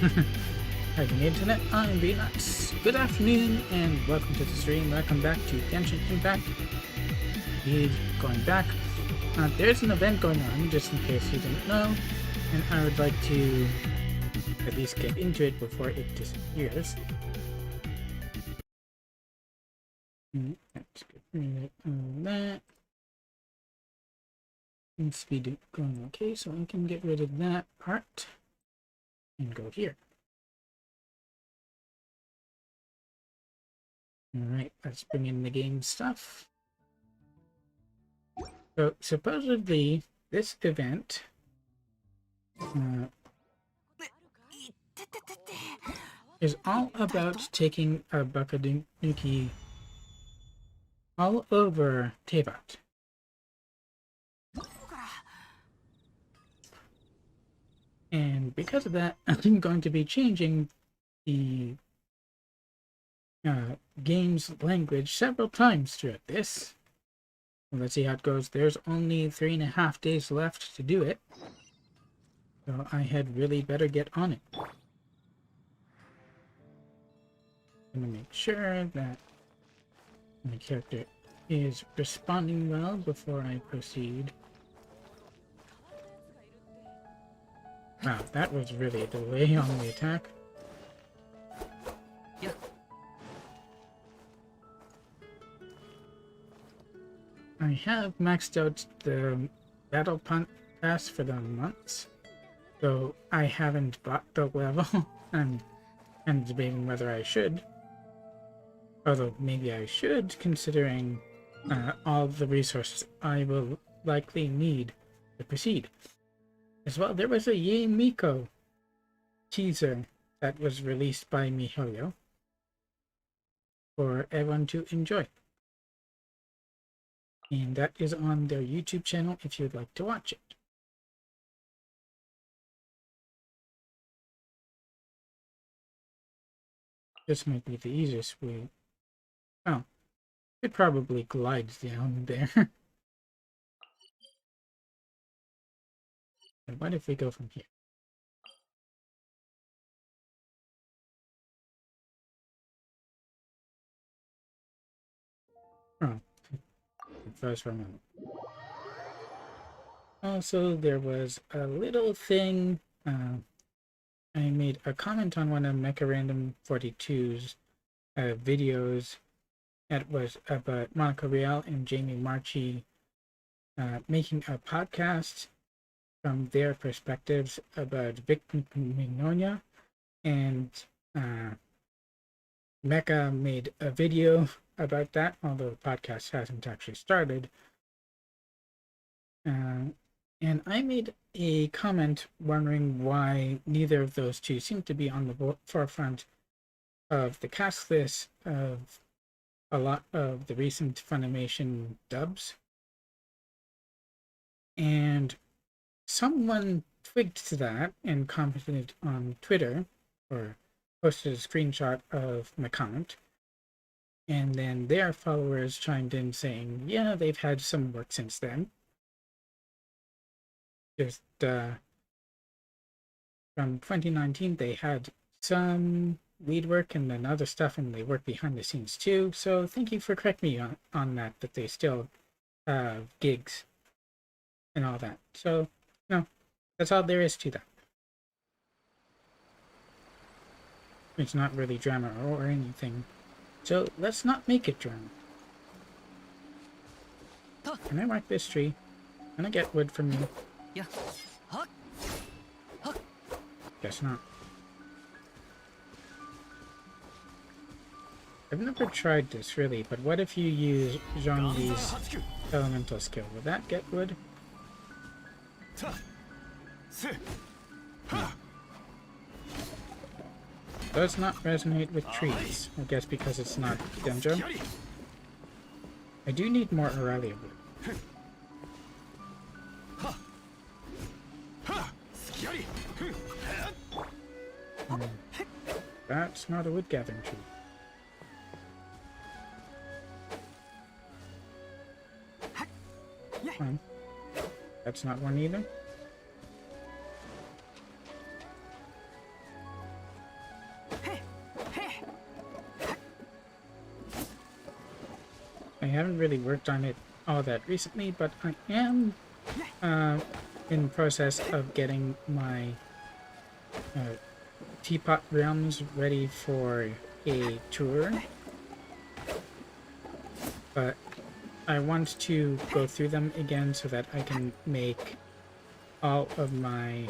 Hi, the internet. I'm Nuts. Good afternoon and welcome to the stream. Welcome back to Genshin Impact. He's going back. There's an event going on, just in case you didn't know, and I would like to at least get into it before it disappears. Let's get rid of that. Seems to be going okay, so I can get rid of that part and go here. Alright, let's bring in the game stuff. So, supposedly, this event is all about taking a Bake-Danuki all over Teyvat. And because of that, I'm going to be changing the game's language several times throughout this. Well, let's see how it goes. There's only 3.5 days left to do it, so I had really better get on it. I'm gonna make sure that my character is responding well before I proceed. Wow, that was really a delay on the attack. I have maxed out the battle pass for the months, so I haven't bought the level. I'm debating whether I should. Although maybe I should, considering all the resources I will likely need to proceed. As well, there was a Yay Miko teaser that was released by MiHoYo for everyone to enjoy. And that is on their YouTube channel if you'd like to watch it. This might be the easiest way. Oh, it probably glides down there. And what if we go from here? Oh, first for a moment. Also, there was a little thing. I made a comment on one of Mecha Random 42's videos that was about Monica Real and Jamie Marchi making a podcast from their perspectives about Victor Mignonia, and Mecha made a video about that, although the podcast hasn't actually started. And I made a comment wondering why neither of those two seem to be on the forefront of the cast list of a lot of the recent Funimation dubs. And someone twigged to that and commented on Twitter, or posted a screenshot of my comment. And then their followers chimed in saying, yeah, they've had some work since then. Just from 2019, they had some lead work and then other stuff, and they work behind the scenes too. So thank you for correcting me on that they still have gigs and all that. So, no, that's all there is to that. It's not really drama or anything. So let's not make it drama. Can I mark this tree? Can I get wood from you? Yeah. Guess not. I've never tried this really, but what if you use Zhongli's elemental skill? Will that get wood? Does not resonate with trees. I guess because it's not Denjo. I do need more Aurelia wood. That's not a wood gathering tree. That's not one either. I haven't really worked on it all that recently, but I am in the process of getting my teapot realms ready for a tour. But I want to go through them again so that I can make all of my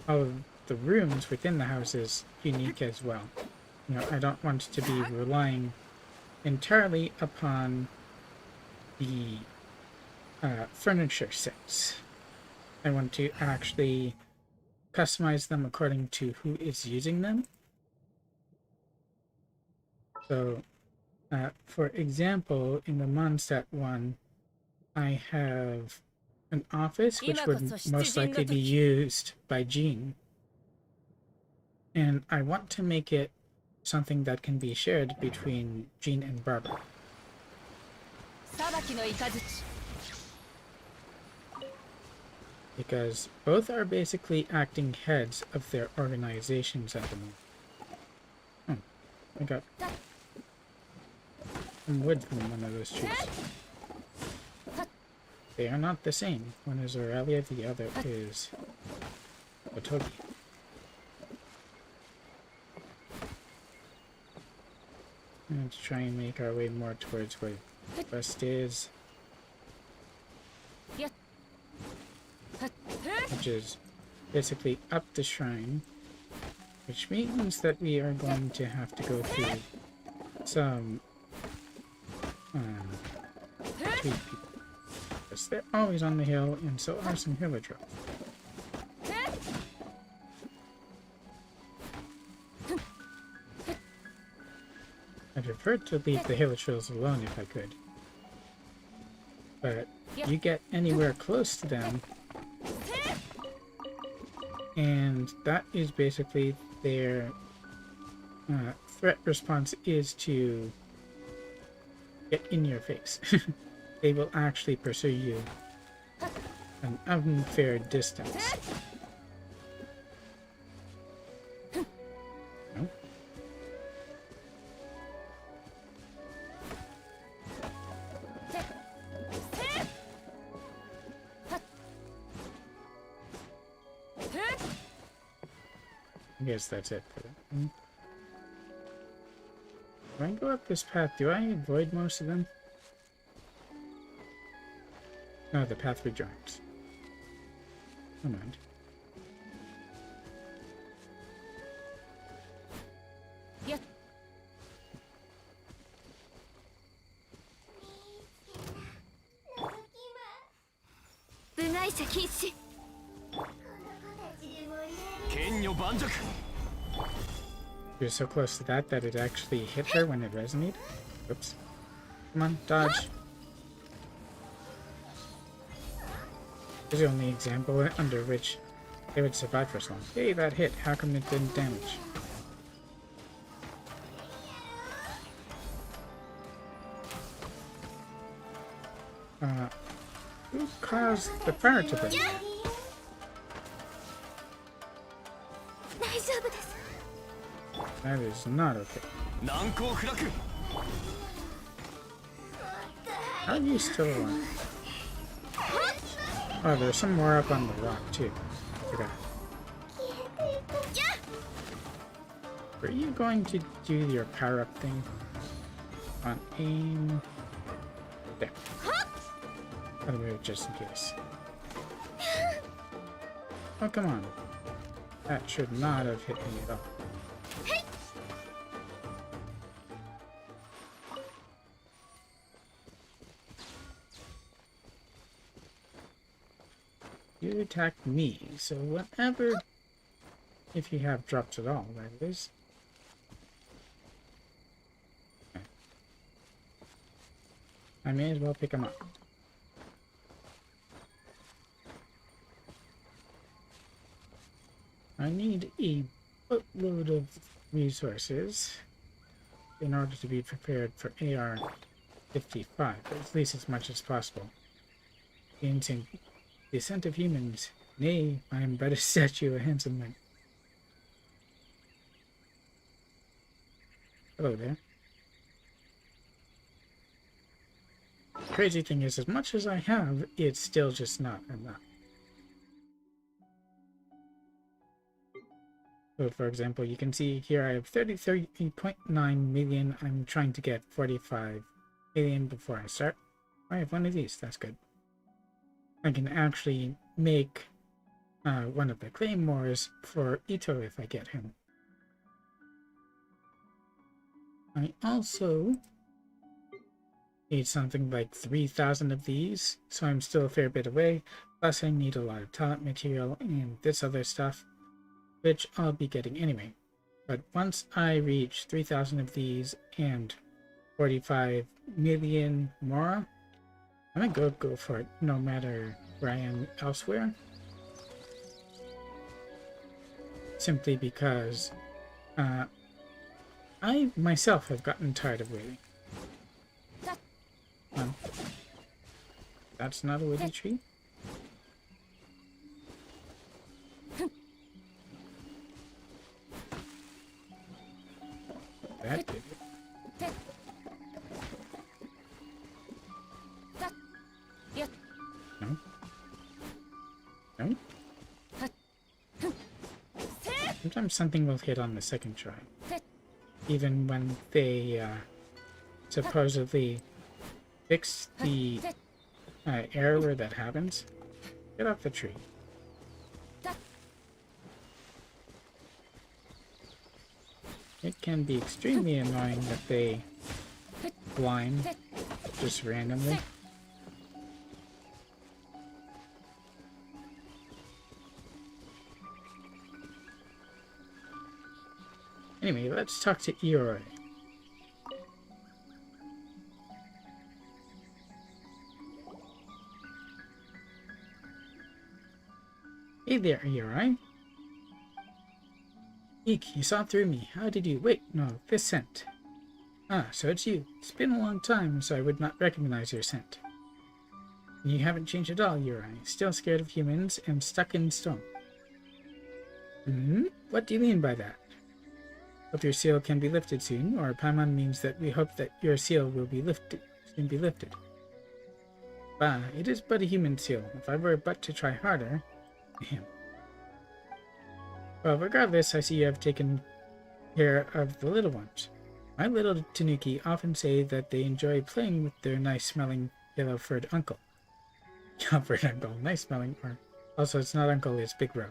all of the rooms within the houses unique as well. You know, I don't want to be relying entirely upon the furniture sets. I want to actually customize them according to who is using them. So, for example, in the Mondstadt one, I have an office which would most likely be used by Jean. And I want to make it something that can be shared between Jean and Barbara. Because both are basically acting heads of their organizations at the moment. I got some wood from one of those trees. They are not the same. One is Aurelia, the other is Otogi. Let's try and make our way more towards where the west is. Which is basically up the shrine. Which means that we are going to have to go through some tree people. Because they're always on the hill, and so are some villagers. I'd prefer to leave the villagers alone if I could. But you get anywhere close to them, and that is basically their threat response is to get in your face. They will actually pursue you an unfair distance. No? I guess that's it for that. When I go up this path, do I avoid most of them? No, the path rejoins. Never mind. Yep. You're so close to that it actually hit her when it resonated. Oops. Come on, dodge. This is the only example under which they would survive for so long. Hey, that hit. How come it didn't damage? Who caused the fire to burn? That is not okay. How are you still alive? Oh, there's some more up on the rock too. I forgot. Are you going to do your power-up thing? On aim. There. I'll move just in case. Oh, come on. That should not have hit me at all. You attacked me, so whatever, if you have drops at all, that is. Okay. I may as well pick them up. I need a boatload of resources in order to be prepared for AR-55, at least as much as possible. Gaining the ascent of humans. Nay, I am but a statue, a handsome man. Hello there. Crazy thing is, as much as I have, it's still just not enough. So for example, you can see here I have 33.9 million. I'm trying to get 45 million before I start. I have one of these, that's good. I can actually make one of the claymores for Ito if I get him. I also need something like 3,000 of these, so I'm still a fair bit away. Plus I need a lot of talent material and this other stuff, which I'll be getting anyway. But once I reach 3,000 of these and 45 million more, I'm gonna go for it no matter where I am elsewhere. Simply because I myself have gotten tired of waiting. That's not a woody tree. That did it. No. No. Sometimes something will hit on the second try. Even when they supposedly fix the error that happens. Get off the tree. It can be extremely annoying that they blind just randomly. Anyway, let's talk to Iori. Hey there, Iori. Eek, you saw through me. How did you? Wait, no, this scent. Ah, so it's you. It's been a long time, so I would not recognize your scent. You haven't changed at all, Iori. Still scared of humans and stuck in stone. What do you mean by that? Hope your seal can be lifted soon, or Paimon means that we hope that your seal will be lifted soon. Bah, it is but a human seal. If I were but to try harder... Well, regardless, I see you have taken care of the little ones. My little Tanuki often say that they enjoy playing with their nice-smelling yellow-furred uncle. Yellow-furred uncle, nice-smelling, or... Also, it's not uncle, it's Big Bro.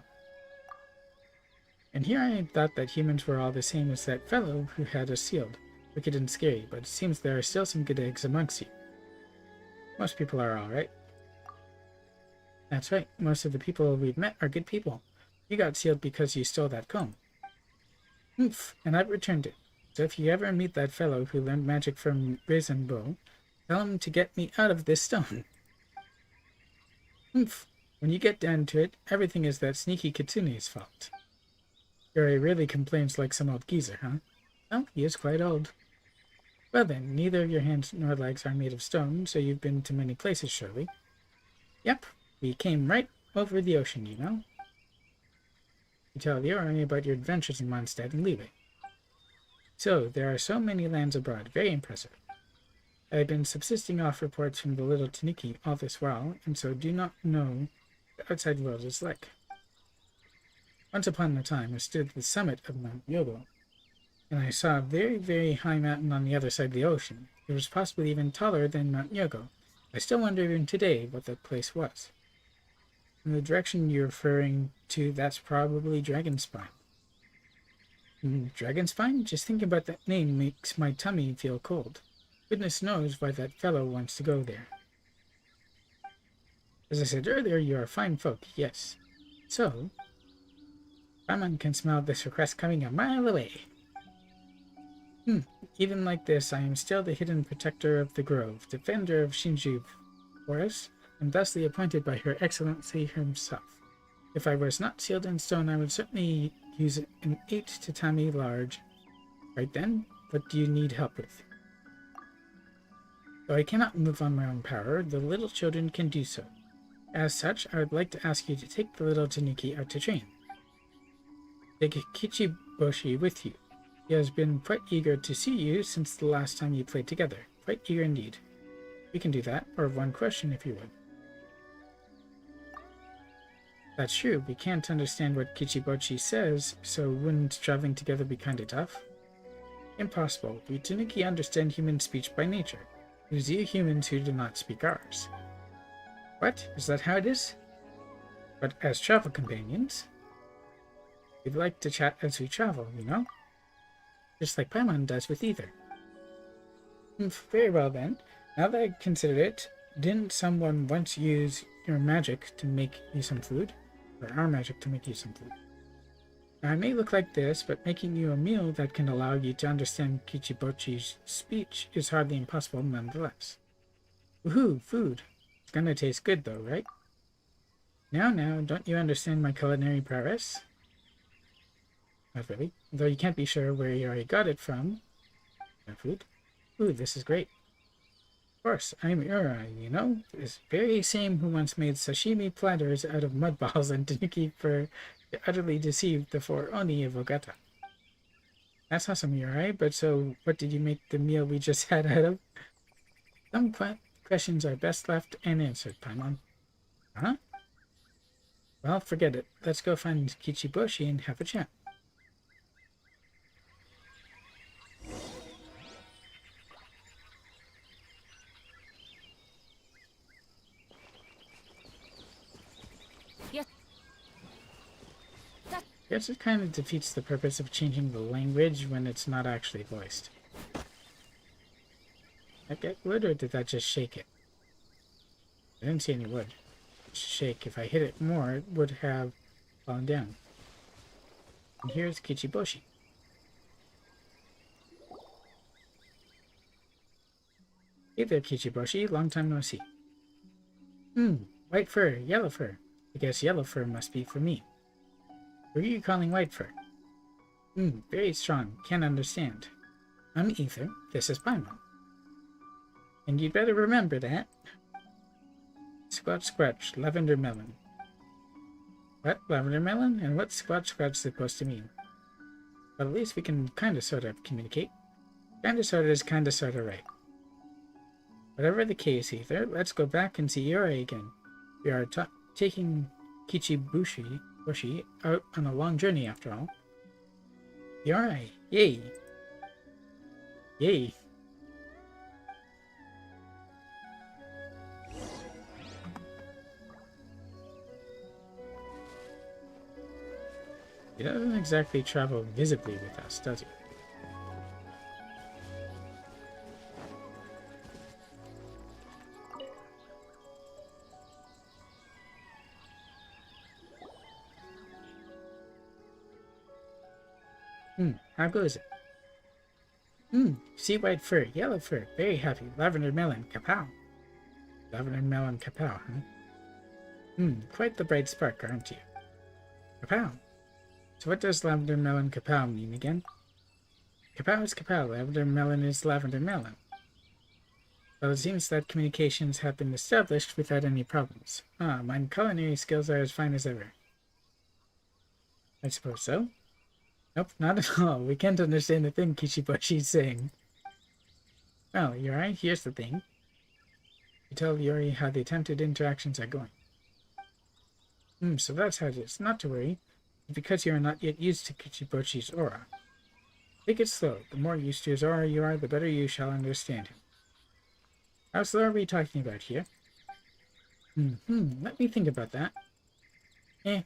And here I thought that humans were all the same as that fellow who had us sealed. Wicked and scary, but it seems there are still some good eggs amongst you. Most people are alright. That's right, most of the people we've met are good people. You got sealed because you stole that comb. Oomph, and I've returned it. So if you ever meet that fellow who learned magic from Bo, tell him to get me out of this stone. Oomph, when you get down to it, everything is that sneaky Kitsune's fault. Yuri really complains like some old geezer, huh? Oh, he is quite old. Well then, neither of your hands nor legs are made of stone, so you've been to many places, surely. Yep, we came right over the ocean, you know. You tell Yuri about your adventures in Mondstadt and leave it. So, there are so many lands abroad, very impressive. I've been subsisting off reports from the little Tanuki all this while, and so do not know the outside world is like. Once upon a time, I stood at the summit of Mount Yogo, and I saw a very, very high mountain on the other side of the ocean. It was possibly even taller than Mount Yogo. I still wonder even today what that place was. In the direction you're referring to, that's probably Dragonspine. Dragonspine? Just thinking about that name makes my tummy feel cold. Goodness knows why that fellow wants to go there. As I said earlier, you are fine folk, yes. So, Paimon can smell this request coming a mile away. Even like this, I am still the hidden protector of the grove, defender of Shinju Forest, and thusly appointed by Her Excellency himself. If I was not sealed in stone, I would certainly use an 8 tatami large. Right then, what do you need help with? Though I cannot move on my own power, the little children can do so. As such, I would like to ask you to take the little Tanuki out to train. Take Kichiboshi with you. He has been quite eager to see you since the last time you played together. Quite eager indeed. We can do that, or one question if you would. That's true, we can't understand what Kichibochi says, so wouldn't traveling together be kinda tough? Impossible. We Danuki understand human speech by nature. It is you humans who do not speak ours. What? Is that how it is? But as travel companions, we'd like to chat as we travel, you know? Just like Paimon does with Ether. Very well then. Now that I consider it, didn't someone once use your magic to make you some food? Or our magic to make you some food? Now, I may look like this, but making you a meal that can allow you to understand Kichibochi's speech is hardly impossible nonetheless. Woohoo, food. It's gonna taste good though, right? Now, don't you understand my culinary prowess? Not really, though you can't be sure where you already got it from. That food? Ooh, this is great. Of course, I'm Ura, you know? This very same who once made sashimi platters out of mud balls and Danuki for the utterly deceived the four Oni of Ogata. That's awesome, Ura, but so what did you make the meal we just had out of? Some questions are best left unanswered, Paimon. Huh? Well, forget it. Let's go find Kichiboshi and have a chat. Guess it kind of defeats the purpose of changing the language when it's not actually voiced. Did that get wood, or did that just shake it? I didn't see any wood. Shake. If I hit it more, it would have fallen down. And here's Kichiboshi. Hey there, Kichiboshi. Long time no see. White fur, yellow fur. I guess yellow fur must be for me. Who are you calling white fur? Very strong. Can't understand. I'm Ether. This is Paimon. And you'd better remember that. Squatch Squatch, lavender melon. What? Lavender melon? And what's Squatch Squatch supposed to mean? But at least we can kinda sorta communicate. Kinda sorta is kinda sorta right. Whatever the case, Ether, let's go back and see Yuri again. We are taking Kichiboshi out on a long journey after all. Yuri! Yay! Yay! He doesn't exactly travel visibly with us, does he? How goes it? See white fur, yellow fur, very happy, lavender melon, kapow. Lavender melon, kapow, huh? Quite the bright spark, aren't you? Kapow. So what does lavender melon kapow mean again? Kapow is kapow, lavender melon is lavender melon. Well, it seems that communications have been established without any problems. My culinary skills are as fine as ever. I suppose so. Nope, not at all. We can't understand a thing Kichiboshi's saying. Well, Yuri, here's the thing. You tell Yuri how the attempted interactions are going. So that's how it is. Not to worry. Because you are not yet used to Kichiboshi's aura. Take it slow. The more used to his aura you are, the better you shall understand him. How slow are we talking about here? Let me think about that.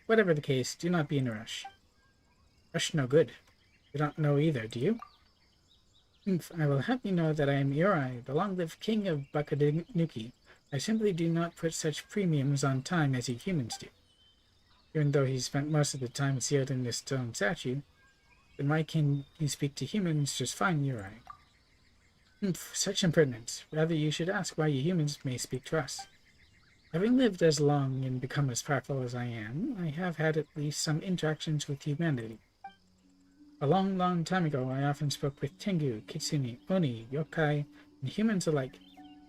Whatever the case, do not be in a rush. Rush no good. You don't know either, do you? I will have you know that I am Yuri, the long-lived king of Bake-Danuki. I simply do not put such premiums on time as you humans do. Even though he spent most of the time sealed in this stone statue, then why can you speak to humans just fine, Yuri? Such impertinence. Rather, you should ask why you humans may speak to us. Having lived as long and become as powerful as I am, I have had at least some interactions with humanity. A long time ago, I often spoke with Tengu, Kitsune, Oni, Yokai, and humans alike,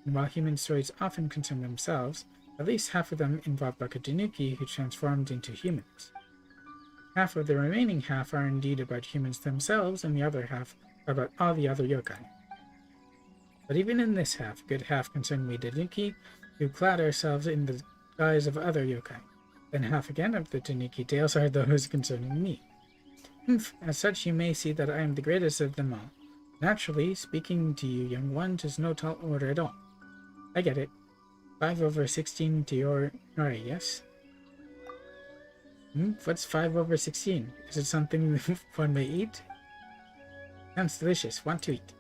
and while human stories often concern themselves, at least half of them involve Bake-Danuki who transformed into humans. Half of the remaining half are indeed about humans themselves, and the other half are about all the other yokai. But even in this half, a good half concern we Danuki, who clad ourselves in the guise of other yokai. Then half again of the Danuki tales are those concerning me. As such, you may see that I am the greatest of them all. Naturally, speaking to you young ones is no tall order at all. I get it. 5/16 to your Nori, yes? What's 5/16? Is it something one may eat? Sounds delicious. Want to eat.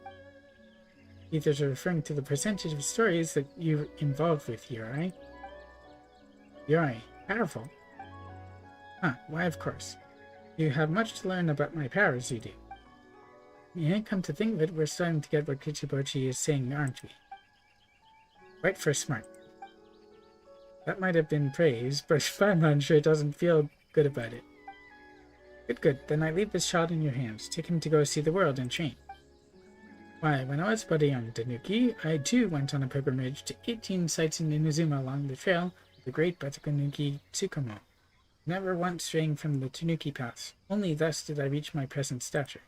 Ethers are referring to the percentage of stories that you're involved with, Yuri. Yuri, powerful. Huh, why of course. You have much to learn about my powers, you do. Yeah, come to think of it, we're starting to get what Kichibochi is saying, aren't we? Right for smart. That might have been praise, but Paimon sure doesn't feel good about it. Good. Then I leave this child in your hands. Take him to go see the world and train. Why, when I was but a young Danuki, I too went on a pilgrimage to 18 sites in Inazuma along the trail of the great Bake-Danuki Tsukumo, never once straying from the Tanuki paths. Only thus did I reach my present statue.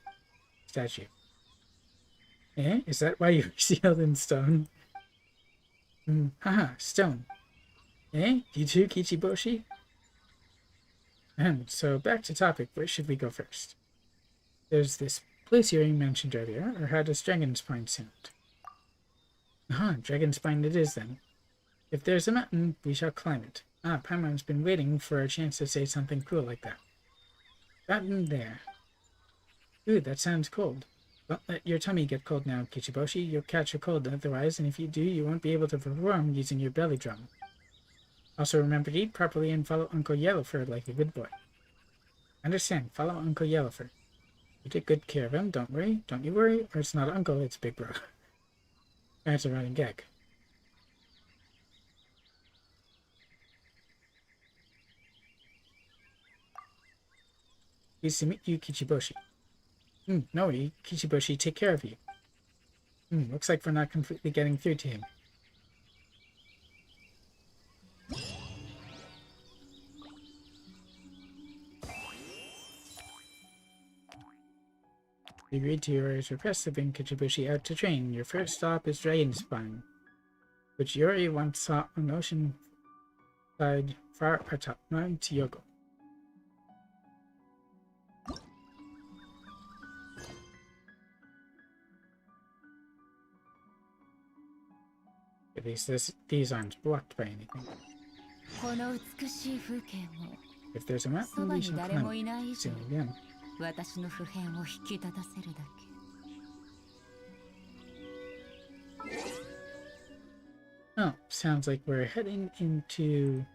Eh? Is that why you were sealed in stone? Haha, stone. Eh? You too, Kichiboshi? So back to topic, where should we go first? There's this place here you mentioned earlier, or how does Dragon Spine sound? Dragon Spine it is then. If there's a mountain, we shall climb it. Paimon's been waiting for a chance to say something cool like that. Mountain there. Ooh, that sounds cold. Don't let your tummy get cold now, Kichiboshi. You'll catch a cold otherwise, and if you do, you won't be able to perform using your belly drum. Also remember to eat properly and follow Uncle Yellowfur like a good boy. Understand, follow Uncle Yellowfur. You take good care of him, don't worry. Don't you worry, or it's not Uncle, it's Big Bro. That's a running gag. Pleased to meet you, Kichiboshi. Nori, Kichiboshi, take care of you. Looks like we're not completely getting through to him. You agreed to Yuri's request of bring Kichiboshi out to train. Your first stop is Dragon Spine, which Yuri once saw on the ocean side far atop Mount Yogo. At least these aren't blocked by anything. If there's a mountain, we shall climb it. Soon again. Oh, sounds like we're heading into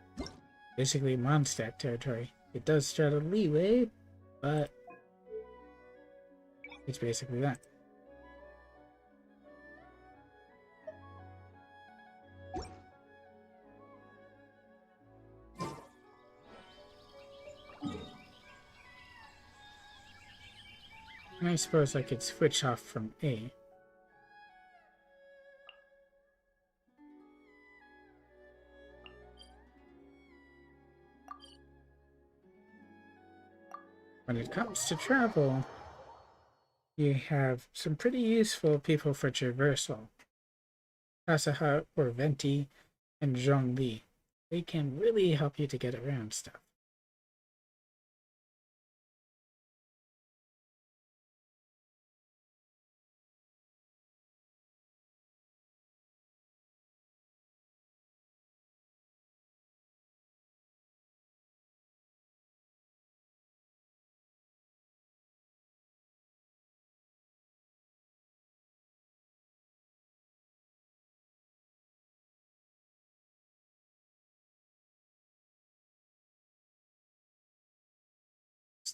basically Mondstadt territory. It does straddle leeway, but it's basically that. I suppose I could switch off from A. When it comes to travel, you have some pretty useful people for traversal. Asaha or Venti and Zhongli. They can really help you to get around stuff.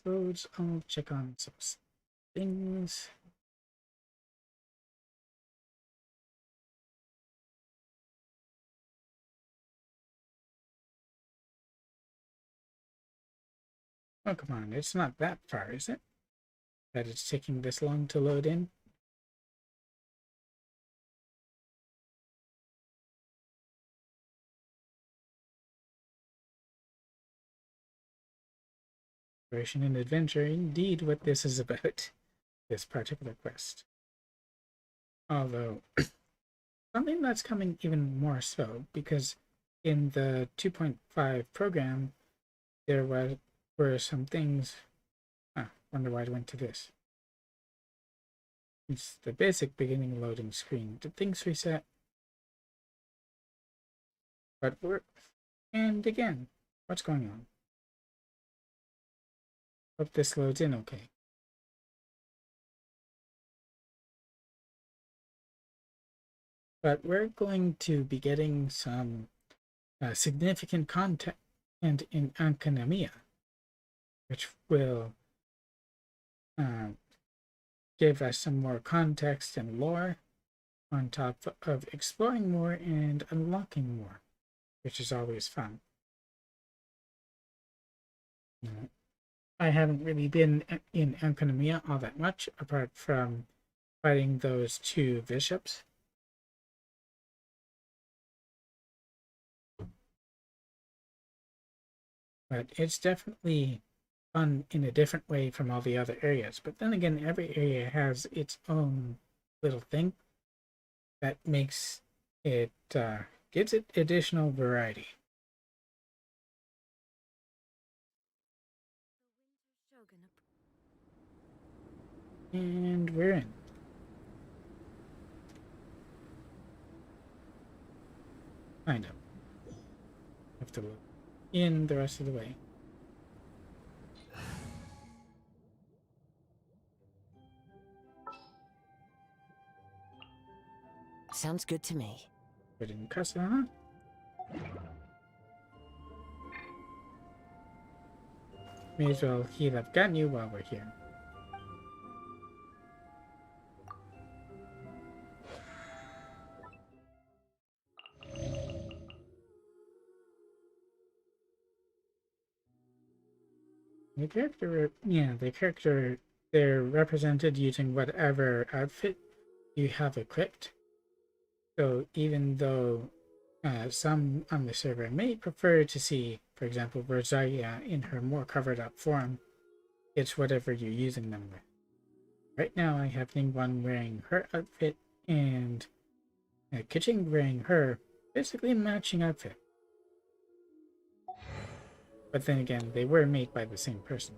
Loads, I'll check on some things. Oh, come on, it's not that far, is it? That it's taking this long to load in? Exploration and adventure, indeed what this is about, this particular quest. Although, something that's coming even more so, because in the 2.5 program, there were some things... wonder why I went to this. It's the basic beginning loading screen. Did things reset? But and again, what's going on? Hope this loads in okay. But we're going to be getting some significant content in Ankanomiya, which will give us some more context and lore on top of exploring more and unlocking more, which is always fun. I haven't really been in Ankanomiya all that much, apart from fighting those two bishops. But it's definitely fun in a different way from all the other areas. But then again, every area has its own little thing that makes it, gives it additional variety. And we're in. Kind of. Have to look in the rest of the way. Sounds good to me. But in Casa, may as well heal up Ganyu while we're here. The character, they're represented using whatever outfit you have equipped. So even though some on the server may prefer to see, for example, Rosaria in her more covered up form, it's whatever you're using them with. Right now I have Ningguang wearing her outfit and Keqing wearing her basically matching outfit. But then again, they were made by the same person.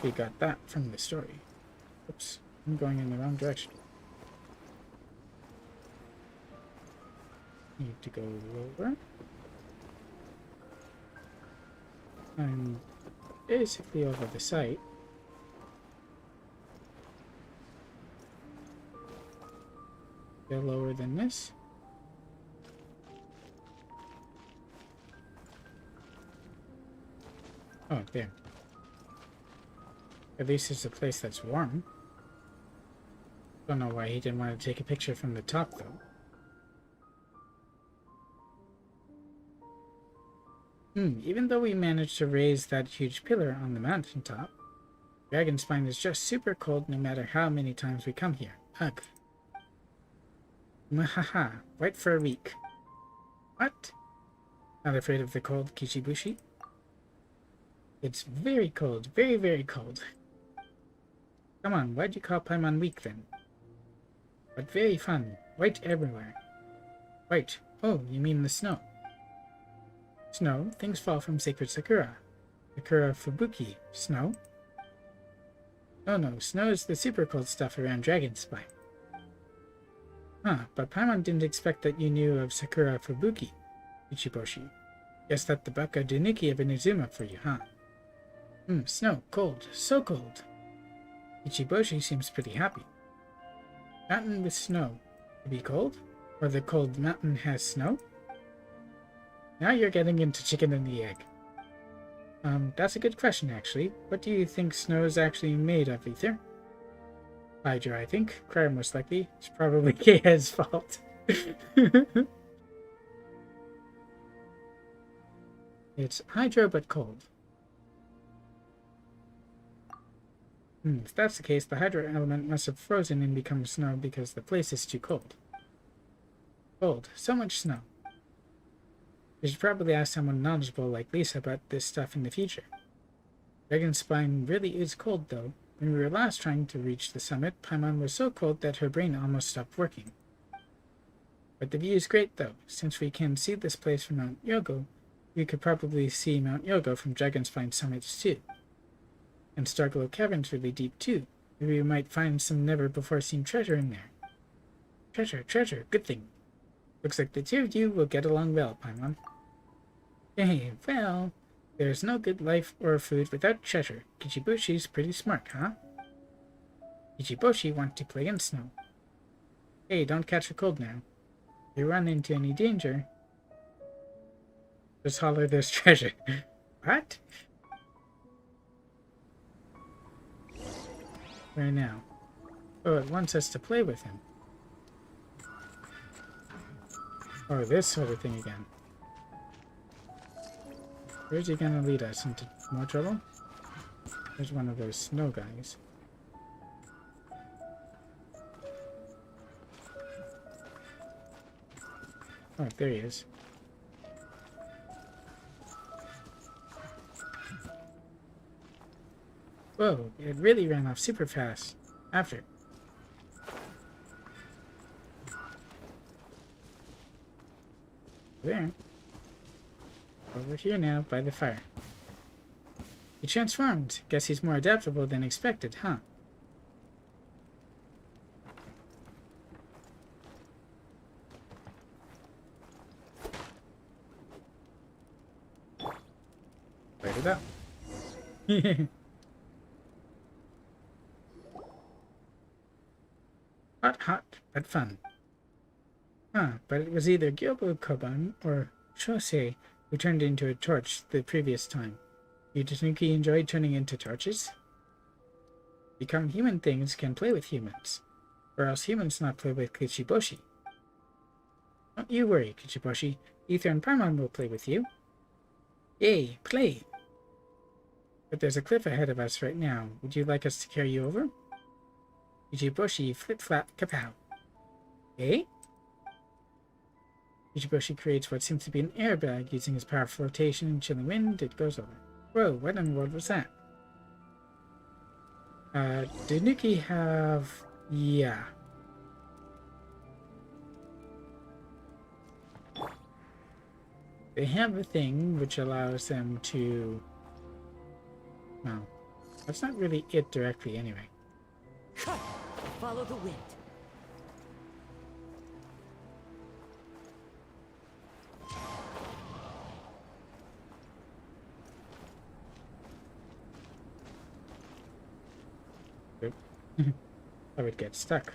We got that from the story. Oops, I'm going in the wrong direction. Need to go lower. I'm basically over the site. Go lower than this. Oh, there. At least it's a place that's warm. Don't know why he didn't want to take a picture from the top, though. Even though we managed to raise that huge pillar on the mountaintop, Dragon Spine is just super cold no matter how many times we come here. Ugh. Mwahaha. Wait for a week. What? Not afraid of the cold, Kishibushi? It's very cold. Very, very cold. Come on, why'd you call Paimon weak then? But very fun. White everywhere. White. Oh, you mean the snow. Snow? Things fall from sacred Sakura. Sakura Fubuki. Snow? Oh no, snow is the super cold stuff around Dragon Spine. Huh, but Paimon didn't expect that you knew of Sakura Fubuki, Ichiboshi. Guess that the Bake-Danuki of Inazuma for you, huh? Snow. Cold. So cold. Ichiboshi seems pretty happy. Mountain with snow. To be cold? Or the cold mountain has snow? Now you're getting into chicken and the egg. That's a good question, actually. What do you think snow is actually made of, Ether? Hydro, I think. Cryer, most likely. It's probably Keia's fault. It's hydro, but cold. If that's the case, the hydro element must have frozen and become snow because the place is too cold. Cold. So much snow. You should probably ask someone knowledgeable like Lisa about this stuff in the future. Dragon's spine really is cold, though. When we were last trying to reach the summit, Paimon was so cold that her brain almost stopped working. But the view is great, though. Since we can see this place from Mount Yogo, we could probably see Mount Yogo from Dragonspine summits, too. And Starglow Cavern's really deep, too. Maybe we might find some never-before-seen treasure in there. Treasure, good thing. Looks like the two of you will get along well, Paimon. Hey, well, there's no good life or food without treasure. Kichiboshi's pretty smart, huh? Kichiboshi wants to play in snow. Hey, don't catch a cold now. If you run into any danger, just holler there's treasure. What? Where now? Oh, it wants us to play with him. Oh, this sort of thing again. Where's he gonna lead us? Into more trouble? There's one of those snow guys. Oh, there he is. Whoa, it really ran off super fast. After. There. Over here now, by the fire. He transformed. Guess he's more adaptable than expected, huh? Light it up. Hot, but fun. Huh, but it was either Gyobu Koban or Shosei who turned into a torch the previous time. You Tanuki enjoy turning into torches? Become human things can play with humans, or else humans not play with Kichiboshi. Don't you worry, Kichiboshi. Ether and Paimon will play with you. Yay, play! But there's a cliff ahead of us right now. Would you like us to carry you over? Kichiboshi flip-flap kapow. Eh? Kichiboshi creates what seems to be an airbag using his power of flotation and chilling wind. It goes over. Whoa, what in the world was that? Danuki have... yeah. They have a thing which allows them to... well, that's not really it directly anyway. Follow the wind. I would get stuck.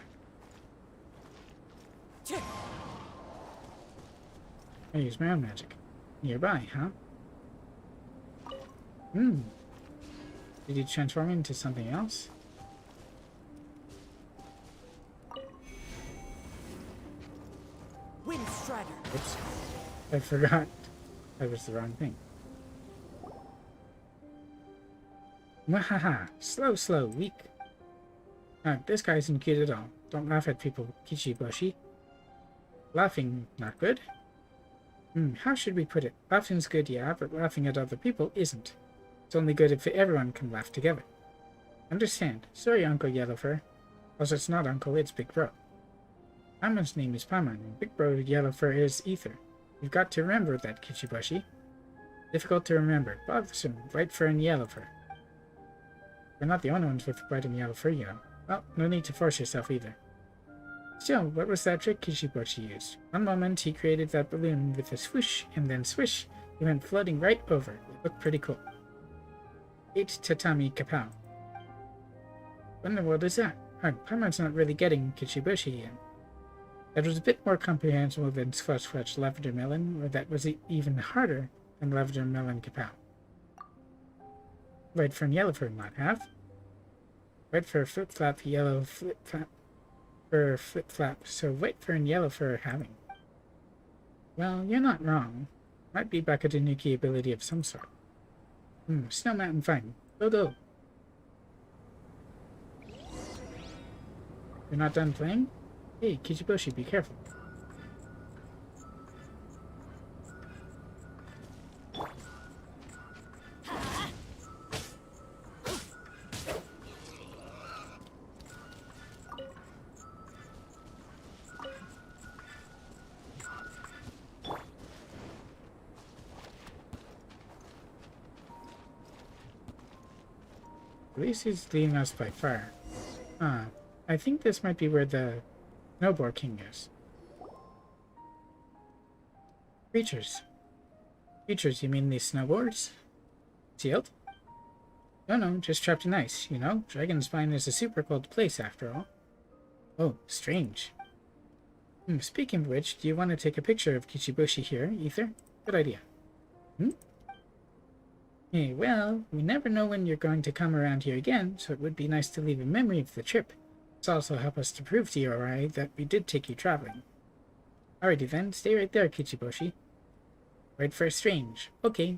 I use my own magic. Nearby, huh? Did you transform into something else? Wind Strider. Oops. I forgot. That was the wrong thing. Mwahaha! Slow, weak. This guy isn't cute at all. Don't laugh at people, Kichiboshi. Laughing, not good? How should we put it? Laughing's good, yeah, but laughing at other people isn't. It's only good if everyone can laugh together. Understand. Sorry, Uncle Yellowfur. Also, it's not Uncle, it's Big Bro. Paimon's name is Paimon, and Big Bro Yellowfur is Ether. You've got to remember that, Kichiboshi. Difficult to remember. Bothersome. White fur and yellow fur. We're not the only ones with white and yellow fur, you know. Well, no need to force yourself either. Still, what was that trick Kichiboshi used? One moment he created that balloon with a swoosh, and then swish, he went floating right over. It looked pretty cool. 8 tatami kapow. What in the world is that? Paimon's not really getting Kichiboshi yet. That was a bit more comprehensible than Swatch Lavender Melon, or that was even harder than Lavender Melon kapow. White fur and yellow fur not have. White fur flip-flap, yellow flip-flap, fur flip-flap, so white fur and yellow fur are having. Well, you're not wrong. Might be Bake-Danuki ability of some sort. Snow Mountain fine. Go. You're not done playing? Hey, Kichiboshi, be careful. At least he's leading us by far. I think this might be where the Snowboard King is. Creatures. Creatures, you mean these snowboards? Sealed? No, just trapped in ice, you know? Dragon's Spine is a super cold place, after all. Oh, strange. Speaking of which, do you want to take a picture of Kichibushi here, Ether? Good idea. Hey, well, we never know when you're going to come around here again, so it would be nice to leave a memory of the trip. This also help us to prove to Uri that we did take you traveling. Alrighty then, stay right there, Kichibushi. Wait for strange. Okay.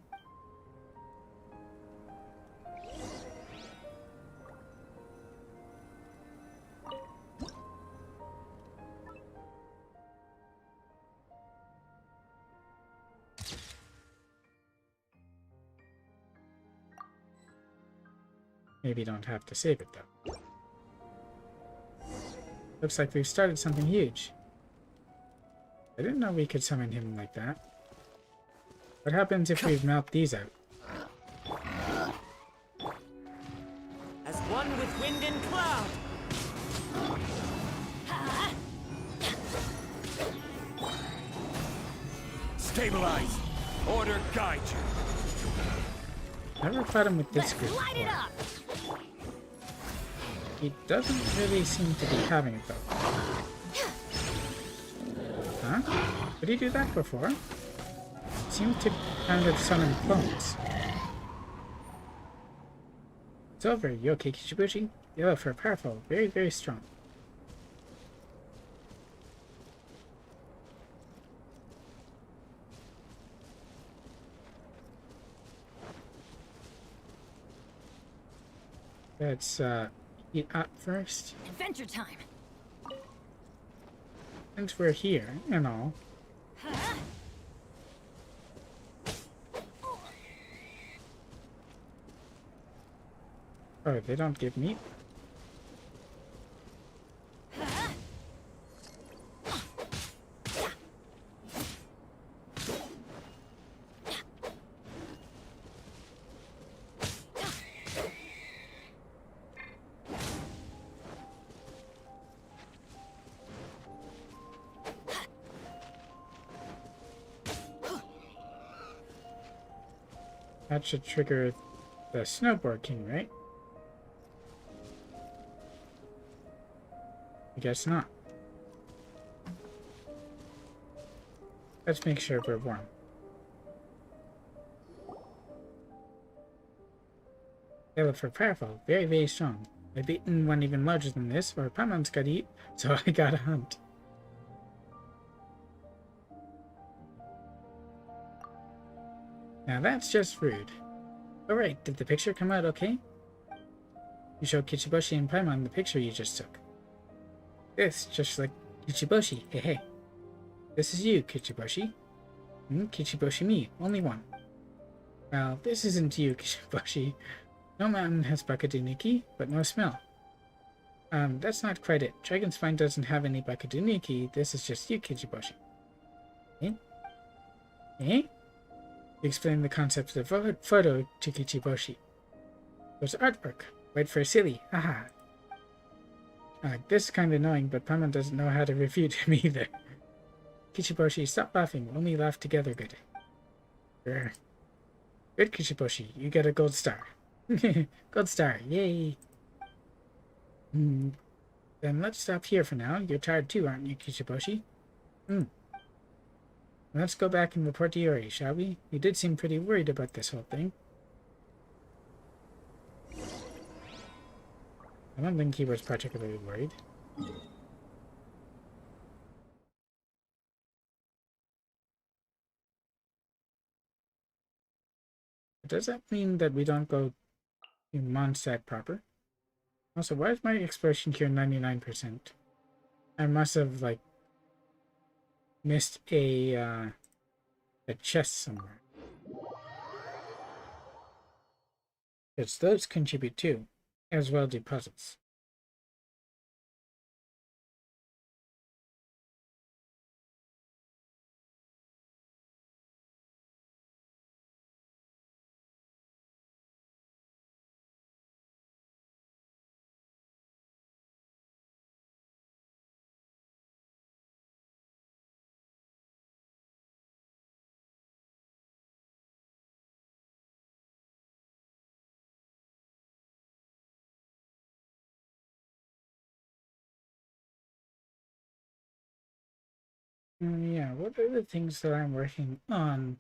Maybe don't have to save it, though. Looks like we've started something huge. I didn't know we could summon him like that. What happens if we melt these out? As one with wind and cloud. Stabilize. Order guide you. Never fought him with this group Light it before. up. He doesn't really seem to be having it, though. Huh? Did he do that before? Seemed to kind of summon clones. It's over. You okay, Kichibushi? You are powerful. Very, very strong. Let's eat up first. Adventure time. Since we're here and all. Oh, they don't give meat? That should trigger the Snowboard King, right? I guess not. Let's make sure we're warm. They look for powerful, very, very strong. I've eaten one even larger than this, or Paimon's gotta eat, so I gotta hunt. Now that's just rude. Alright, did the picture come out okay? You showed Kichibushi and Paimon the picture you just took. This, just like Kichibushi, hey. This is you, Kichibushi. Kichibushi me, only one. Well, this isn't you, Kichibushi. No mountain has Bake-Danuki, but no smell. That's not quite it. Dragon's Spine doesn't have any Bake-Danuki, this is just you, Kichibushi. Eh? Eh? You explain the concept of the photo to Kichibushi. There's artwork. Wait for silly. Haha. This is kind of annoying, but Paimon doesn't know how to refute him either. Kichibushi, stop laughing. Only laugh together, good. Grr. Good, Kichibushi. You get a gold star. Gold star. Yay. Then let's stop here for now. You're tired too, aren't you, Kichibushi? Let's go back and report to Yuri, shall we? You did seem pretty worried about this whole thing. I don't think he was particularly worried. Does that mean that we don't go to Mondstadt proper? Also, why is my exploration here 99%? I must have, like, missed a chest somewhere. Because those contribute too, as well do puzzles. Yeah, what are the things that I'm working on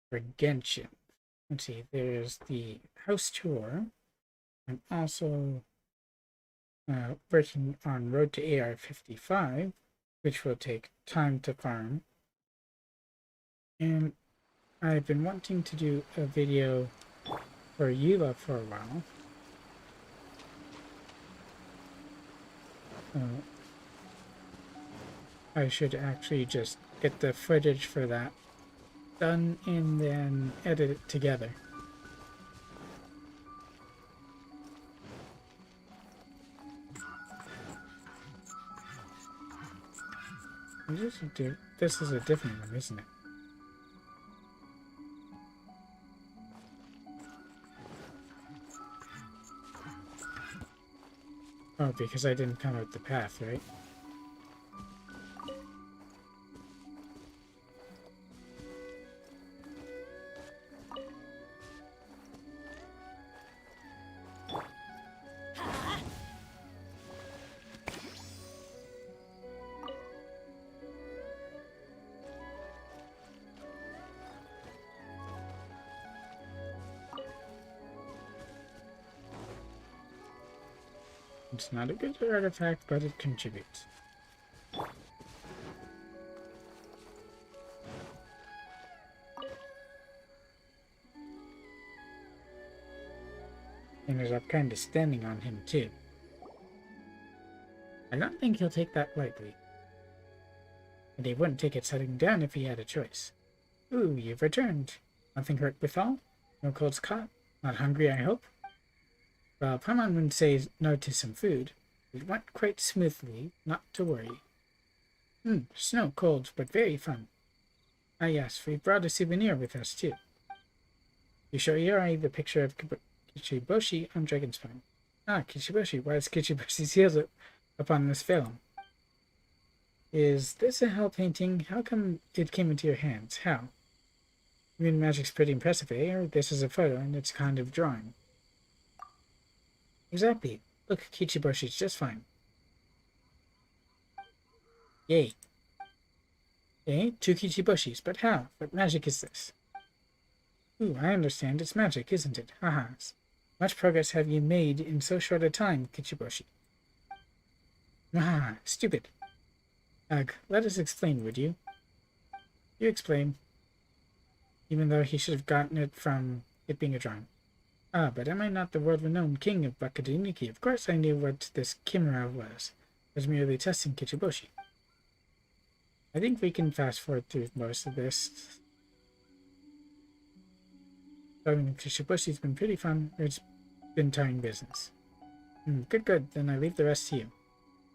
for Genshin? Let's see, there's the house tour. I'm also working on Road to AR-55, which will take time to farm. And I've been wanting to do a video for Eula for a while. I should actually just get the footage for that done and then edit it together. This is a different one, isn't it? Oh, because I didn't come out the path, right? It's not a good artifact, but it contributes. And there's up kind of standing on him, too. I don't think he'll take that lightly. And he wouldn't take it sitting down if he had a choice. Ooh, you've returned. Nothing hurt withal? No colds caught? Not hungry, I hope? Well, Paimon wouldn't say no to some food. It went quite smoothly, not to worry. Snow cold, but very fun. Ah yes, we brought a souvenir with us too. You show Yuri the picture of Kichiboshi on Dragonspine. Ah, Kichiboshi. Why is Kichiboshi's heels up on this film? Is this a hell painting? How come it came into your hands? How? I mean, magic's pretty impressive, eh? Or this is a photo and it's kind of drawing. Exactly. Look, Kichiboshi's just fine. Yay. Eh? Two Kichiboshis, but how? What magic is this? Ooh, I understand. It's magic, isn't it? Haha. Much progress have you made in so short a time, Kichiboshi. Ah, stupid. Ugh, let us explain, would you? You explain. Even though he should have gotten it from it being a drawing. Ah, but am I not the world-renowned king of Bake-Danuki? Of course I knew what this chimera was. I was merely testing Kichiboshi. I think we can fast-forward through most of this. Talking to Kichiboshi's been pretty fun. It's been tiring business. Good. Then I leave the rest to you.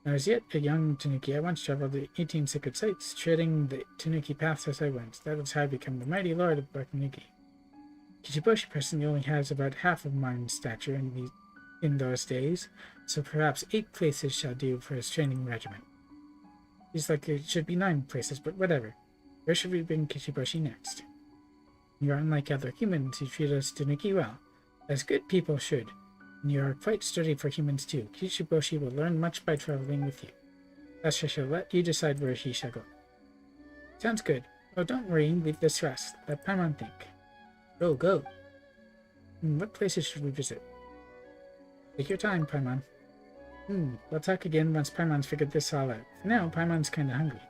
When I was yet a young Tanuki, I once traveled the 18 sacred sites, treading the Tanuki paths as I went. That was how I became the mighty lord of Bake-Danuki. Kichiboshi personally only has about half of mine stature in those days, so perhaps 8 places shall do for his training regimen. Seems like it should be 9 places, but whatever. Where should we bring Kichiboshi next? You are unlike other humans who treat us Tanuki well, as good people should, and you are quite sturdy for humans too. Kichiboshi will learn much by traveling with you. Thus I shall let you decide where he shall go. Sounds good. Oh, don't worry, leave this rest. Let Paimon think. Go. What places should we visit? Take your time, Paimon. We'll talk again once Paimon's figured this all out. For now, Paimon's kinda hungry.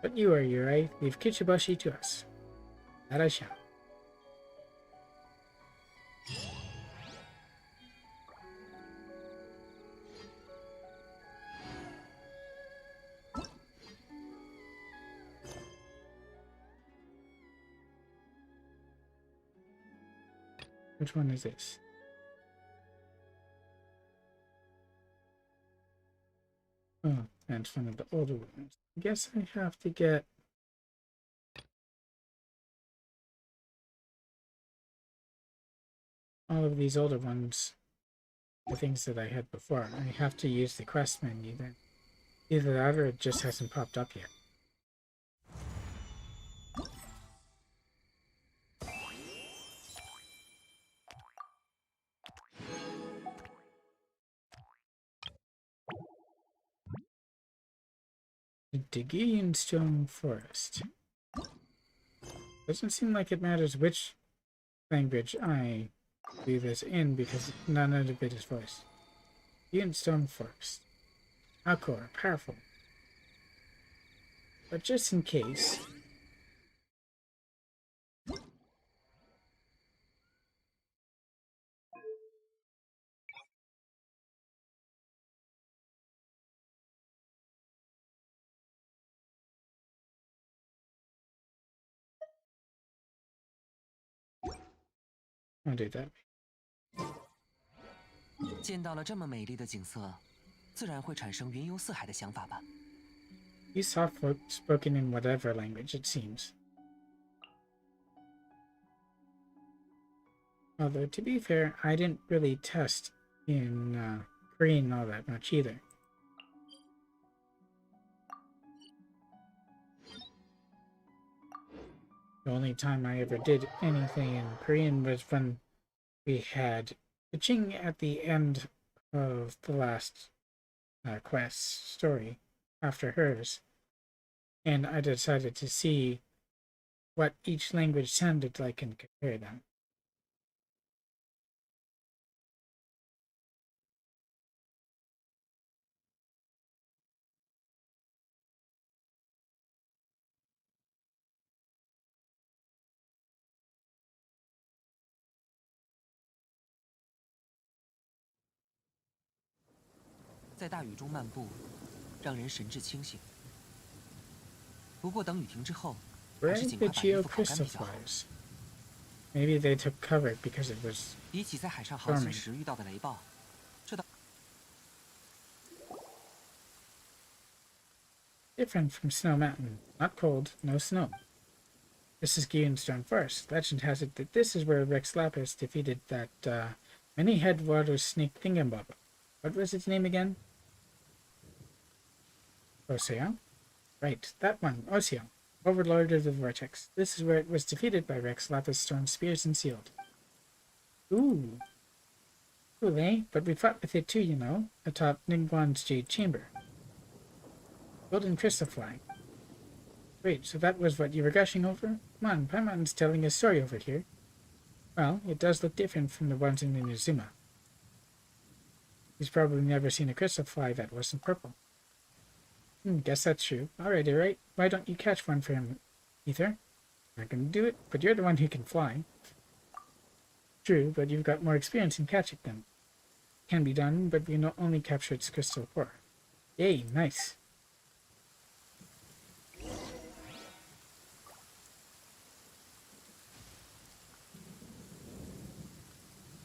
But you are Yuri. Leave Kichiboshi to us. That I shall. Which one is this? Oh, that's one of the older ones. I guess I have to get all of these older ones, the things that I had before. I have to use the quest menu then. Either that or it just hasn't popped up yet. The Daguian Stone Forest. Doesn't seem like it matters which language I do this in because none of it is voiced. Daguian Stone Forest. Alcor, powerful. But just in case. I'll do that. 见到了这么美丽的景色，自然会产生云游四海的想法吧。 These soft folk spoken in whatever language it seems. Although, to be fair, I didn't really test in Korean all that much either. The only time I ever did anything in Korean was when we had the Ching at the end of the last quest story after hers, and I decided to see what each language sounded like and compare them. "在大雨中漫步，让人神志清醒。不过等雨停之后，还是尽快把衣 Geo 服烤干 crystal 比较好。 flies. Maybe they took cover because it was 比起在海上航行时遇到的雷暴，这倒 different from Snow Mountain. Not cold, no snow. This is Stone Forest. Legend has it that this is where Rex Lapis defeated that many-head water snake thingamabob. What was its name again? Oseo? Right, that one, Oseo. Overlord of the Vortex. This is where it was defeated by Rex Lapis Storm Spears and sealed. Ooh. Cool, eh? But we fought with it too, you know, atop Ningguan's Jade Chamber. Golden Crystal Fly. Wait, so that was what you were gushing over? Come on, Paimon's telling a story over here. Well, it does look different from the ones in Inazuma. He's probably never seen a crystal fly that wasn't purple. Guess that's true. Alright. Why don't you catch one for him, Ether? I can do it, but you're the one who can fly. True, but you've got more experience in catching them. Can be done, but we not only capture its crystal core. Yay, nice.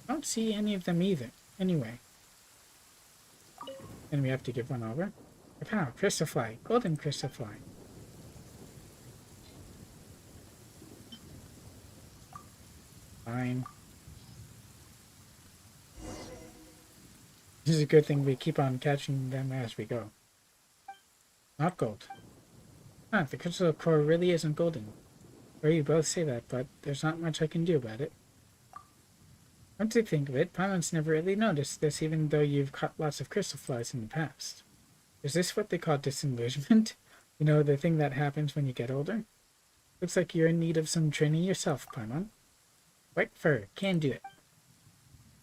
Don't see any of them either. Anyway. Then we have to give one over. Kapow, crystal fly. Golden crystal fly. Fine. This is a good thing we keep on catching them as we go. Not gold. Ah, the crystal core really isn't golden. Or you both say that, but there's not much I can do about it. Come to think of it, Paimon's never really noticed this even though you've caught lots of crystal flies in the past. Is this what they call disillusionment? You know, the thing that happens when you get older? Looks like you're in need of some training yourself, Paimon. White fur, can do it.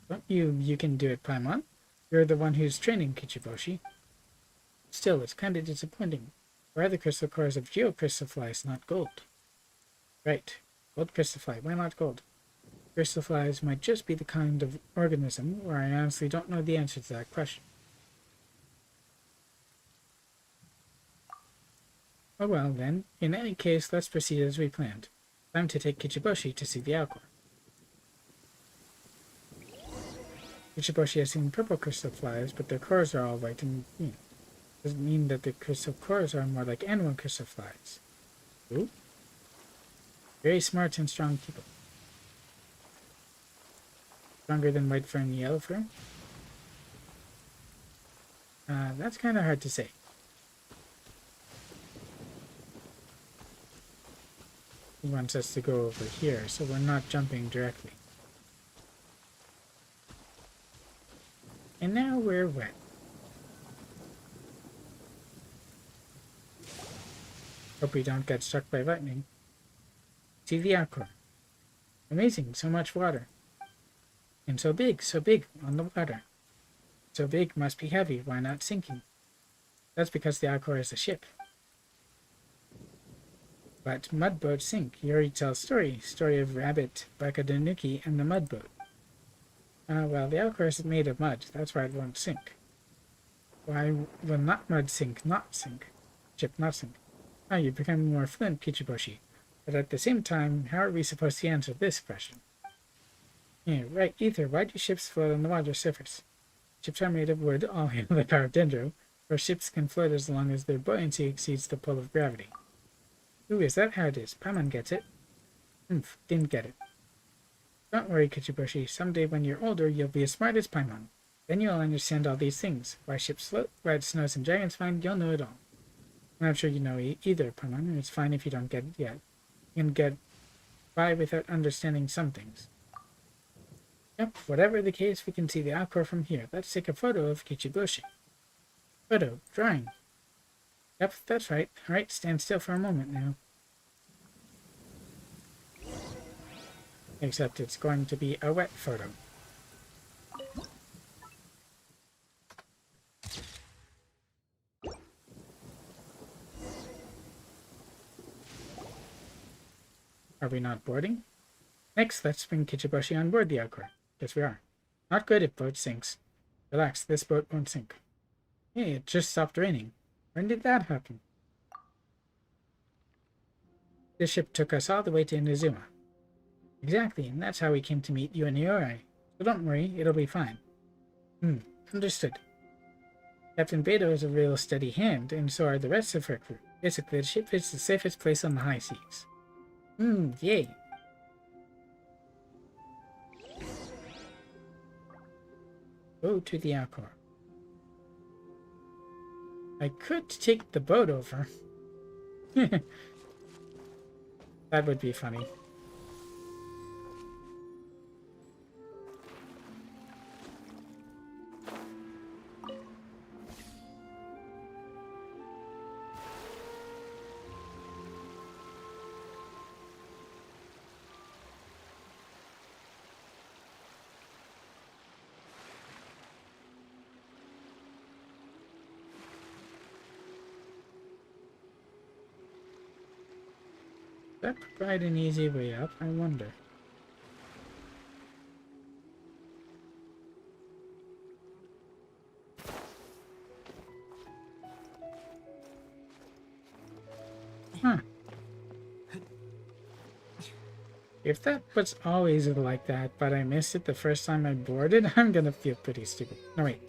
Don't you can do it, Paimon. You're the one who's training Kichiboshi. Still, it's kind of disappointing. Why are the crystal cores of geocrystal flies not gold? Right, gold crystal fly, why not gold? Crystal flies might just be the kind of organism where I honestly don't know the answer to that question. Oh well, then. In any case, let's proceed as we planned. Time to take Kichiboshi to see the Alcor. Kichiboshi has seen purple crystal flies, but their cores are all white and green. Doesn't mean that the crystal cores are more like animal crystal flies. Ooh. Very smart and strong people. Stronger than white fur and yellow fur? That's kind of hard to say. He wants us to go over here, so we're not jumping directly. And now we're wet. Hope we don't get struck by lightning. See the aqua. Amazing, so much water. And so big on the water. So big must be heavy, why not sinking? That's because the aqua is a ship. But mud boats sink. Yuri tells story of Rabbit, Bake-Danuki, and the mud boat. Well, the aqua is made of mud, that's why it won't sink. Why will not mud sink, not sink? Ship not sink. Now you're becoming more fluent, Kichiboshi. But at the same time, how are we supposed to answer this question? Yeah, right, Ether, why do ships float on the water surface? Ships are made of wood, all hail the power of Dendro, where ships can float as long as their buoyancy exceeds the pull of gravity. Ooh, is that how it is? Paimon gets it. Didn't get it. Don't worry, Kichiboshi. Someday when you're older, you'll be as smart as Paimon. Then you'll understand all these things. Why ships float, why it snows and dragons find, you'll know it all. I'm not sure you know either, Paimon, and it's fine if you don't get it yet. You can get by without understanding some things. Yep, whatever the case, we can see the aqua from here. Let's take a photo of Kichiboshi. Photo, drawing. Yep, that's right. Alright, stand still for a moment now. Except it's going to be a wet photo. Are we not boarding? Next, let's bring Kichiboshi on board the aqua. Yes, we are. Not good if boat sinks. Relax, this boat won't sink. Hey, it just stopped raining. When did that happen? This ship took us all the way to Inazuma. Exactly, and that's how we came to meet you and Iori. So don't worry, it'll be fine. Understood. Captain Beto is a real steady hand, and so are the rest of her crew. Basically, the ship is the safest place on the high seas. Yay. Go to the aqua. I could take the boat over. That would be funny. Does that provide an easy way up? I wonder. Huh. If that was always like that, but I missed it the first time I boarded, I'm gonna feel pretty stupid. No, wait.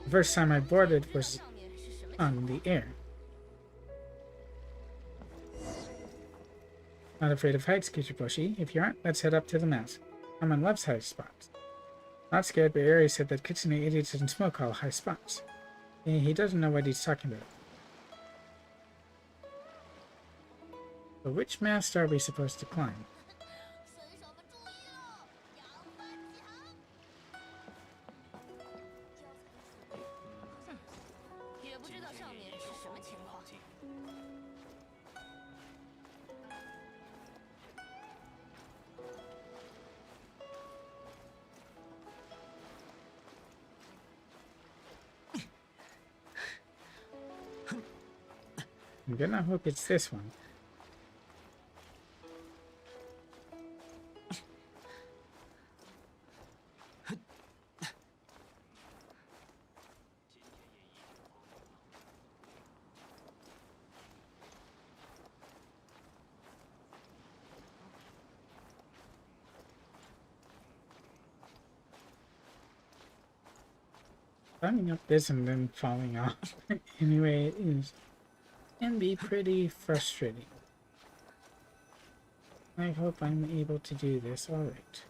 The first time I boarded was on the air. Not afraid of heights, Kichiboshi. If you aren't, let's head up to the mast. Paimon loves high spots. Not scared, but Eri said that Kitsune idiots and smoke all high spots. He doesn't know what he's talking about. But which mast are we supposed to climb? I'm gonna hope it's this one. Climbing up this and then falling off. Anyway, it is. Can be pretty frustrating. I hope I'm able to do this alright.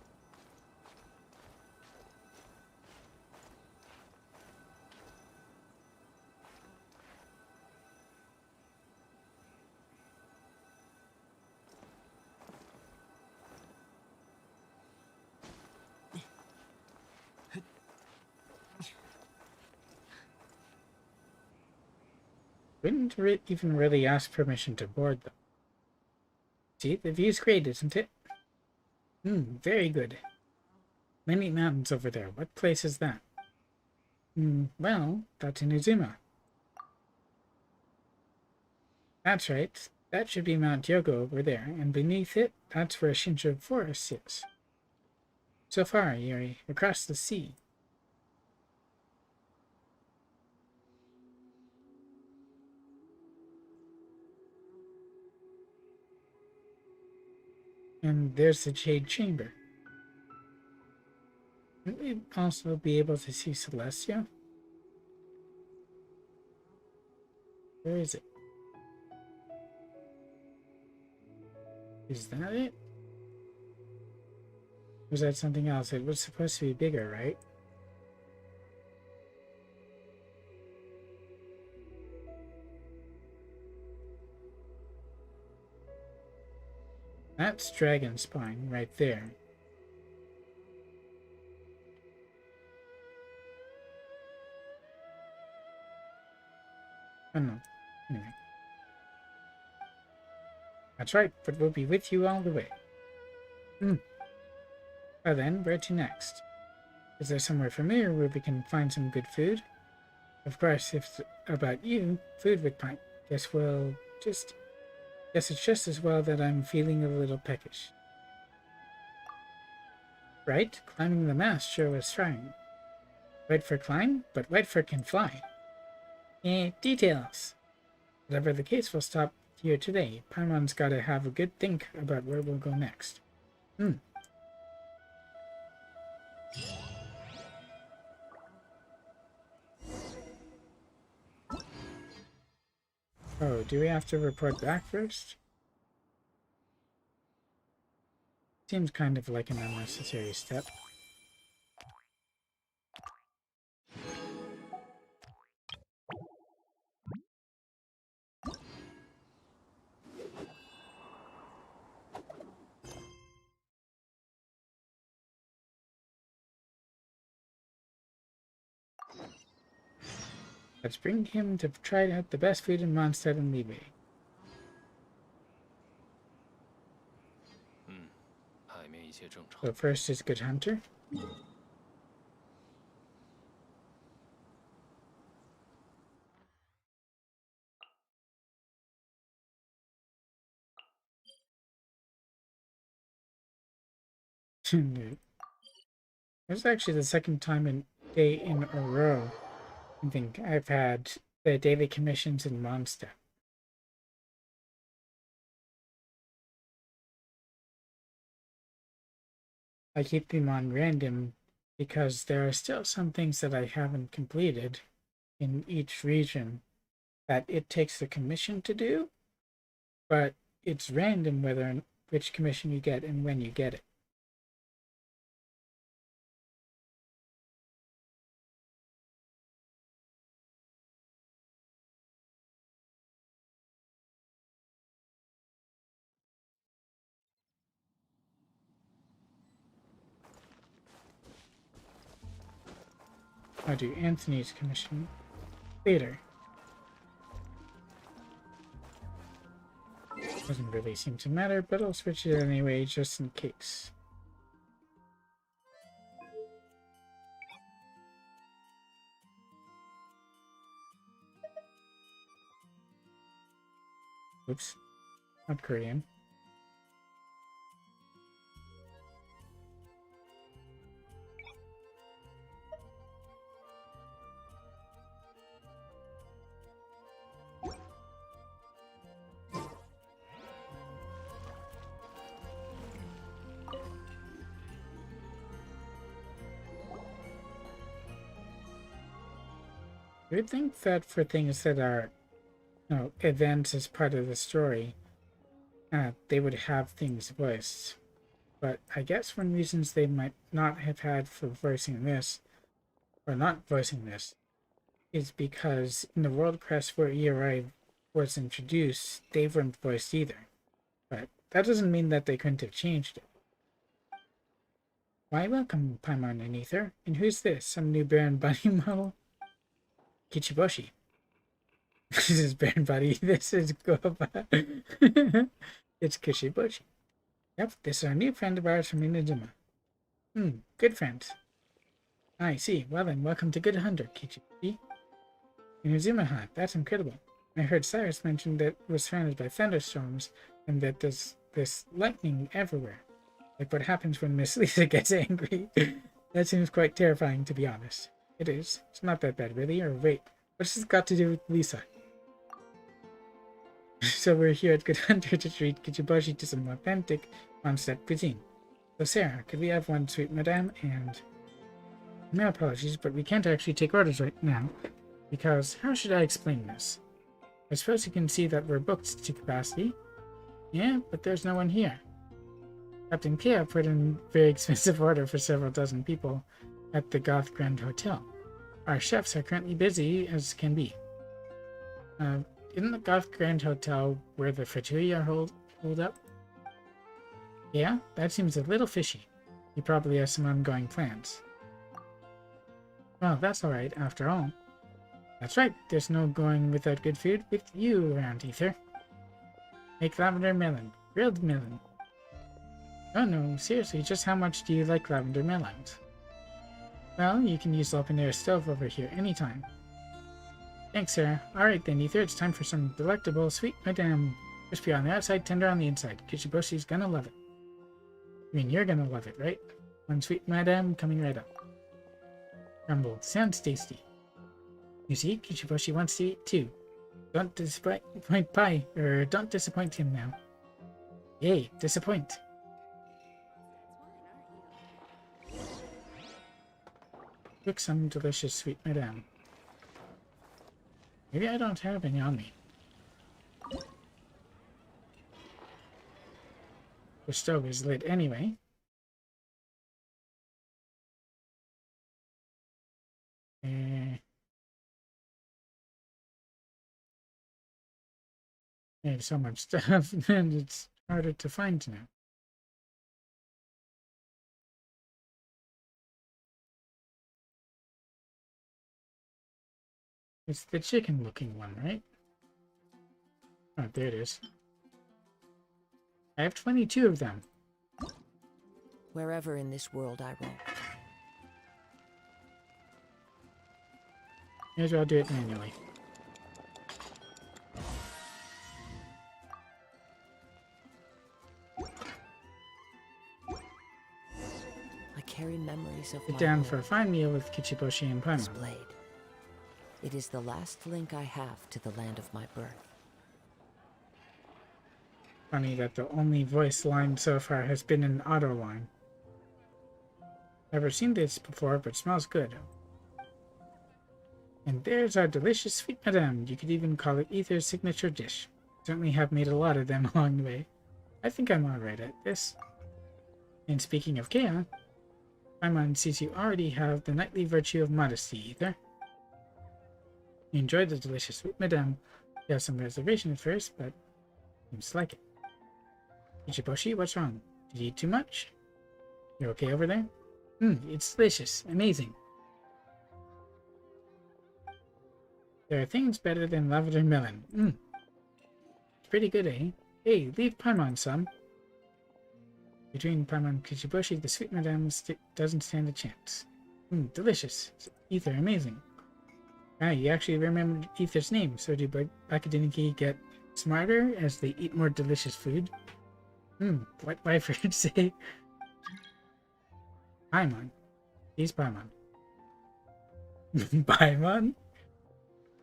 Wouldn't even really ask permission to board them. See, the view's great, isn't it? Very good. Many mountains over there. What place is that? Well, that's Inazuma. That's right. That should be Mount Yogo over there, and beneath it, that's where Shinjo Forest is. So far, Yuri, across the sea. And there's the Jade Chamber. Would we also be able to see Celestia? Where is it? Is that it? Or was that something else? It was supposed to be bigger, right? That's Dragon Spine right there. Oh no. Anyway. That's right, but we'll be with you all the way. Well then, where to next? Is there somewhere familiar where we can find some good food? Of course, if it's about you, food with pint. Guess it's just as well that I'm feeling a little peckish. Right? Climbing the mast sure was trying. Whitefoot climb, but Whitefoot can fly. Details. Whatever the case, we'll stop here today. Paimon's gotta have a good think about where we'll go next. Oh, do we have to report back first? Seems kind of like an unnecessary step. Let's bring him to try out the best food in Mondstadt and Libe. So first is Good Hunter. It's actually the second day in a row I think I've had the daily commissions in Mondstadt. I keep them on random because there are still some things that I haven't completed in each region that it takes the commission to do, but it's random which commission you get and when you get it. I'll do Anthony's commission later. Doesn't really seem to matter, but I'll switch it anyway just in case. Oops, not Korean. You would think that for things that are, events as part of the story, they would have things voiced. But I guess one reasons they might not have had for voicing this, or not voicing this, is because in the World Crest where ERI was introduced, they weren't voiced either. But that doesn't mean that they couldn't have changed it. Why, welcome, Paimon and Ether. And who's this? Some new Baron Bunny model? Kichiboshi. This is Baron Buddy. This is Goba. It's Kishibushi. Yep, this is our new friend of ours from Inazuma. Good friends. I see. Well then, welcome to Good Hunter, Kichibushi. Inazuma, huh? That's incredible. I heard Cyrus mention that it was surrounded by thunderstorms and that there's this lightning everywhere. Like what happens when Miss Lisa gets angry. That seems quite terrifying, to be honest. It is. It's not that bad, really. Or wait, what's this got to do with Lisa? So we're here at Good Hunter to treat Kichibushi to some authentic on-set cuisine. So Sarah, could we have one sweet madame and... My apologies, but we can't actually take orders right now. Because, how should I explain this? I suppose you can see that we're booked to capacity. Yeah, but there's no one here. Captain Kea put in a very expensive order for several dozen people at the Goth Grand Hotel. Our chefs are currently busy as can be. Isn't the Goth Grand Hotel where the Fratuia are holed up? Yeah, that seems a little fishy. He probably has some ongoing plans. Well, that's alright, after all. That's right, there's no going without good food with you around, Ether. Make lavender melon. Grilled melon. Oh no, seriously, just how much do you like lavender melons? Well, you can use the open air stove over here anytime. Thanks, Sarah. Alright then, Ether, it's time for some delectable sweet madame. Crispy on the outside, tender on the inside. Kichiboshi's gonna love it. I mean, you're gonna love it, right? One sweet madame coming right up. Crumbled. Sounds tasty. You see, Kichiboshi wants to eat too. Don't disappoint don't disappoint him now. Yay, disappoint. Cook some delicious sweet madame. Maybe I don't have any on me. The stove is lit anyway. I have so much stuff, and it's harder to find now. It's the chicken-looking one, right? Oh, there it is. I have 22 of them. Wherever in this world I roam. May as well do it manually. I carry memories of Sit my down home for a fine meal with Kichiboshi and Paimon. displayed. It is the last link I have to the land of my birth. Funny that the only voice line so far has been an auto line. Never seen this before, but smells good. And there's our delicious sweet madame. You could even call it Ether's signature dish. Certainly have made a lot of them along the way. I think I'm alright at this. And speaking of Kea, Paimon sees you already have the knightly virtue of modesty, Ether. You enjoyed the delicious sweet madame. You have some reservation at first, but seems to like it. Kichiboshi, what's wrong? Did you eat too much? You okay over there? It's delicious. Amazing. There are things better than lavender melon. It's pretty good, eh? Hey, leave Paimon some. Between Paimon and Kichiboshi, the sweet madame doesn't stand a chance. Delicious. Ether, amazing. Ah, you actually remembered Ether's name, so do Bake-Danuki get smarter as they eat more delicious food? What my friend say? Paimon. He's Paimon. Paimon?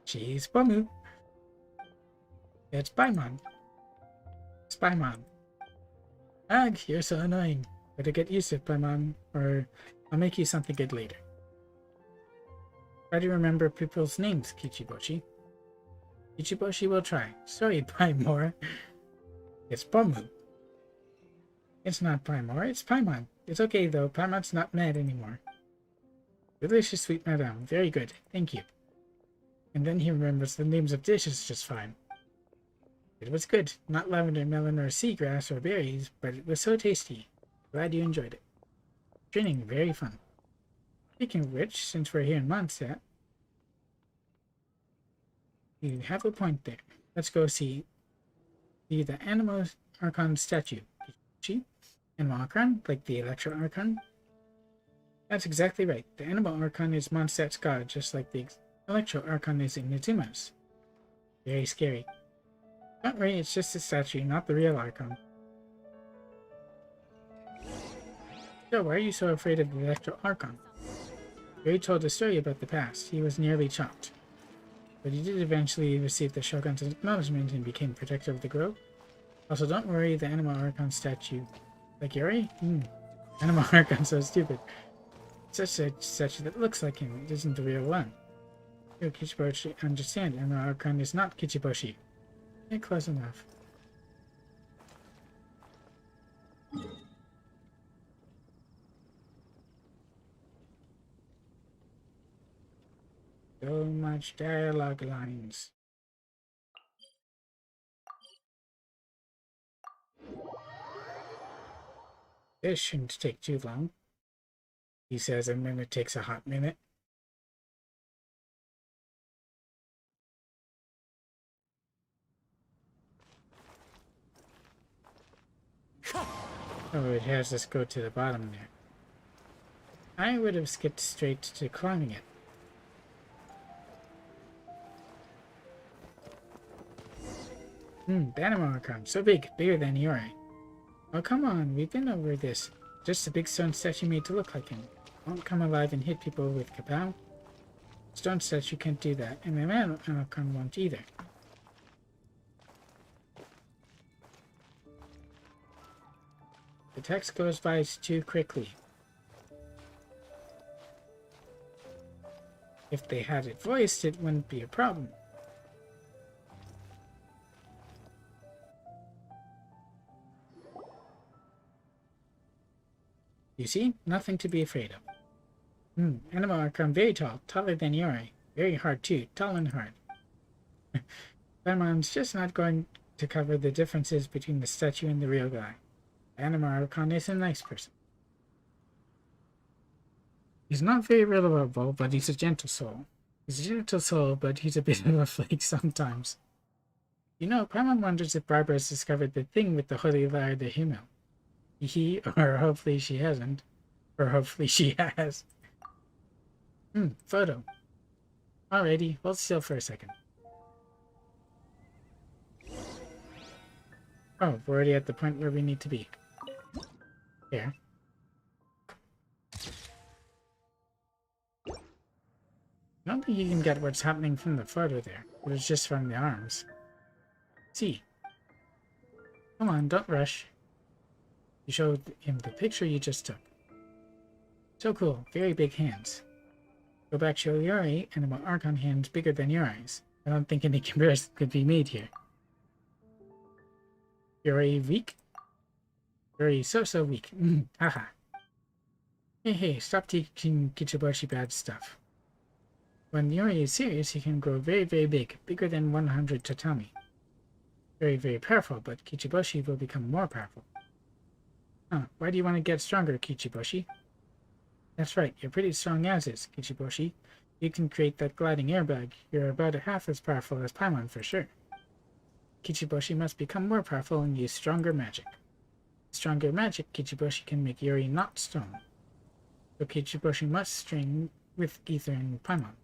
She's Pamu. It's Paimon. It's Paimon. Ag, you're so annoying. Better get used to it, Paimon, or I'll make you something good later. Try to remember people's names, Kichiboshi. Kichiboshi will try. Sorry, Paimon. It's Pamu. It's not Paimon, it's Paimon. It's okay though, Paimon's not mad anymore. Delicious sweet madame, very good, thank you. And then he remembers the names of dishes just fine. It was good, not lavender melon or seagrass or berries, but it was so tasty. Glad you enjoyed it. Training, very fun. Speaking of which, since we're here in Mondstadt, You have a point there. Let's go see the Animal Archon statue. See? Animal Archon, like the Electro Archon? That's exactly right. The Animal Archon is Mondstadt's god, just like the Electro Archon is Inazuma's. Very scary. Don't worry, it's just a statue, not the real Archon. So, why are you so afraid of the Electro Archon? Ray told a story about the past. He was nearly chopped. But he did eventually receive the Shogun's acknowledgement and became protector of the grove. Also, don't worry, the Animal Archon statue. Like Yuri? Animal Archon's so stupid. Such a statue that looks like him. It isn't the real one. You Kichiboshi understand, Animal Archon is not Kichiboshi. You're close enough. So much dialogue lines. This shouldn't take too long, he says, and then it takes a hot minute. Oh, it has us go to the bottom there. I would have skipped straight to climbing it. The Animal Archon, so big, bigger than Yuri. Oh, come on, we've been over this. Just a big stone statue made to look like him. Won't come alive and hit people with kapow. Stone statue can't do that, and the Animal Archon won't either. The text goes by too quickly. If they had it voiced, it wouldn't be a problem. You see? Nothing to be afraid of. Animal Archon very tall, taller than Yuri. Very hard too, tall and hard. Paimon's just not going to cover the differences between the statue and the real guy. Animal Archon is a nice person. He's not very reliable, but he's a gentle soul. He's a gentle soul, but he's a bit of a flake sometimes. You know, Paimon wonders if Barbara has discovered the thing with the holy liar the Himmel. Or hopefully she hasn't. Or hopefully she has. Photo. Alrighty, hold still for a second. Oh, we're already at the point where we need to be. Here. I don't think you can get what's happening from the photo there. It was just from the arms. See. Come on, don't rush. You showed him the picture you just took. So cool, very big hands. Go back show Yuri, Animal Archon hands bigger than Yuri's. I don't think any comparison could be made here. Yuri weak? Yuri so weak. Haha. Hey, stop teaching Kichiboshi bad stuff. When Yuri is serious, he can grow very big, bigger than 100 tatami. Very powerful, but Kichiboshi will become more powerful. Why do you want to get stronger, Kichiboshi? That's right, you're pretty strong as is, Kichiboshi. You can create that gliding airbag. You're about half as powerful as Paimon for sure. Kichiboshi must become more powerful and use stronger magic. Stronger magic, Kichiboshi can make Yuri not stone. So Kichiboshi must train with Ether and Paimon.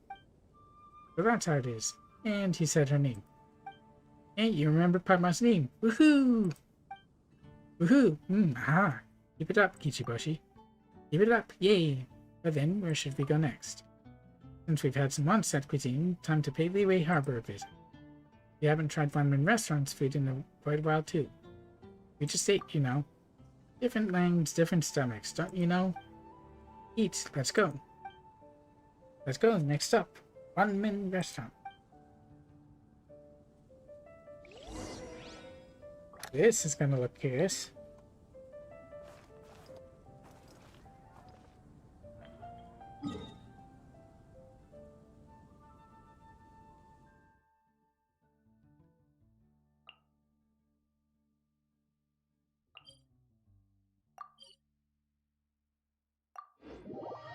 So that's how it is. And he said her name. Hey, you remember Paimon's name. Woohoo! Woohoo! Aha! Keep it up, Kichiboshi. Keep it up, yay! But then, where should we go next? Since we've had some Mondstadt cuisine, time to pay Leeway Harbor a visit. We haven't tried Weinman Restaurant's food in quite a while too. We just ate, you know. Different lands, different stomachs, don't you know? Eat, let's go. Let's go, next up, Weinman Restaurant. This is gonna look curious.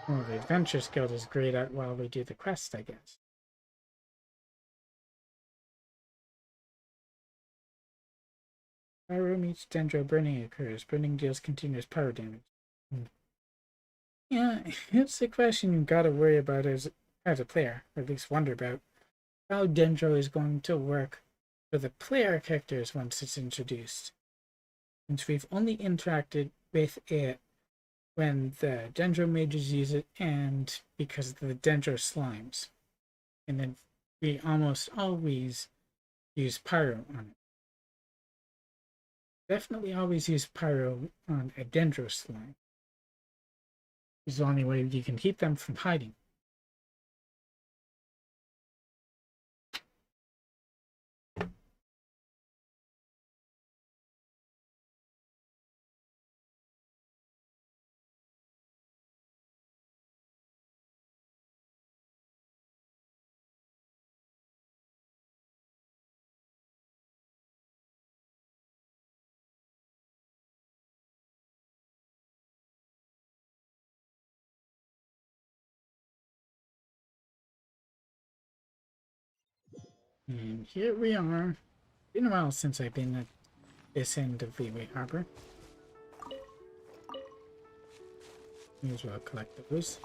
Oh, the Adventure Guild is great at while we do the quest, I guess. Pyro meets Dendro, burning occurs. Burning deals continuous pyro damage. Yeah, it's a question you gotta worry about as a player, or at least wonder about. How Dendro is going to work for the player characters once it's introduced. Since we've only interacted with it when the Dendro mages use it and because of the Dendro slimes. And then we almost always use Pyro on it. Definitely always use Pyro on a Dendro slime. It's the only way you can keep them from hiding. And here we are. Been a while since I've been at this end of Leeway Harbor. May as well collect those.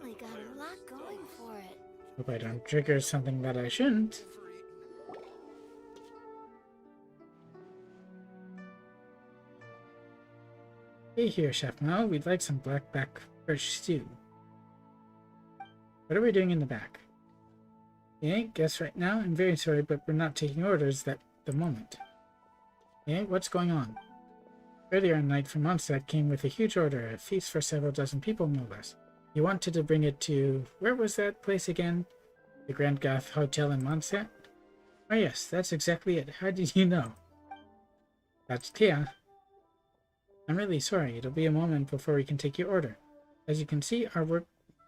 Really got a lot going for it. Hope I don't trigger something that I shouldn't. Hey here, Chef Mao. We'd like some black fish stew. What are we doing in the back? Yeah, guess right now? I'm very sorry, but we're not taking orders at the moment. Yeah, what's going on? Earlier in night from Mondstadt came with a huge order, a feast for several dozen people, no less. He wanted to bring it to... where was that place again? The Grand Goth Hotel in Mondstadt? Oh yes, that's exactly it. How did you know? That's Tia. I'm really sorry. It'll be a moment before we can take your order. As you can see, our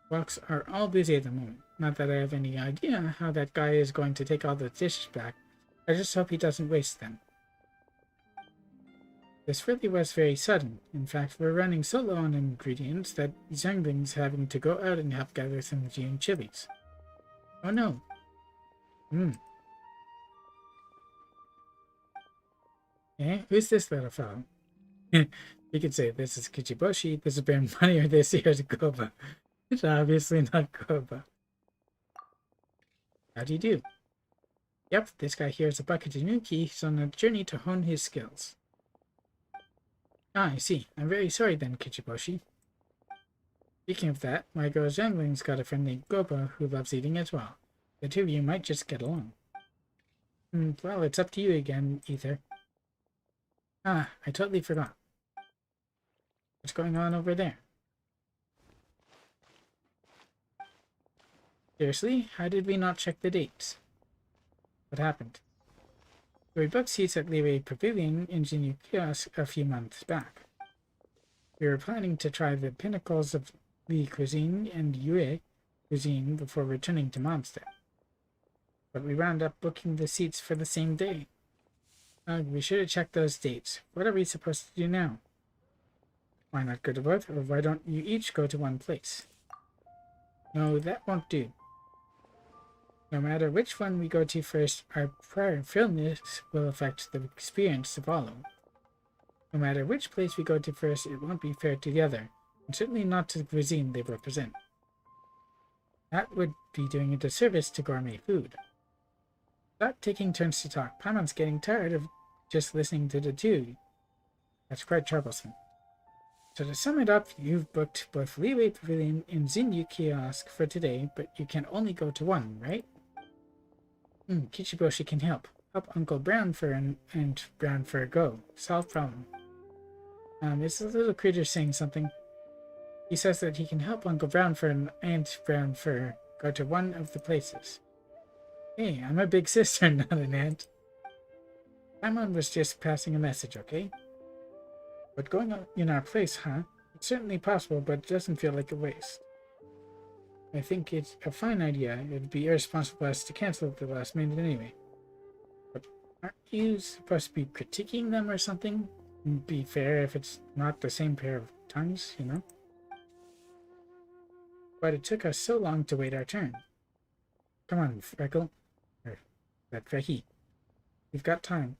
walks are all busy at the moment. Not that I have any idea how that guy is going to take all the dishes back. I just hope he doesn't waste them. This really was very sudden. In fact, we're running so low on ingredients that Zhengling's having to go out and help gather some June chilies. Oh no. Eh? Who's this little fellow? You could say this is Kichiboshi, this is Baron Money, or this here's Goba. It's obviously not Goba. How do you do? Yep, this guy here is a Bake-Danuke. He's on a journey to hone his skills. Ah, I see. I'm very sorry then, Kichiboshi. Speaking of that, my girl Zhangling's got a friend named Goba who loves eating as well. The two of you might just get along. Well, it's up to you again, Ether. Ah, I totally forgot. What's going on over there? Seriously? How did we not check the dates? What happened? We booked seats at Leeway Pavilion in Jinyu Kiosk a few months back. We were planning to try the pinnacles of Li cuisine and Yue cuisine before returning to Mondstadt. But we wound up booking the seats for the same day. We should have checked those dates. What are we supposed to do now? Why not go to both, or why don't you each go to one place? No, that won't do. No matter which one we go to first, our prior filmness will affect the experience to follow. No matter which place we go to first, it won't be fair to the other, and certainly not to the cuisine they represent. That would be doing a disservice to gourmet food. Stop taking turns to talk. Paimon's getting tired of just listening to the two. That's quite troublesome. So to sum it up, you've booked both Leeway Pavilion and Jinyu Kiosk for today, but you can only go to one, right? Kichiboshi can help. Help Uncle Brownfur and Brownfur go. Solve problem. It's a little critter saying something. He says that he can help Uncle Brownfur and Aunt Brownfur go to one of the places. Hey, I'm a big sister, not an aunt. Paimon was just passing a message, okay? But going on in our place, huh? It's certainly possible, but it doesn't feel like a waste. I think it's a fine idea. It'd be irresponsible of us to cancel at the last minute anyway. But aren't you supposed to be critiquing them or something? It'd be fair if it's not the same pair of times, you know? But it took us so long to wait our turn. Come on, Freckle. Or that Frecky. We've got time.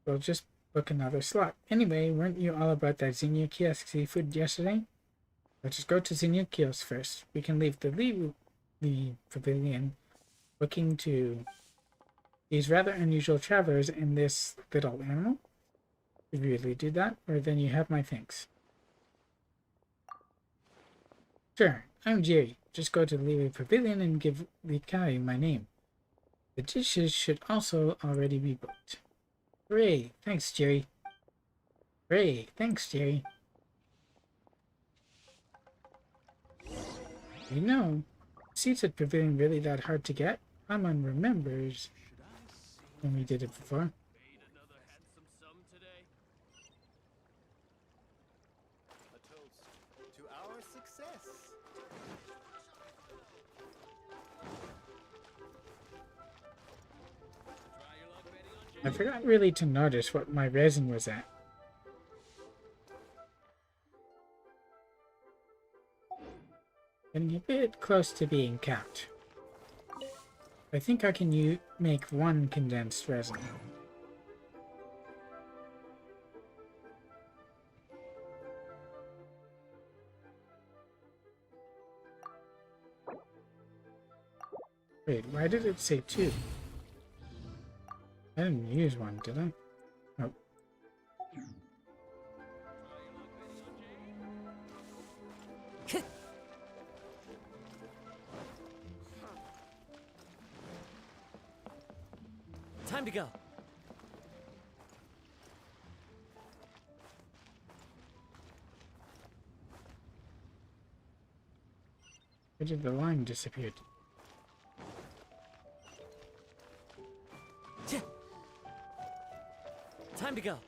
We'll just book another slot. Anyway, weren't you all about that Xenia Kiosk seafood yesterday? Let's just go to Xenia Kiosk first. We can leave the pavilion looking to these rather unusual travelers in this little animal. If you really do that, or then you have my thanks. Sure, I'm Jerry. Just go to the Leeway Pavilion and give the guy my name. The dishes should also already be booked. Hooray! Thanks, Jerry. Hooray! Thanks, Jerry. You know, seats at Pavilion really that hard to get? Paimon remembers when we did it before. A toast to our success. I forgot really to notice what my resin was at. Getting a bit close to being capped. I think I can make one condensed resin. Wait, why did it say 2? I didn't use one, did I? Nope. Time to go. Where did the line disappear? Time to go.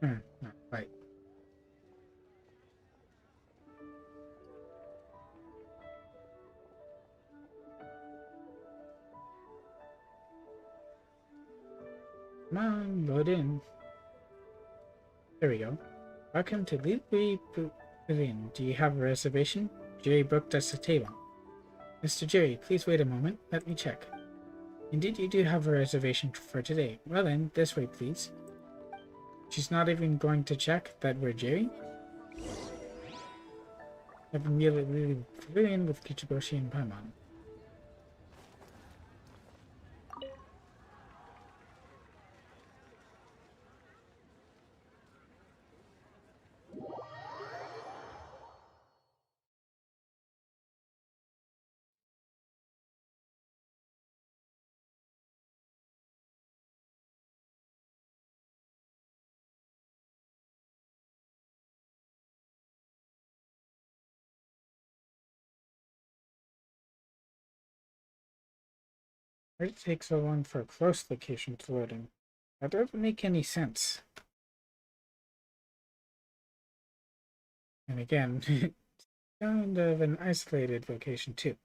Not quite. Come on, load in. There we go. Welcome to Leeway Pavilion. Do you have a reservation? Jerry booked us a table. Mr. Jerry, please wait a moment. Let me check. Indeed, you do have a reservation for today. Well then, this way, please. She's not even going to check that we're Jerry? Have a meal at Leeway Pavilion with Kichiboshi and Paimon. Why did it take so long for a close location to load in? That doesn't make any sense. And again, it's kind of an isolated location too.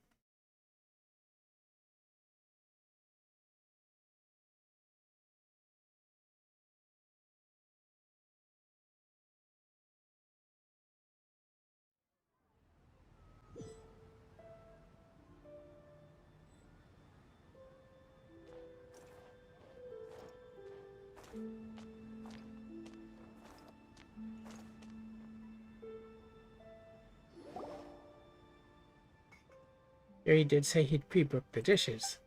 Jerry did say he'd pre-booked the dishes.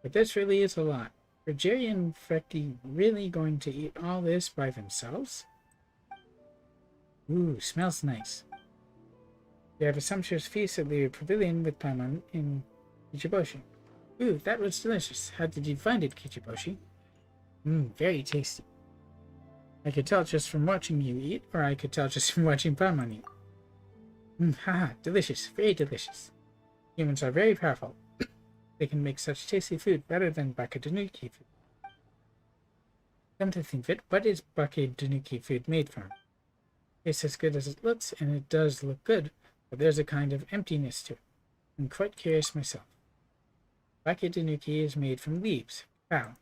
But this really is a lot. Are Jerry and Frecky really going to eat all this by themselves? Ooh, smells nice. We have a sumptuous feast at the Pavilion with Paimon in Ichiboshi. Ooh, that was delicious. How did you find it, Kichiboshi? Very tasty. I could tell just from watching you eat, or I could tell just from watching Paimon eat. Haha, delicious, very delicious. Humans are very powerful. They can make such tasty food better than Bake-Danuki food. Come to think of it, what is Bake-Danuki food made from? It's as good as it looks, and it does look good, but there's a kind of emptiness to it. I'm quite curious myself. Bake-Danuki is made from leaves. Kapow.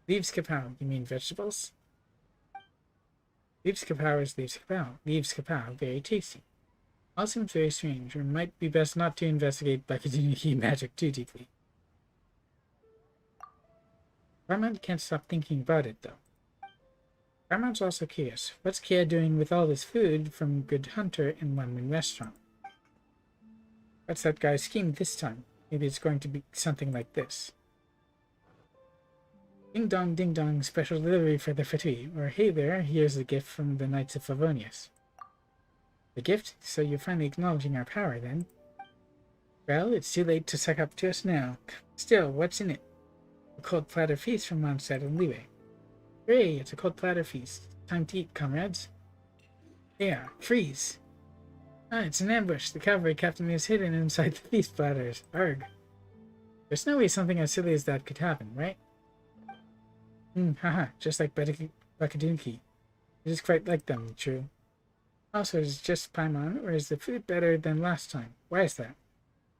Leaves kapow, you mean vegetables? Leaves kapow is leaves kapow. Leaves kapow, very tasty. All seems very strange, or it might be best not to investigate Bake-Danuki magic too deeply. Paimon can't stop thinking about it, though. Paimon's also curious. What's Kia doing with all this food from Good Hunter in Lemon Restaurant? What's that guy's scheme this time? Maybe it's going to be something like this. Ding dong, special delivery for the Fatui. Or hey there, here's a gift from the Knights of Favonius. The gift? So you're finally acknowledging our power, then? Well, it's too late to suck up to us now. Still, what's in it? A cold platter feast from Untitled Chapter. Hooray, it's a cold platter feast. Time to eat, comrades. Yeah, freeze! Ah, it's an ambush. The cavalry captain is hidden inside the feast platters. Arg. There's no way something as silly as that could happen, right? Haha, just like Bake-Danuki. It is quite like them, true. Also, is it just Paimon, or is the food better than last time? Why is that?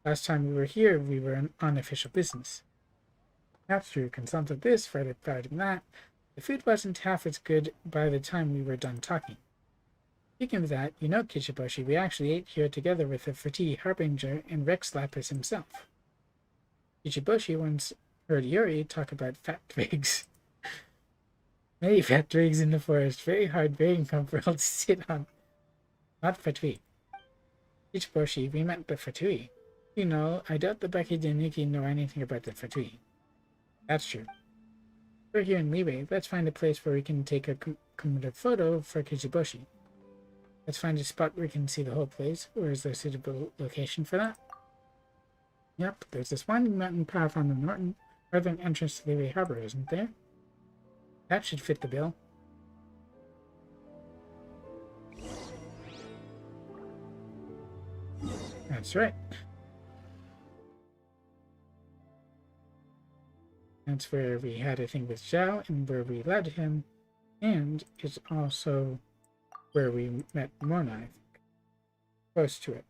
Last time we were here, we were on official business. That's true. Consulted this, further fighting that. The food wasn't half as good by the time we were done talking. Speaking of that, you know, Kichiboshi, we actually ate here together with the Fatui Harbinger and Rex Lapis himself. Kichiboshi once heard Yuri talk about fat twigs. Many fat twigs in the forest, very hard, very uncomfortable to sit on. Not Fatui. Kichiboshi, we meant the Fatui. You know, I doubt the Bake-Danuki know anything about the Fatui. That's true. We're here in Libe. Let's find a place where we can take a commemorative photo for Kichiboshi. Let's find a spot where we can see the whole place. Where is there a suitable location for that? Yep, there's this winding mountain path on the northern entrance to Libe Harbor, isn't there? That should fit the bill. That's right. That's where we had a thing with Zhao and where we led him, and it's also where we met Mona, I think. Close to it.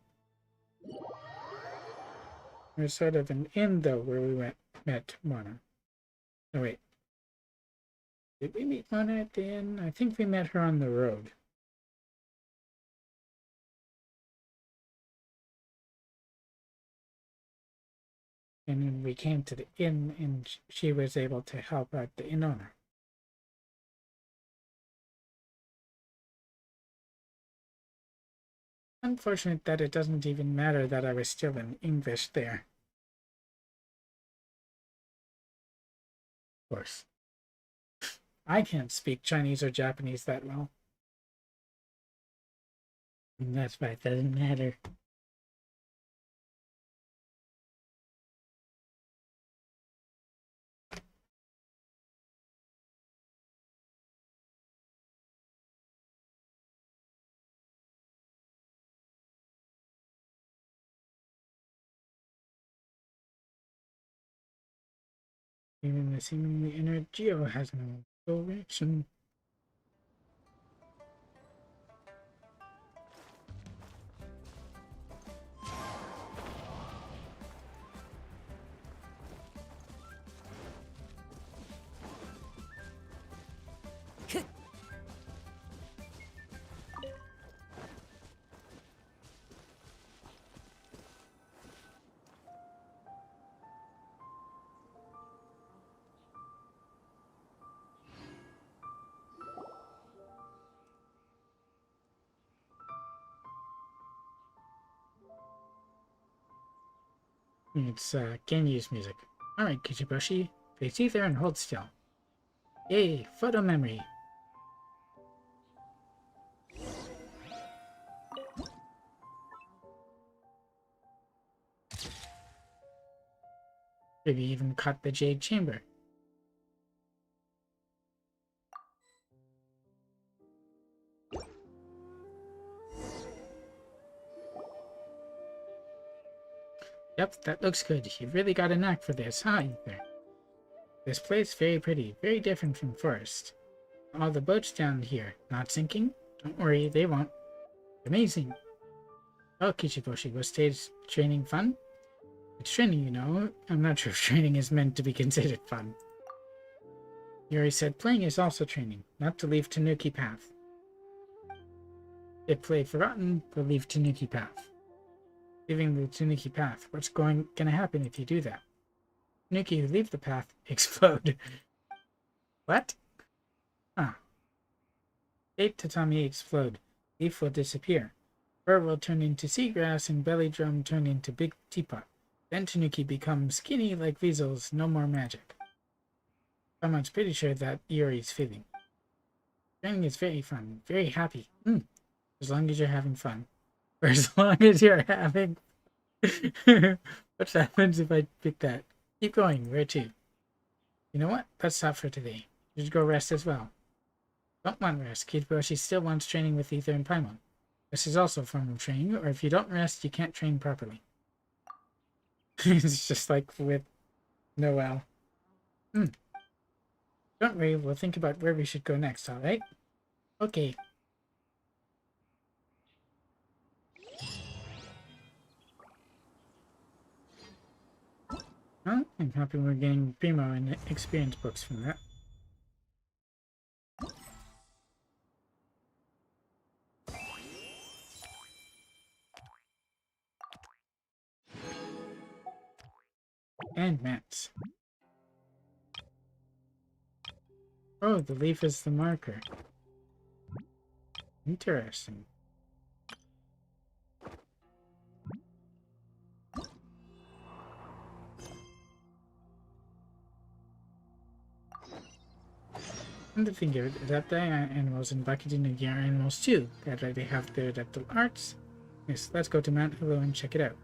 There's sort of an inn, though, where we met Mona. Oh, wait. Did we meet Mona at the inn? I think we met her on the road. And then we came to the inn, and she was able to help out the inn owner. Unfortunate that it doesn't even matter that I was still in English there. Of course. I can't speak Chinese or Japanese that well. And that's why it doesn't matter. Even the seemingly inert Geo has no reaction. It's Genyu's music. Alright, Kichiboshi, face either and hold still. Yay, photo memory. Maybe even caught the Jade Chamber. Yep, that looks good. You've really got a knack for this, huh, Ether? This place very pretty, very different from Forest. All the boats down here, not sinking? Don't worry, they won't. Amazing. Oh, Kichiboshi, was today's training fun? It's training, you know. I'm not sure if training is meant to be considered fun. Yuri said playing is also training, not to leave Tanuki path. If play forgotten, they'll leave Tanuki path. Leaving the Tanuki path, what's gonna happen if you do that? Tanuki who leave the path explode. What? Ah. Eight tatami explode. Leaf will disappear. Fur will turn into seagrass and belly drum turn into big teapot. Then Tanuki becomes skinny like weasels, no more magic. Someone's pretty sure that Yuri's feeling. Training is very fun, very happy. As long as you're having fun. Or as long as you're having what happens if I pick that? Keep going, where to? You know what? Let's stop for today. You should go rest as well. Don't want rest. Kichiboshi still wants training with Ether and Paimon. This is also a form of training, or if you don't rest, you can't train properly. It's just like with Noel. Don't worry, we'll think about where we should go next, alright? Okay. Well, I'm happy we're getting Primo and experience books from that. And mats. Oh, the leaf is the marker. Interesting. And the thing of Adapti animals and Bake-Danuki are animals too. That way they have their adaptable arts. Yes, let's go to Mount Hulao and check it out.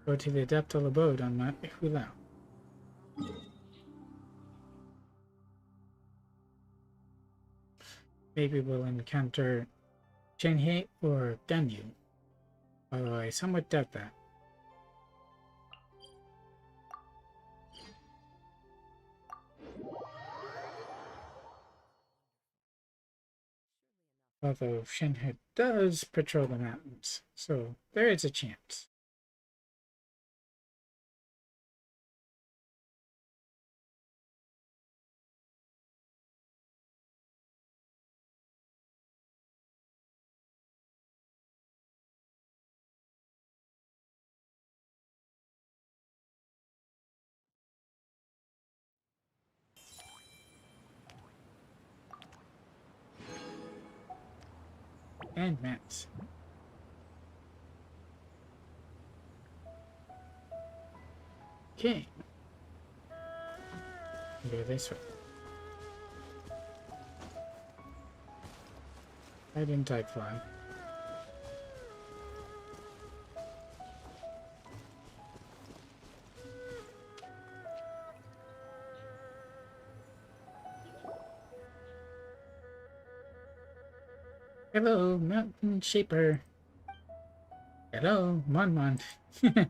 Go to the adaptable abode on Mount Hulao. Maybe we'll encounter Shenhei or Ganyu, although I somewhat doubt that. Although Shenhei does patrol the mountains, so there is a chance. And mats. Okay. Go this way. Why didn't I fly? Hello, Mountain Shaper. Hello, Mon. It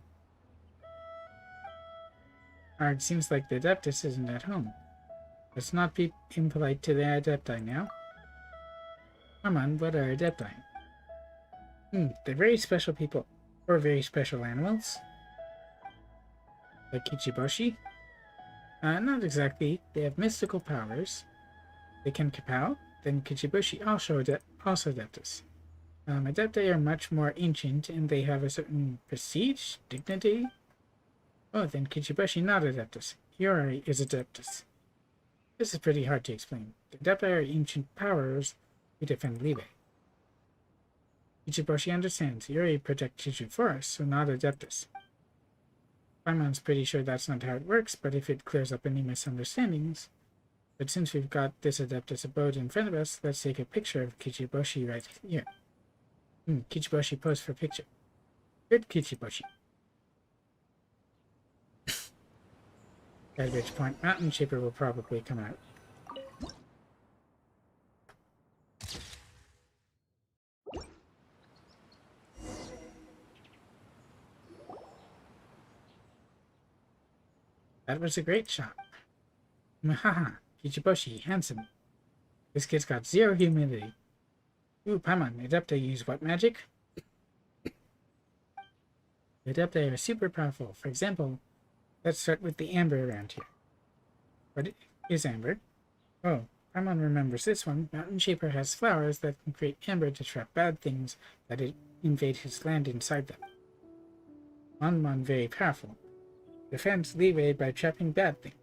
seems like the Adeptus isn't at home. Let's not be impolite to the Adepti now. Come on, what are Adepti? They're very special people. Or very special animals. Like Kichiboshi? Not exactly. They have mystical powers. They can kapow. Then Kichiboshi also Adeptus. Adepti are much more ancient and they have a certain prestige, dignity. Oh, then Kichiboshi not Adeptus. Yuri is Adeptus. This is pretty hard to explain. The Adepti are ancient powers who defend Libe. Kichiboshi understands. Yuri protects Chichu Forest, so not Adeptus. Paimon's pretty sure that's not how it works, but if it clears up any misunderstandings. But since we've got this Adeptus abode in front of us, let's take a picture of Kichiboshi right here. Kichiboshi pose for picture. Good Kichiboshi. at which point Mountain Shaper will probably come out. That was a great shot. Haha, Kichiboshi, handsome. This kid's got zero humility. Ooh, Paimon, Adepti use what magic? The Adepti are super powerful. For example, let's start with the amber around here. What is amber? Oh, Paimon remembers this one. Mountain Shaper has flowers that can create amber to trap bad things that invade his land inside them. Mon very powerful. Defends Leeway by trapping bad things.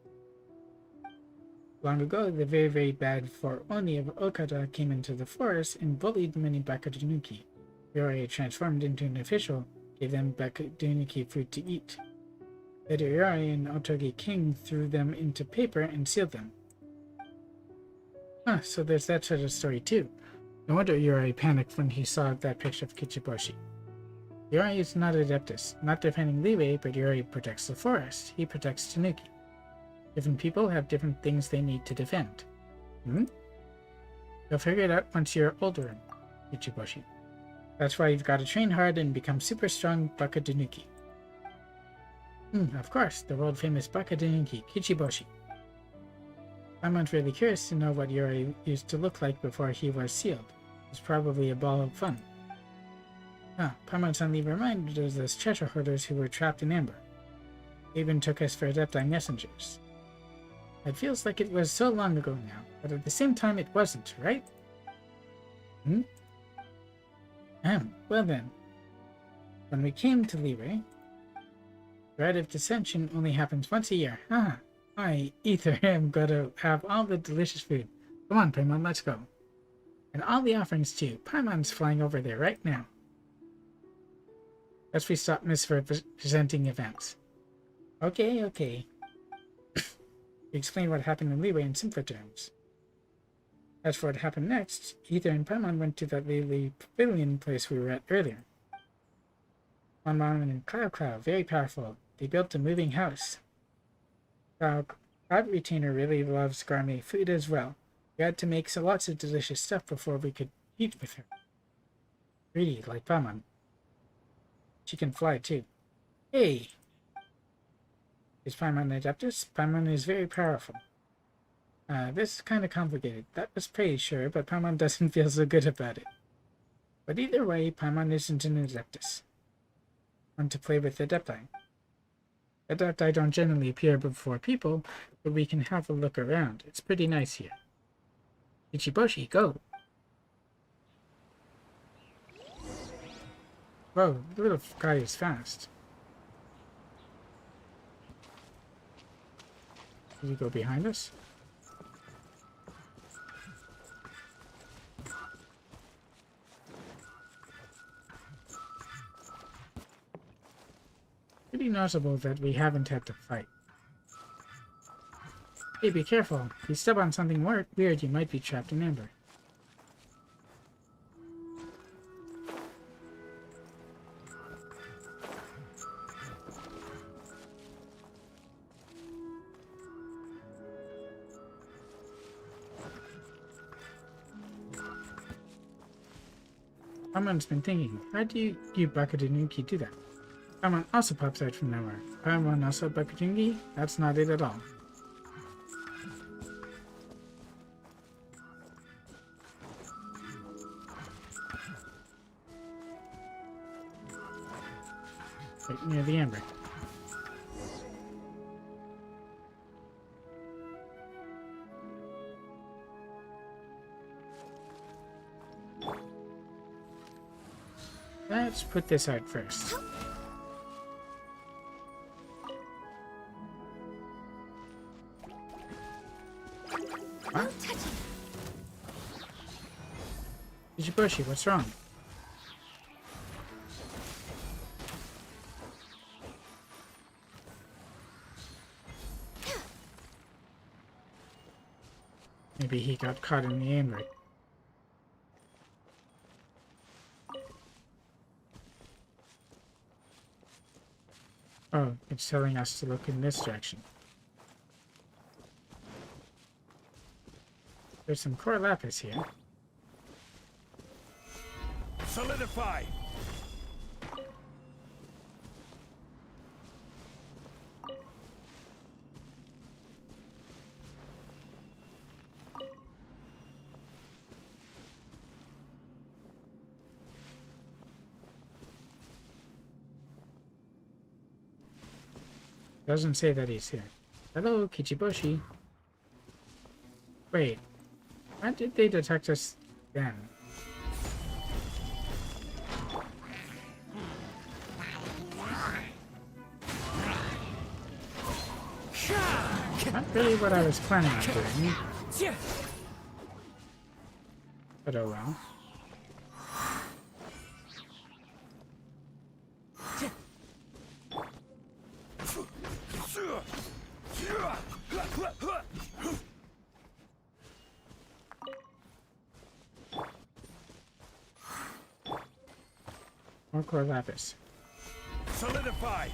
Long ago, the very bad for Oni of Okada came into the forest and bullied many Bake-Danuki. Yori transformed into an official, gave them Bake-Danuki food to eat. Later, Yori and Otogi King threw them into paper and sealed them. Ah, so there's that sort of story too. No wonder Yori panicked when he saw that picture of Kichiboshi. Yori is not Adeptus, not defending Leeway, but Yori protects the forest. He protects Tanuki. Different people have different things they need to defend. You'll figure it out once you're older, Kichiboshi. That's why you've got to train hard and become super strong Bake-Danuki. Of course, the world-famous Bake-Danuki, Kichiboshi. I'm really curious to know what Yori used to look like before he was sealed. It's probably a ball of fun. Paimon suddenly reminded us of those treasure hoarders who were trapped in amber. They even took us for Adepti messengers. It feels like it was so long ago now, but at the same time it wasn't, right? Well then. When we came to Leeway, the rite of dissension only happens once a year. I either am gonna have all the delicious food. Come on, Paimon, let's go. And all the offerings too. Paimon's flying over there right now. Let's we stop misrepresenting events. Okay. Explain what happened in Leeway in simpler terms. As for what happened next, Ether and Paimon went to that Lily Pavilion place we were at earlier. Monmon and Cloud, very powerful. They built a moving house. Cloud Retainer really loves gourmet food as well. We had to make lots of delicious stuff before we could eat with her. Greedy, like Paimon. She can fly too. Hey! Is Paimon Adeptus? Paimon is very powerful. This is kind of complicated. That was praise, sure, but Paimon doesn't feel so good about it. But either way, Paimon isn't an Adeptus. Want to play with Adepti. Adepti don't generally appear before people, but we can have a look around. It's pretty nice here. Kichiboshi, go! Whoa, the little guy is fast. Does he go behind us? Pretty noticeable that we haven't had to fight. Hey, be careful. If you step on something weird, you might be trapped in amber. Paimon's been thinking, how do you Bake-Danuki do that? Paimon also pops out from nowhere. Paimon also Bake-Danuki? That's not it at all. Right near the amber. Let's put this out first. What? Kichiboshi, what's wrong? Maybe he got caught in the amber. Oh, it's telling us to look in this direction. There's some core lapis here. Solidify! Doesn't say that he's here. Hello, Kichiboshi. Wait, why did they detect us then? Not really what I was planning on doing. But oh well. More core lapis. Solidify!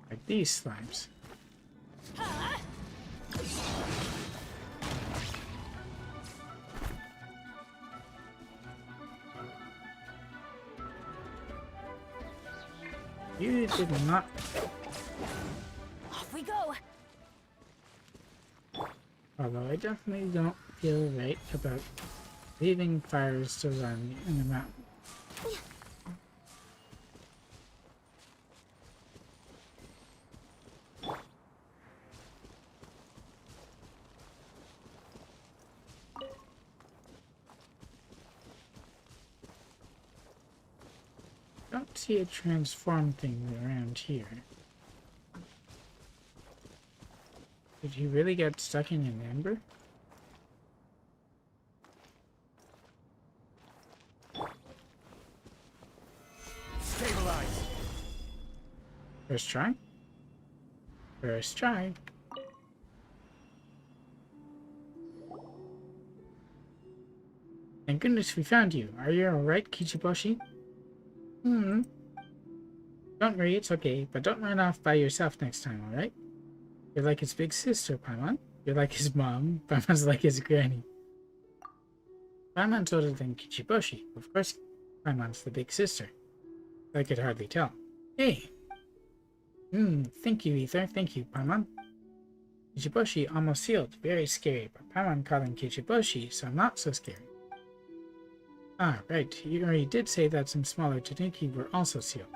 Like these slimes. You did not. Off we go. Although I definitely don't feel right about leaving fires to run in the mountain. Don't see a transform thing around here. Did he really get stuck in an ember? Stabilize! First try? First try. Thank goodness we found you. Are you alright, Kichiboshi? Don't worry, it's okay, but don't run off by yourself next time, alright? You're like his big sister, Paimon. You're like his mom. Paimon's like his granny. Paimon's older than Kichiboshi. Of course, Paimon's the big sister. I could hardly tell. Hey! Thank you, Ether. Thank you, Paimon. Kichiboshi almost sealed. Very scary, but Paimon calling Kichiboshi, so not so scary. Ah, right. You already did say that some smaller Tanuki were also sealed.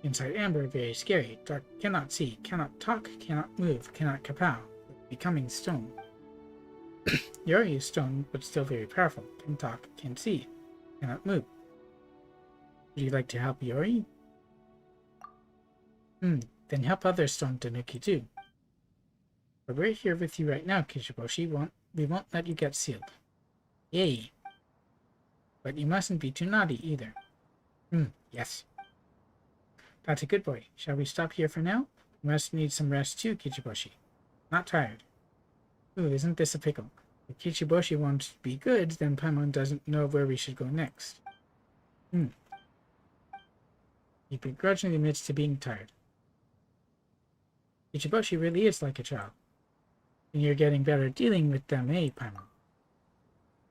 Inside amber, very scary. Dark, cannot see, cannot talk, cannot move, cannot kapow. Becoming stone. Yori is stone, but still very powerful. Can talk, can see, cannot move. Would you like to help Yori? Then help other stone Tanuki too. But we're here with you right now, Kichiboshi. We won't let you get sealed. Yay! But you mustn't be too naughty either. Yes. That's a good boy. Shall we stop here for now? You must need some rest too, Kichiboshi. Not tired. Ooh, isn't this a pickle? If Kichiboshi wants to be good, then Paimon doesn't know where we should go next. He begrudgingly admits to being tired. Kichiboshi really is like a child. And you're getting better at dealing with them, eh, Paimon?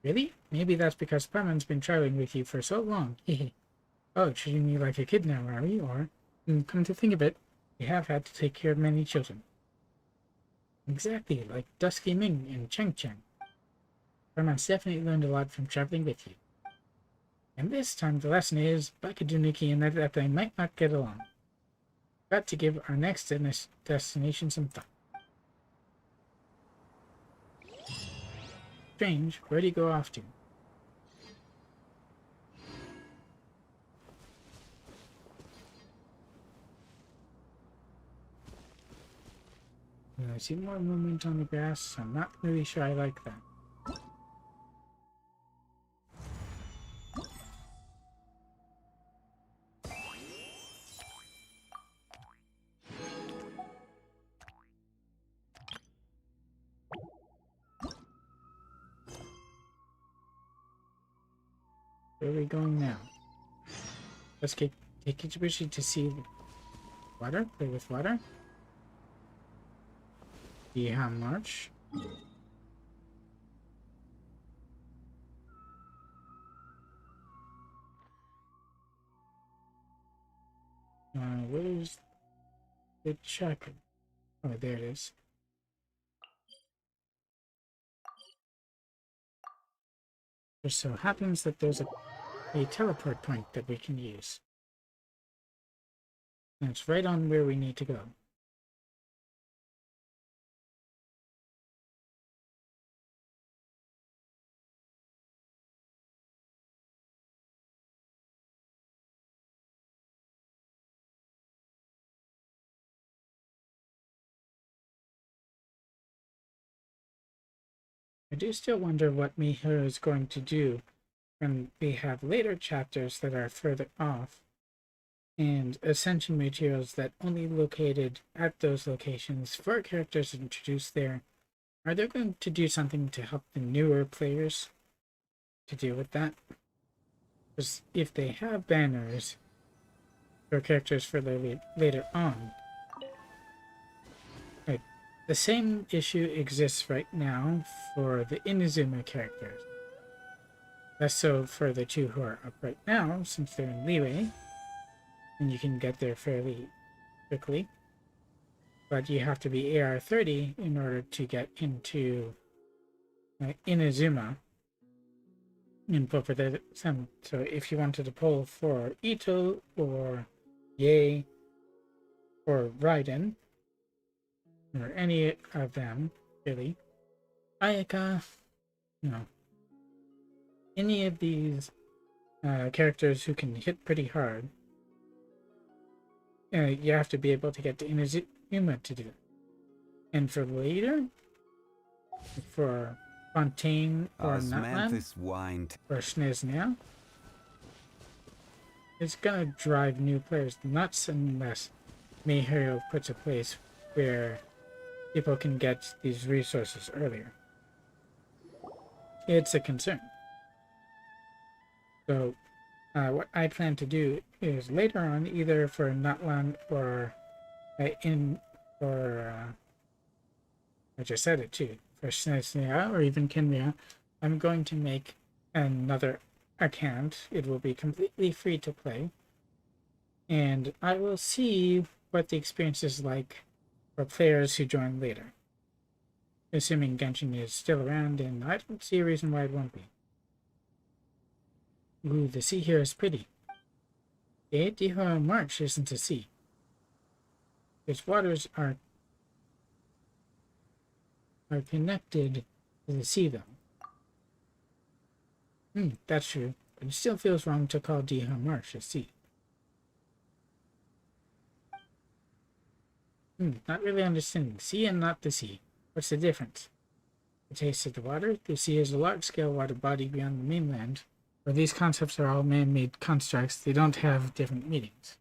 Really? Maybe that's because Paimon's been traveling with you for so long. Oh, treating me like a kid now, are we? Or, come to think of it, we have had to take care of many children. Exactly, like Dusky Ming and Cheng Cheng. Paimon's definitely learned a lot from traveling with you. And this time the lesson is Bake-Danuki and that they might not get along. Got to give our next destination some thought. Strange, where do you go off to? I see more movement on the grass, so I'm not really sure I like that. Where are we going now? Let's get Kichibushi to see water, play with water. See how much. Where's the checker? Oh, there it is. Just so happens that there's a teleport point that we can use. And it's right on where we need to go. I do still wonder what Miho is going to do when we have later chapters that are further off and ascension materials that only located at those locations for characters introduced there. Are they going to do something to help the newer players to deal with that? Because if they have banners for characters for later on, the same issue exists right now for the Inazuma characters. Less so for the two who are up right now, since they're in leeway, and you can get there fairly quickly. But you have to be AR 30 in order to get into Inazuma and pull for the sun. So if you wanted to pull for Ito or Yae or Raiden, or any of them, really, Ayaka, any of these characters who can hit pretty hard, you have to be able to get to Inazuma to do it. And for later, for Fontaine or Nutland or Sneznia, it's gonna drive new players nuts unless Miho puts a place where people can get these resources earlier. It's a concern. So what I plan to do is later on, either for Nutland or I just said it too, for Sneznia or even Kinria, I'm going to make another account. It will be completely free to play, and I will see what the experience is like for players who join later, assuming Genshin is still around, and I don't see a reason why it won't be. Ooh, the sea here is pretty. The Diho March isn't a sea. Its waters are connected to the sea, though. That's true, but it still feels wrong to call Diho March a sea. Not really understanding. Sea and not the sea. What's the difference? The taste of the water. The sea is a large-scale water body beyond the mainland. Where these concepts are all man-made constructs, they don't have different meanings.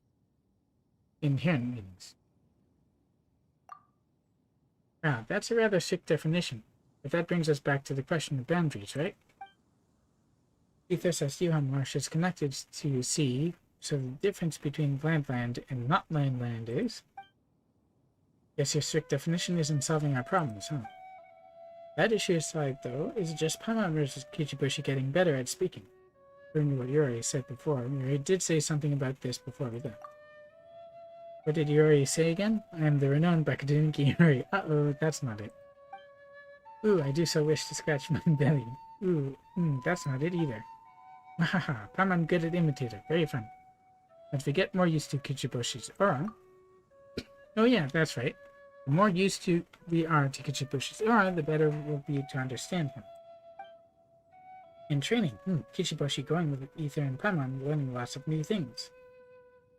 Inherent meanings. Ah, that's a rather strict definition. But that brings us back to the question of boundaries, right? Ether says Yuhan Marsh is connected to sea, so the difference between land and not land is... Guess your strict definition isn't solving our problems, huh? That issue aside, though, is it just Paimon versus Kichibushi getting better at speaking? According to what Yuri said before, Yuri did say something about this before we left. What did Yuri say again? I am the renowned Bake-Danuki Yuri. Uh-oh, that's not it. Ooh, I do so wish to scratch my belly. Ooh, that's not it either. Haha, Paimon good at imitator. Very fun. As we get more used to Kichibushi's aura... Oh yeah, that's right. The more used to we are to Kichibushi's aura, the better we'll be to understand him. In training, Kichibushi going with Ether and Paimon, learning lots of new things.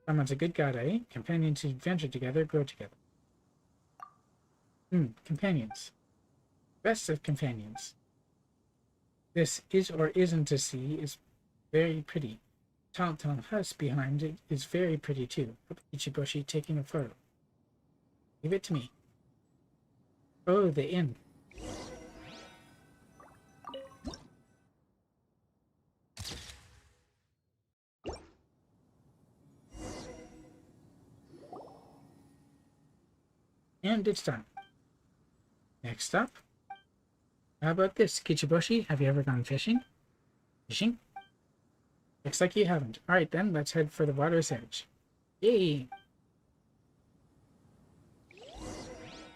Paimon's a good god, eh? Companions who adventure together grow together. Companions. Best of companions. This is or isn't a sea is very pretty. Tall house behind it is very pretty too. Kichibushi taking a photo. Give it to me. Oh, the inn. And it's done. Next up. How about this, Kichiboshi? Have you ever gone fishing? Fishing? Looks like you haven't. Alright then, let's head for the water's edge. Yay!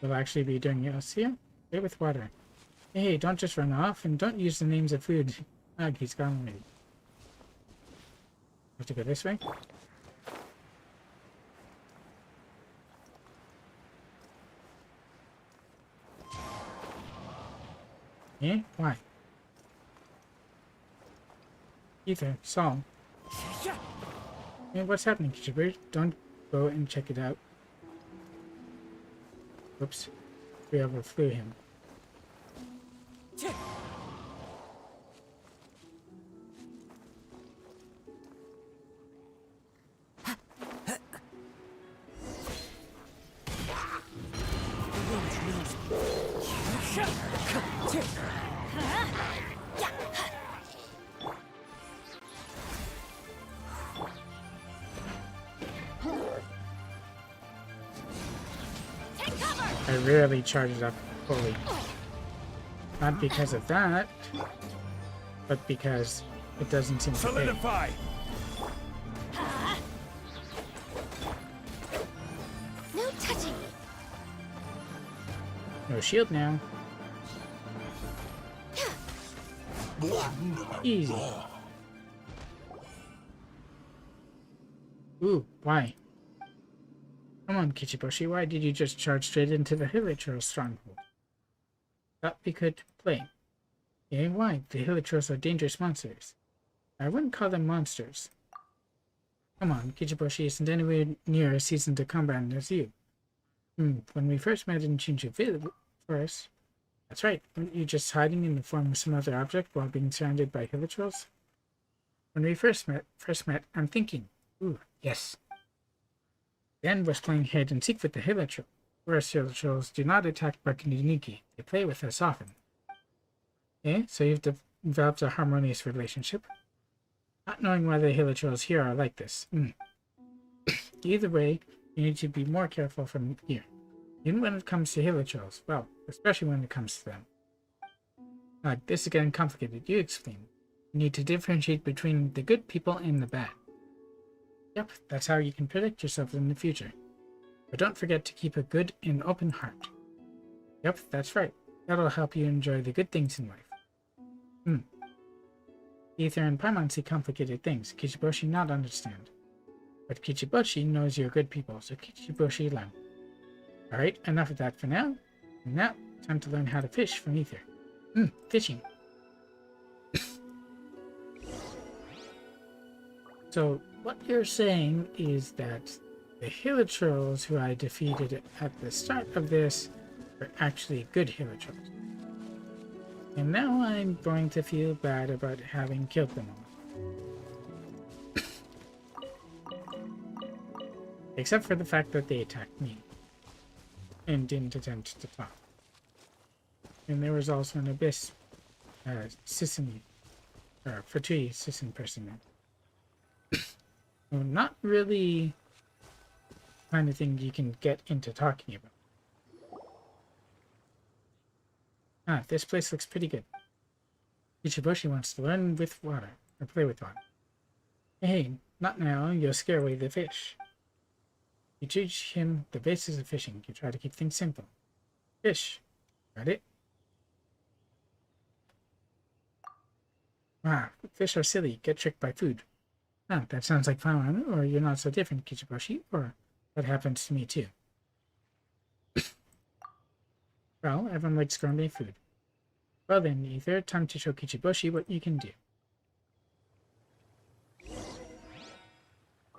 We'll actually be doing else here. Play with water. Hey, don't just run off, and don't use the names of food. Ugh, he's gone already. Have to go this way? Eh? Why? Ether, Saul. Hey, what's happening, Kichiboshi? Don't go and check it out. Oops. We overflew him. I rarely charge it up fully. Not because of that, but because it doesn't seem to pay. Solidify! No touching. No shield now. Easy. Ooh, why? Come on, Kichiboshi, why did you just charge straight into the Hilichurl stronghold? Thought we could play. Eh, why? The Hilichurls are dangerous monsters. I wouldn't call them monsters. Come on, Kichiboshi isn't anywhere near as seasoned a combatant as you. When we first met in Shinju Forest, that's right, weren't you just hiding in the form of some other object while being surrounded by Hilichurls? When we first met, I'm thinking, ooh, yes. Then was playing hide and seek with the Hilichurl. Whereas Hilichurls do not attack Bake-Danuki, they play with us often. Eh? So you've developed a harmonious relationship? Not knowing why the Hilichurls here are like this. Either way, you need to be more careful from here. Even when it comes to Hilichurls, well, especially when it comes to them. This is getting complicated, you explain. You need to differentiate between the good people and the bad. Yep, that's how you can protect yourself in the future. But don't forget to keep a good and open heart. Yep, that's right. That'll help you enjoy the good things in life. Ether and Paimon see complicated things. Kichiboshi not understand. But Kichiboshi knows you're good people, so Kichiboshi learn. Alright, enough of that for now. And now, time to learn how to fish from Ether. Fishing. So, what you're saying is that the Hilichurls who I defeated at the start of this are actually good Hilichurls. And now I'm going to feel bad about having killed them all. Except for the fact that they attacked me. And didn't attempt to talk. And there was also an Abyss Sisson, or Fatui Sisson person there. Well, not really kind of thing you can get into talking about. This place looks pretty good. Kichiboshi wants to learn with water, or play with water. Hey, not now, you'll scare away the fish. You teach him the basis of fishing. You try to keep things simple. Fish. Got it? Wow, fish are silly. Get tricked by food. That sounds like fun, or you're not so different, Kichiboshi, or that happens to me too. Well, everyone likes gourmet food. Well then, Ether, time to show Kichiboshi what you can do.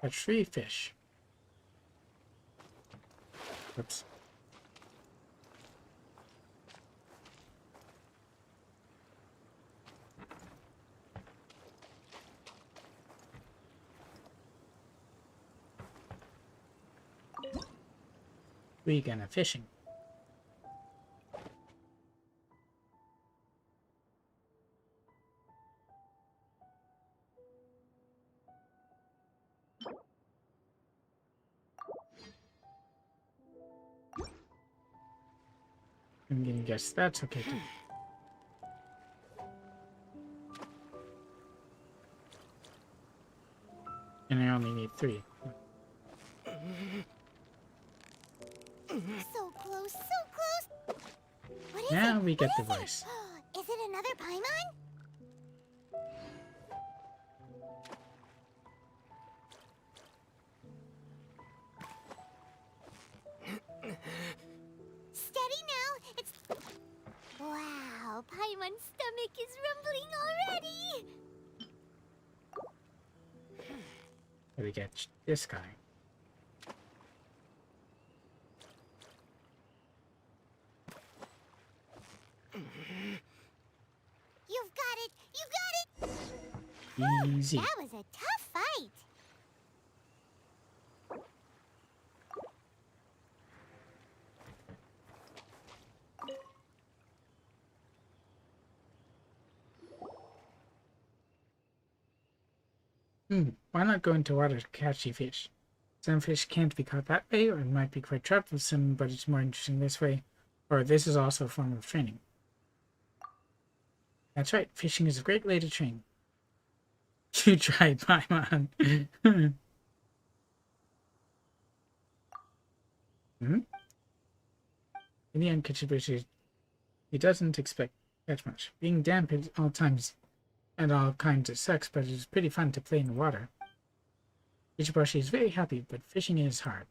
Catch 3 fish. Oops. We gonna fishing. I'm gonna guess that's okay too. And I only need 3. So close, so close. What is Now it? we get the What is voice. it? Is it another Paimon? Steady now. It's wow. Paimon's stomach is rumbling already. We get this guy. You've got it. You got it. Easy. That was a tough fight. Why not go into water to catch the fish? Some fish can't be caught that way, or might be quite troublesome, but it's more interesting this way. Or this is also a form of training. That's right, fishing is a great way to train. You tried, Paimon. In the end, Kichibushi, he doesn't expect catch much. Being damp at all times and all kinds of sucks, but it's pretty fun to play in the water. Kichibushi is very happy, but fishing is hard.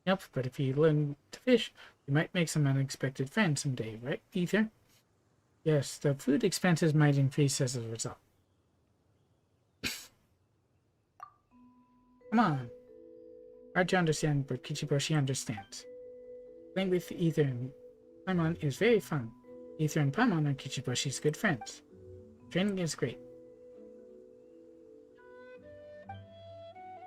Yep, but if you learn to fish, you might make some unexpected friends someday, right, Ether? Yes, the food expenses might increase as a result. Come on. Hard to understand, but Kichibushi understands. Playing with Ether and Paimon is very fun. Ether and Paimon are Kichibushi's good friends. Training is great.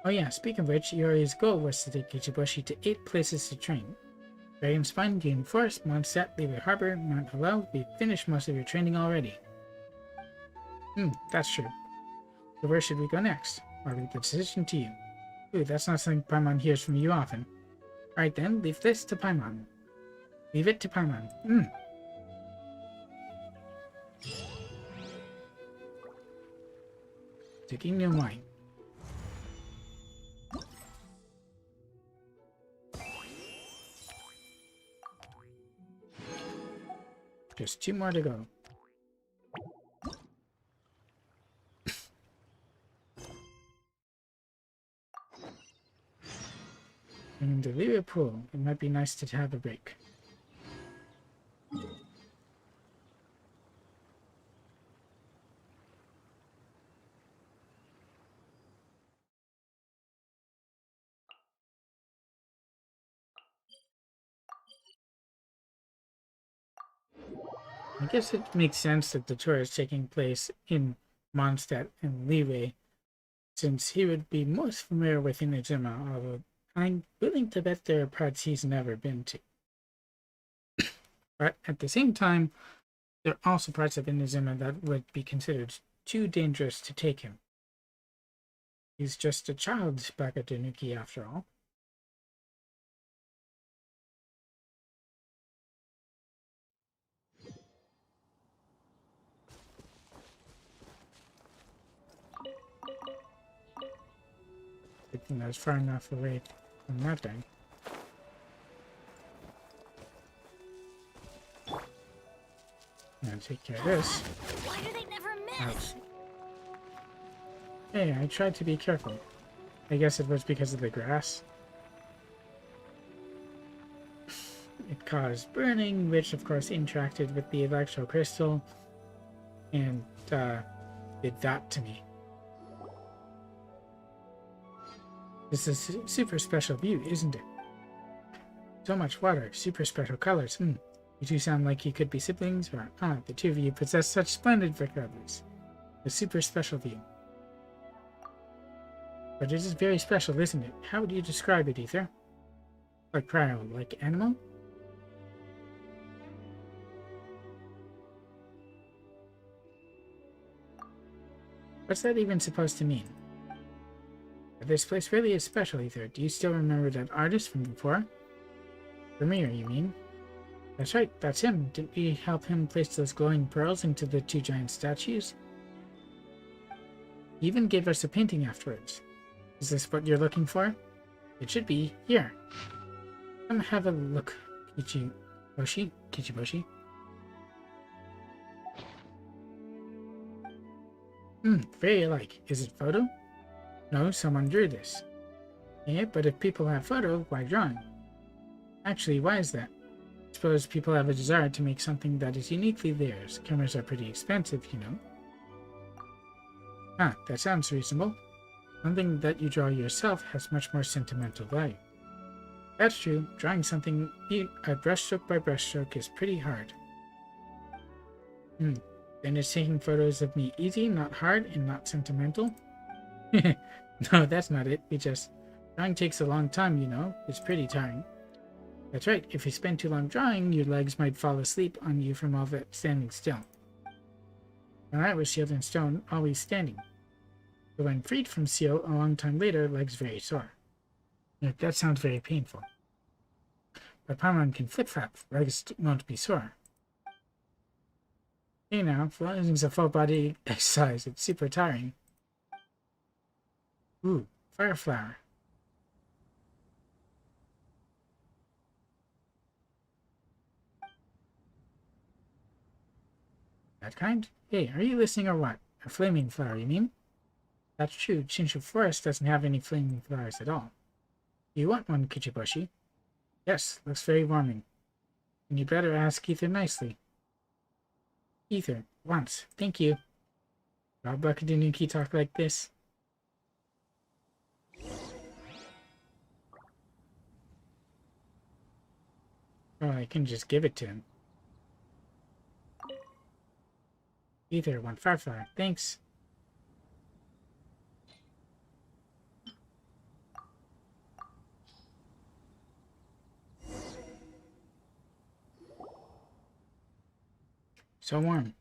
Oh yeah, speaking of which, Iori's goal was to take Kichibushi to 8 places to train. Dragon Spine, Game Forest, Mondstadt, Leeway Harbor, Mount Hello. We've finished most of your training already. That's true. So where should we go next? I'll leave the decision to you. Ooh, that's not something Paimon hears from you often. Alright then, leave this to Paimon. Leave it to Paimon. Taking new wine. Just 2 more to go. In the Liverpool, it might be nice to have a break. I guess it makes sense that the tour is taking place in Mondstadt and Leeway, since he would be most familiar with Inazuma, although I'm willing to bet there are parts he's never been to. But at the same time, there are also parts of Inazuma that would be considered too dangerous to take him. He's just a child, Bake-Danuki, after all. Good thing I was far enough away from that thing. I'm gonna take care of this. Why do they never miss? Ouch. Hey, I tried to be careful. I guess it was because of the grass. It caused burning, which of course interacted with the electro crystal and did that to me. This is a super special view, isn't it? So much water, super special colors. You two sound like you could be siblings, or the two of you possess such splendid colors. A super special view. But it is very special, isn't it? How would you describe it, Ether? Like cryo, like animal? What's that even supposed to mean? But this place really is special, Ether. Do you still remember that artist from before? Vermeer, you mean? That's right, that's him. Didn't we help him place those glowing pearls into the 2 giant statues? He even gave us a painting afterwards. Is this what you're looking for? It should be. Here. Come have a look, Kichiboshi. Very alike. Is it photo? No, someone drew this. Yeah, but if people have photo, why drawing? Actually, why is that? I suppose people have a desire to make something that is uniquely theirs. Cameras are pretty expensive, you know. Ah, that sounds reasonable. Something that you draw yourself has much more sentimental value. That's true. Drawing something brushstroke by brushstroke is pretty hard. Then is taking photos of me easy, not hard, and not sentimental? No, that's not it. Drawing takes a long time, you know. It's pretty tiring. That's right. If you spend too long drawing, your legs might fall asleep on you from all that standing still. When I was sealed in stone, always standing. But when freed from seal, a long time later, legs very sore. Yeah, that sounds very painful. But Paimon can flip-flop. Legs won't be sore. Hey now, floating's a full body exercise. It's super tiring. Ooh, fire flower. That kind? Hey, are you listening or what? A flaming flower, you mean? That's true. Shinshu Forest doesn't have any flaming flowers at all. Do you want one, Kichiboshi? Yes, looks very warming. And you better ask Ether nicely. Ether, once. Thank you. Will Bake-Danuki talk like this? Oh, I can just give it to him. Ether, one firefly. Thanks. So warm.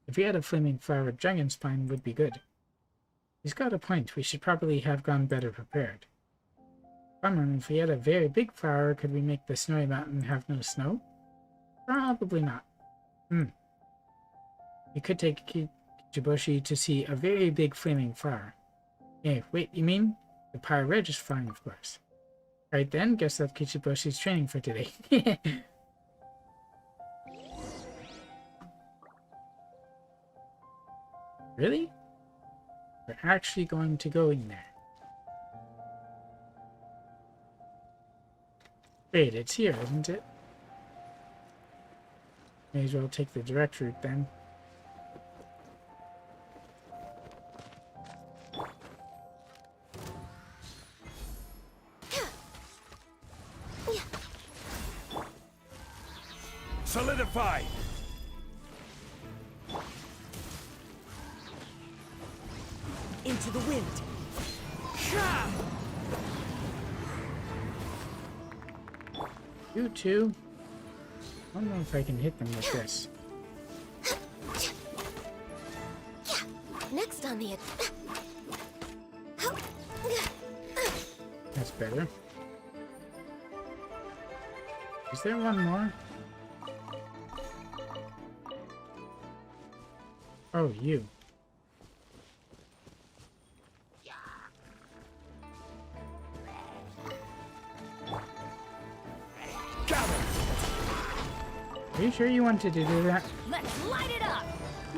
If we had a flaming flower, dragon spine would be good. He's got a point. We should probably have gone better prepared. Bummer, if we had a very big flower, could we make the snowy mountain have no snow? Probably not. We could take Kichiboshi to see a very big flaming flower. Hey, wait, you mean? The Pyre is flying, of course. Right then, guess that's Kichiboshi's training for today. Really? We're actually going to go in there. Wait, it's here, isn't it? May as well take the direct route then. Solidify! Into the wind. You too. I don't know if I can hit them with this. Next on the... That's better. Is there one more? Oh, you. Are you sure you wanted to do that? Let's light it up!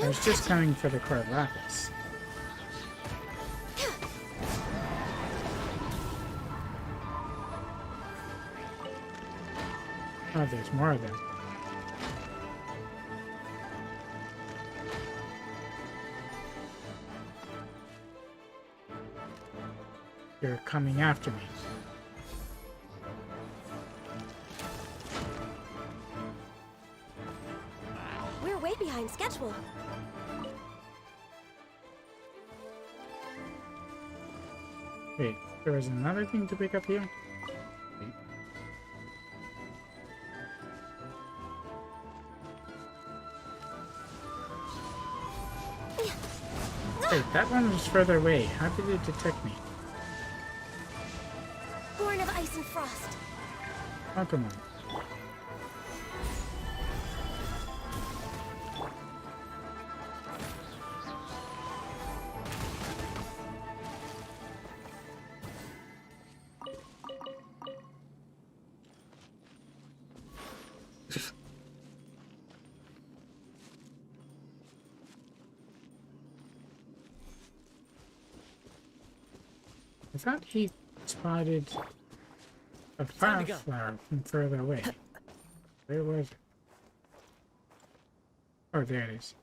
I was just coming for the core lapis. Oh, there's more of them. You're coming after me. We're way behind schedule. Wait, there was another thing to pick up here? Wait, that one was further away. How did it detect me? Born of ice and frost. Oh, come on. thought he spotted a fire flower from further away. Where was it? Oh, there it is.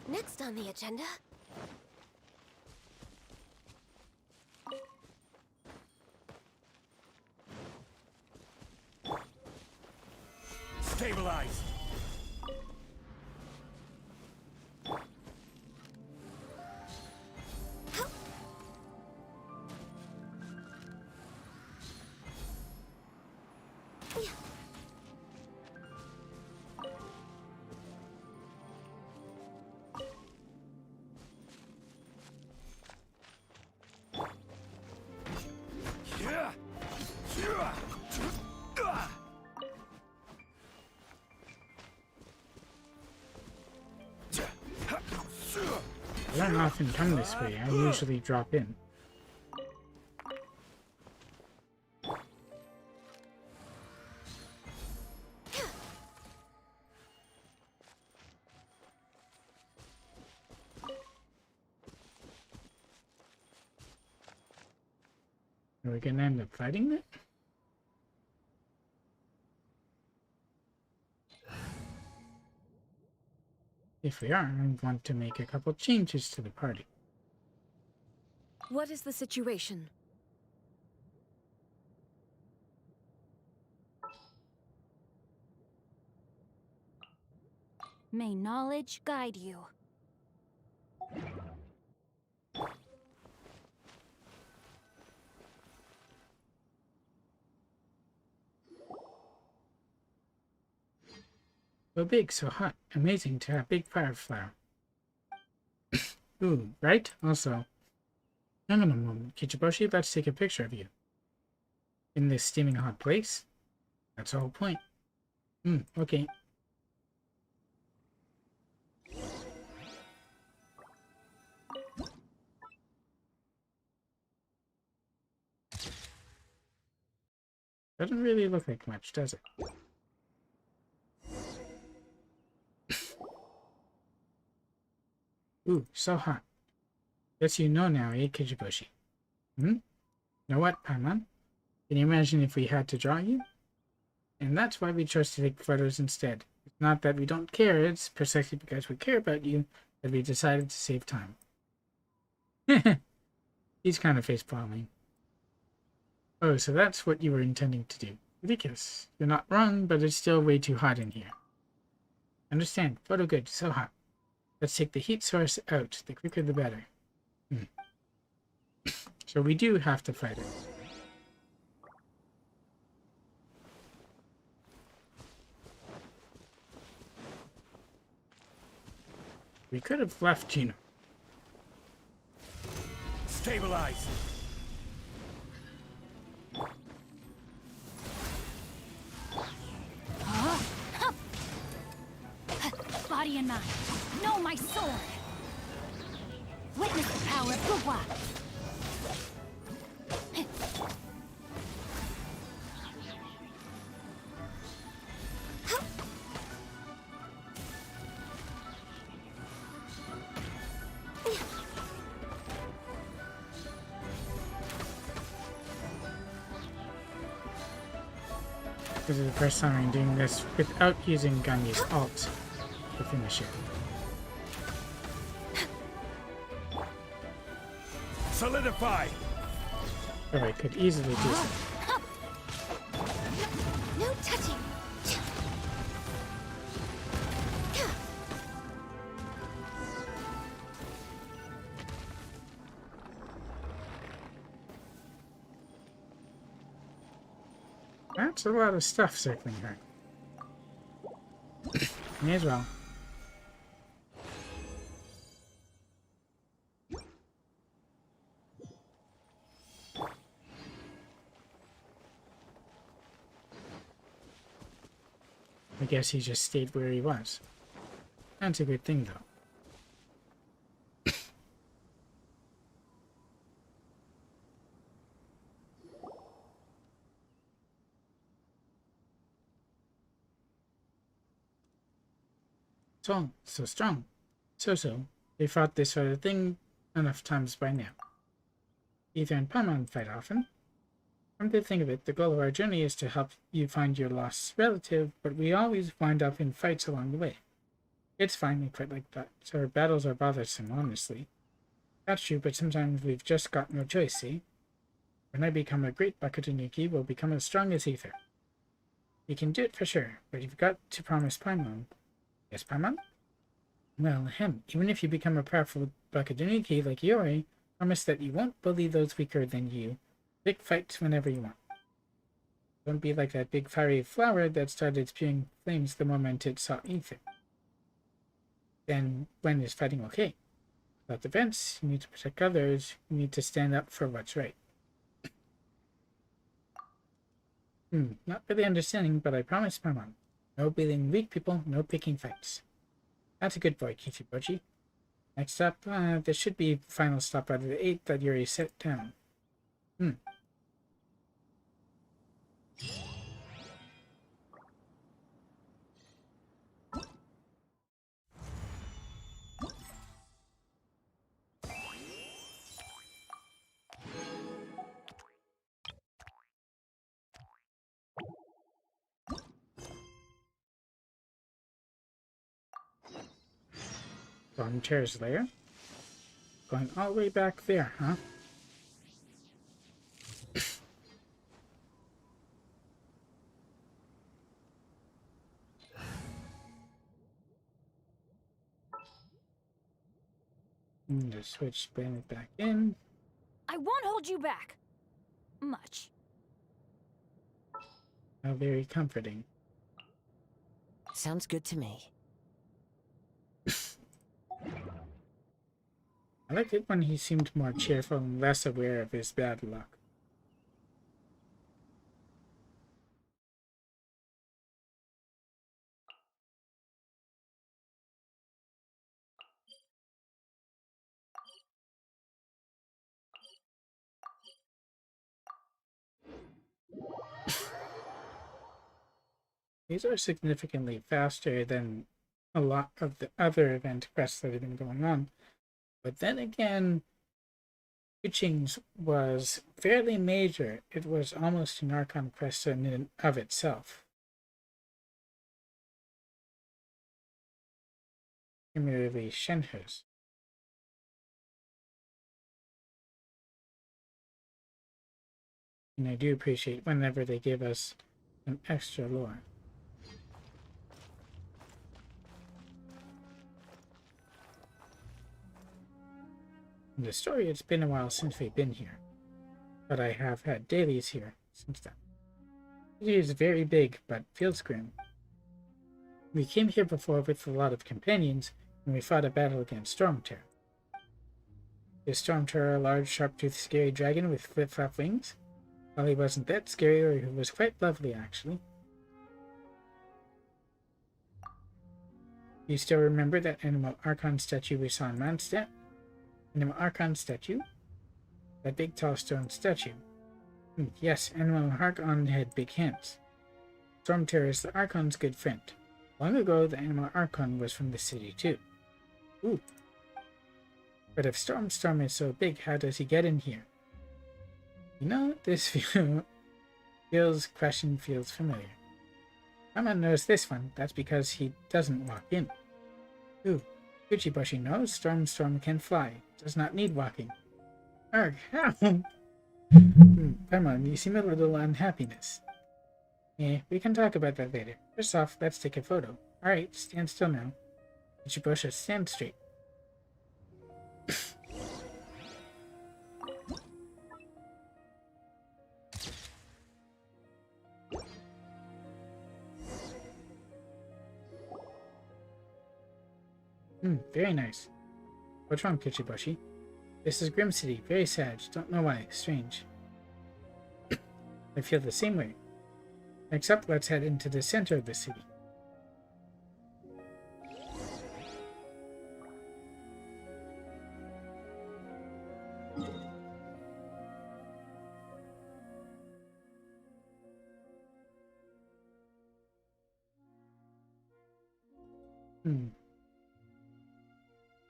Next on the agenda. Stabilize. I don't often come this way. I usually drop in. Are we gonna end up fighting it? If we are, I want to make a couple changes to the party. What is the situation? May knowledge guide you. So big, so hot. Amazing to have big fire flower. Ooh, right? Also, hang on a moment. Kichiboshi, let's take a picture of you. In this steaming hot place? That's the whole point. Okay. Doesn't really look like much, does it? Ooh, so hot. Guess you know now, eh, Kichiboshi? Know what, Paimon? Can you imagine if we had to draw you? And that's why we chose to take photos instead. It's not that we don't care, it's precisely because we care about you that we decided to save time. He's kind of face-palming. Oh, so that's what you were intending to do. Ridiculous. You're not wrong, but it's still way too hot in here. Understand. Photo good. So hot. Let's take the heat source out. The quicker the better. So we do have to fight it. We could have left, you know. Stabilize. Body and mind. Know my sword. Witness the power of Guwa. This is the first time I'm doing this without using Ganye's ult to finish it. Solidify. Or I could easily do so. No touching. That's a lot of stuff circling her. May as well. I guess he just stayed where he was. That's a good thing, though. So strong. So. They fought this sort of thing enough times by now. Ether and Paimon fight often. Come to think of it, the goal of our journey is to help you find your lost relative, but we always wind up in fights along the way. It's fine, we quite like that. So our battles are bothersome, honestly. That's true, but sometimes we've just got no choice, see? When I become a great Bake-Danuki, we'll become as strong as Ether. You can do it for sure, but you've got to promise Paimon. Yes, Paimon? Well, even if you become a powerful Bake-Danuki like Yori, promise that you won't bully those weaker than you. Pick fights whenever you want. Don't be like that big fiery flower that started spewing flames the moment it saw Ether. Then, when is fighting okay? Without defense, you need to protect others, you need to stand up for what's right. Not really understanding, but I promise, Paimon. No bullying weak people, no picking fights. That's a good boy, Kichibochi. Next up, there should be final stop out of the 8 that Yuri set down. Chair's lair? Going all the way back there, huh? Just switch Bandit back in. I won't hold you back. Much. How very comforting. Sounds good to me. I liked it when he seemed more cheerful and less aware of his bad luck. These are significantly faster than a lot of the other event quests that have been going on. But then again, Kuching's was fairly major. It was almost an Archon quest in and of itself. Similarly, Shenhe's. And I do appreciate whenever they give us some extra lore. In the story, it's been a while since we've been here, but I have had dailies here since then. It is very big, but feels grim. We came here before with a lot of companions, and we fought a battle against Stormterror. Is Stormterror a large, sharp-toothed, scary dragon with flip-flop wings? Well, he wasn't that scary, or he was quite lovely, actually. You still remember that Animal Archon statue we saw in Mondstadt? Animal Archon statue? That big tall stone statue. Yes, Animal Archon had big hands. Stormterror is the Archon's good friend. Long ago, the Animal Archon was from the city too. Ooh. But if Storm is so big, how does he get in here? You know, this question feels familiar. Paimon knows this one. That's because he doesn't walk in. Ooh. Uchiboshi knows Storm can fly. Does not need walking. Arg, Paimon, you seem a little unhappiness. We can talk about that later. First off, let's take a photo. Alright, stand still now. Uchiboshi, stand straight. Very nice. What's wrong, Kichiboshi? This is Grim City. Very sad. Don't know why. Strange. I feel the same way. Next up, let's head into the center of the city.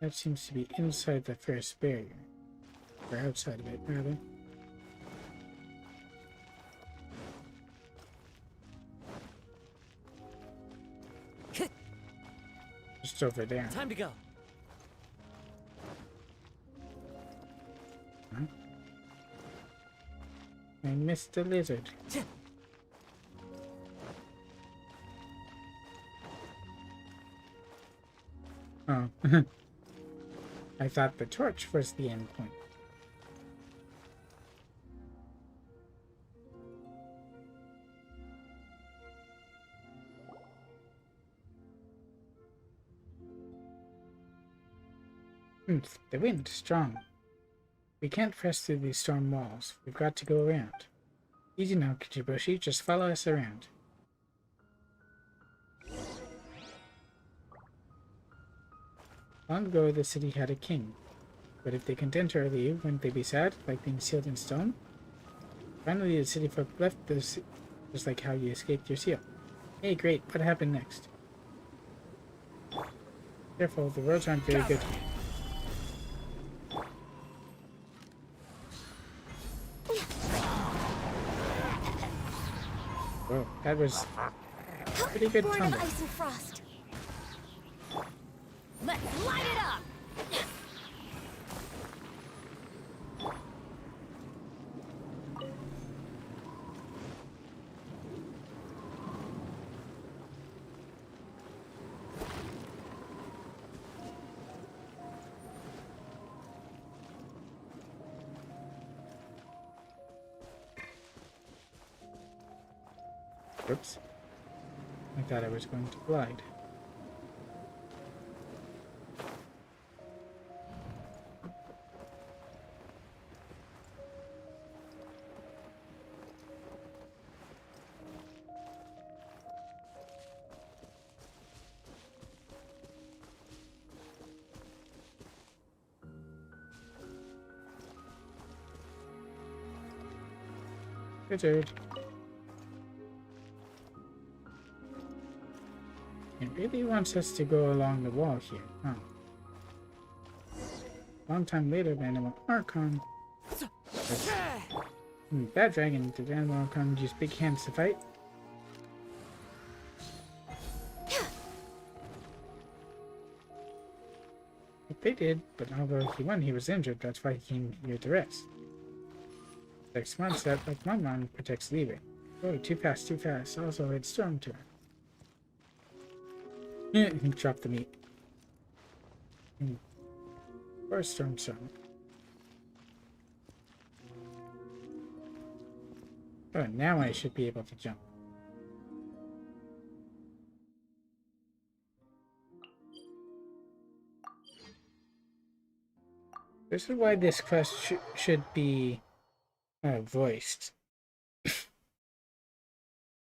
That seems to be inside the first barrier. Or outside of it, rather. Just over there. Time to go. Huh? I missed the lizard. Oh. I thought the torch was the end point. The wind is strong. We can't press through these storm walls. We've got to go around. Easy now, Kichibushi. Just follow us around. Long ago, the city had a king. But if they content her leave, wouldn't they be sad, like being sealed in stone? Finally, the city folk left this, just like how you escaped your seal. Hey, great. What happened next? Careful, the roads aren't very good. Whoa, that was pretty good Born of tumble. ice and frost. Let's light it up! Whoops. I thought I was going to glide. Lizard. It really wants us to go along the wall here, huh? Long time later, the animal Archon. Bad dragon, did animal Archon use big hands to fight? They did, but although he won, he was injured. That's why he came here to rest. Protects Mondstadt like my mom protects Liebe. Oh, too fast, too fast. Also, it's Storm turn. Yeah, he dropped the meat. Or Storm. Oh, now I should be able to jump. This is why this quest should be voiced.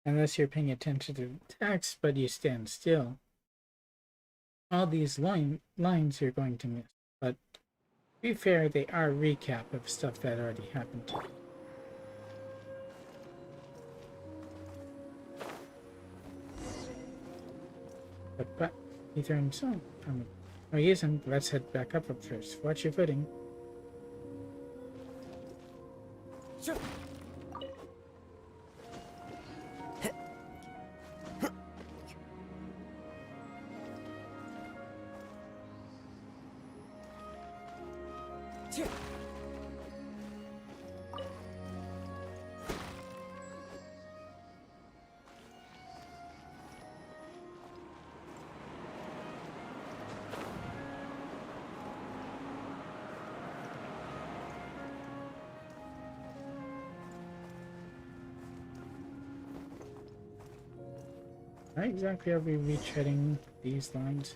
Unless you're paying attention to the text, but you stand still. All these lines you're going to miss. But to be fair, they are a recap of stuff that already happened. But Ether himself. Oh, he isn't. Let's head back up first. Watch your footing. How exactly are we retreading these lines?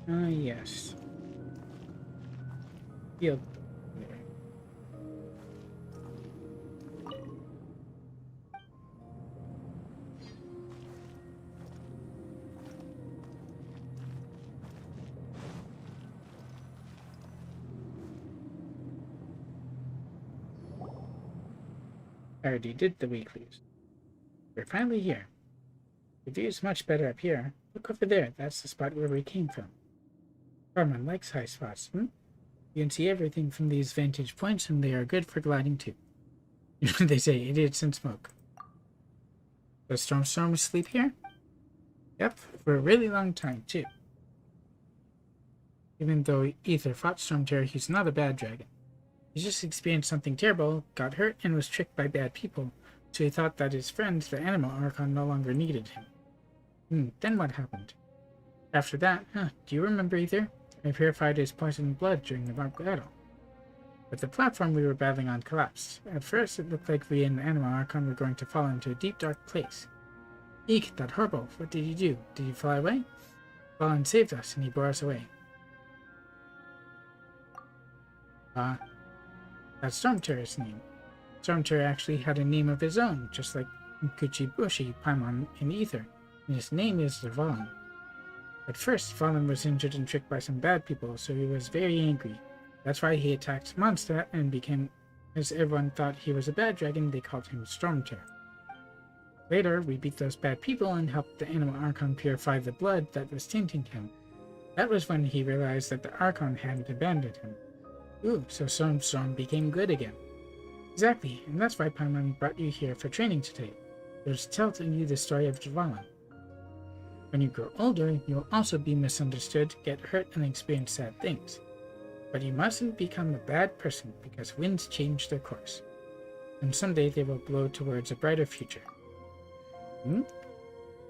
Yes. Field. I already did the weeklies. We're finally here. The view is much better up here. Look over there. That's the spot where we came from. Paimon likes high spots, hmm? You can see everything from these vantage points, and they are good for gliding too. They say idiots and smoke. Does Storm sleep here? Yep, for a really long time too. Even though Ether fought Stormterror, he's not a bad dragon. He just experienced something terrible, got hurt, and was tricked by bad people, so he thought that his friend, the Animal Archon, no longer needed him. Then what happened? After that, do you remember Ether? I purified his poisoned blood during the battle. But the platform we were battling on collapsed. At first, it looked like we and the Animal Archon were going to fall into a deep, dark place. Eek, that horrible. What did you do? Did you fly away? Fallen saved us, and he bore us away. That's Stormterror's name. Stormterror actually had a name of his own, just like Kuchibushi, Paimon, and Ether, and his name is Valen. At first, Valen was injured and tricked by some bad people, so he was very angry. That's why he attacked Mondstadt and became, as everyone thought he was a bad dragon, they called him Stormterror. Later, we beat those bad people and helped the Animal Archon purify the blood that was tainting him. That was when he realized that the Archon hadn't abandoned him. Ooh, so Storm became good again. Exactly, and that's why Paimon brought you here for training today. It was to tell you the story of Valen. When you grow older, you'll also be misunderstood, get hurt, and experience sad things. But you mustn't become a bad person, because winds change their course. And someday they will blow towards a brighter future.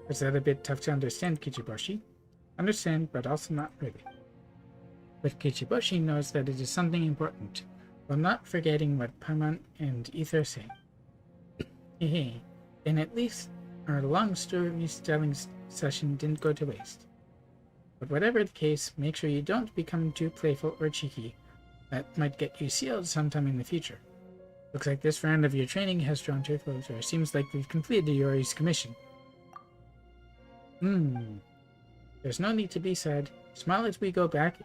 Was that a bit tough to understand, Kichiboshi? Understand, but also not really. But Kichiboshi knows that it is something important, while not forgetting what Paimon and Ether say. Hey, then at least our long story-telling session didn't go to waste. But whatever the case, make sure you don't become too playful or cheeky. That might get you sealed sometime in the future. Looks like this round of your training has drawn to a closure. Seems like we've completed Yori's commission. There's no need to be sad. Smile as we go back,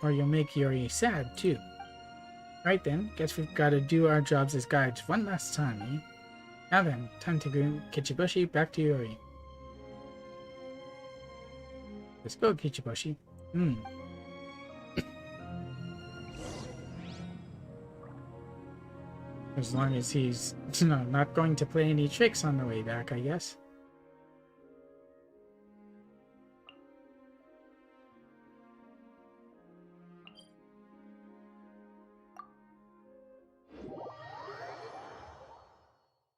or you'll make Yori sad, too. Right then, guess we've got to do our jobs as guides one last time, eh? Now then, time to go Kichiboshi back to Yori. Let's go, Kichiboshi. As long as he's, not going to play any tricks on the way back, I guess.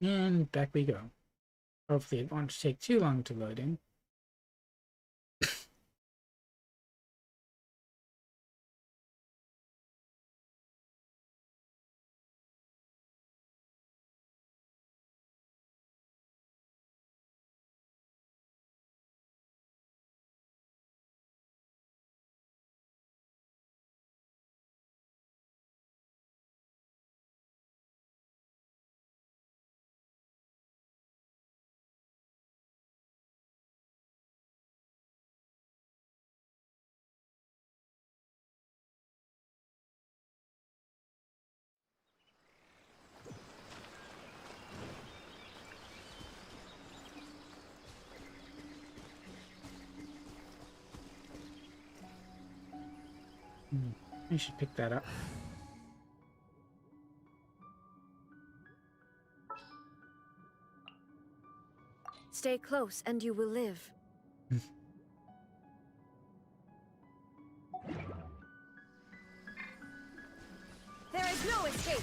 And back we go. Hopefully it won't take too long to load in. I should pick that up. Stay close and you will live. There is no escape.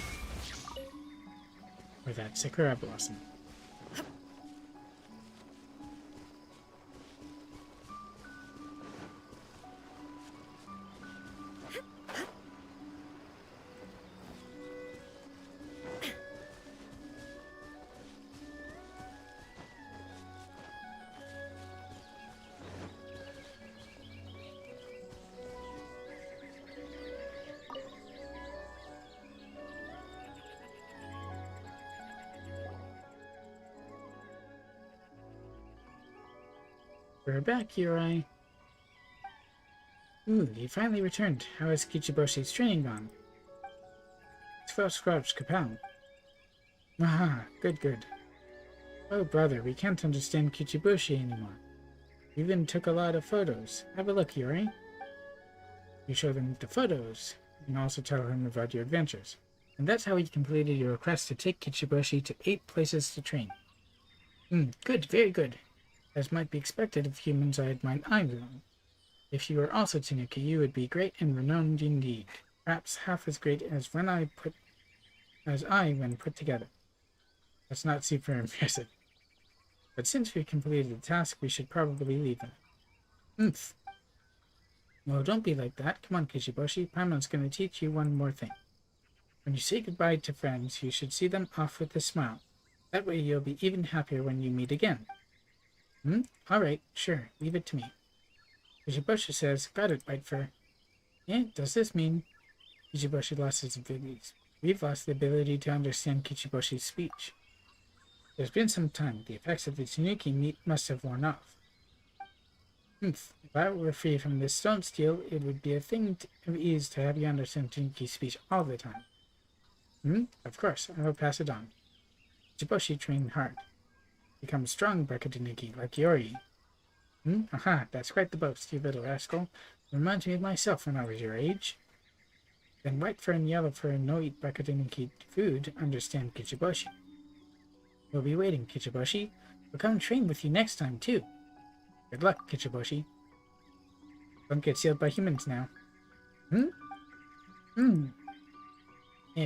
Or that Sakura Blossom. We're back, Yuri. Ooh, you finally returned. How has Kichiboshi's training gone? It's well scrubbed, Capel. Aha, good, good. Oh, brother, we can't understand Kichibushi anymore. We even took a lot of photos. Have a look, Yuri. You show them the photos. You can also tell him about your adventures. And that's how he completed your request to take Kichibushi to 8 places to train. Good, very good. As might be expected of humans, I admire either. If you were also Tanuki, you would be great and renowned indeed. Perhaps half as great as when put together. That's not super impressive. But since we completed the task, we should probably leave them. Oomph. Well, don't be like that. Come on, Kichibushi. Paimon's going to teach you one more thing. When you say goodbye to friends, you should see them off with a smile. That way you'll be even happier when you meet again. Alright, sure. Leave it to me. Kichibushi says, got it, Whitefur. Yeah, does this mean... Kichibushi lost his abilities. We've lost the ability to understand Kichibushi's speech. There's been some time. The effects of the Tanuki meat must have worn off. If I were free from this stone steel, it would be a thing of ease to have you understand Tanuki speech all the time. Of course, I will pass it on. Kichibushi trained hard. Become strong, Bake-Danuki, like Yori. Aha, that's quite the boast, you little rascal. It reminds me of myself when I was your age. Then Whitefur and Yellowfur no eat Bake-Danuki food, understand Kichibushi. We'll be waiting, Kichibushi. We'll come train with you next time, too. Good luck, Kichibushi. Don't get sealed by humans now.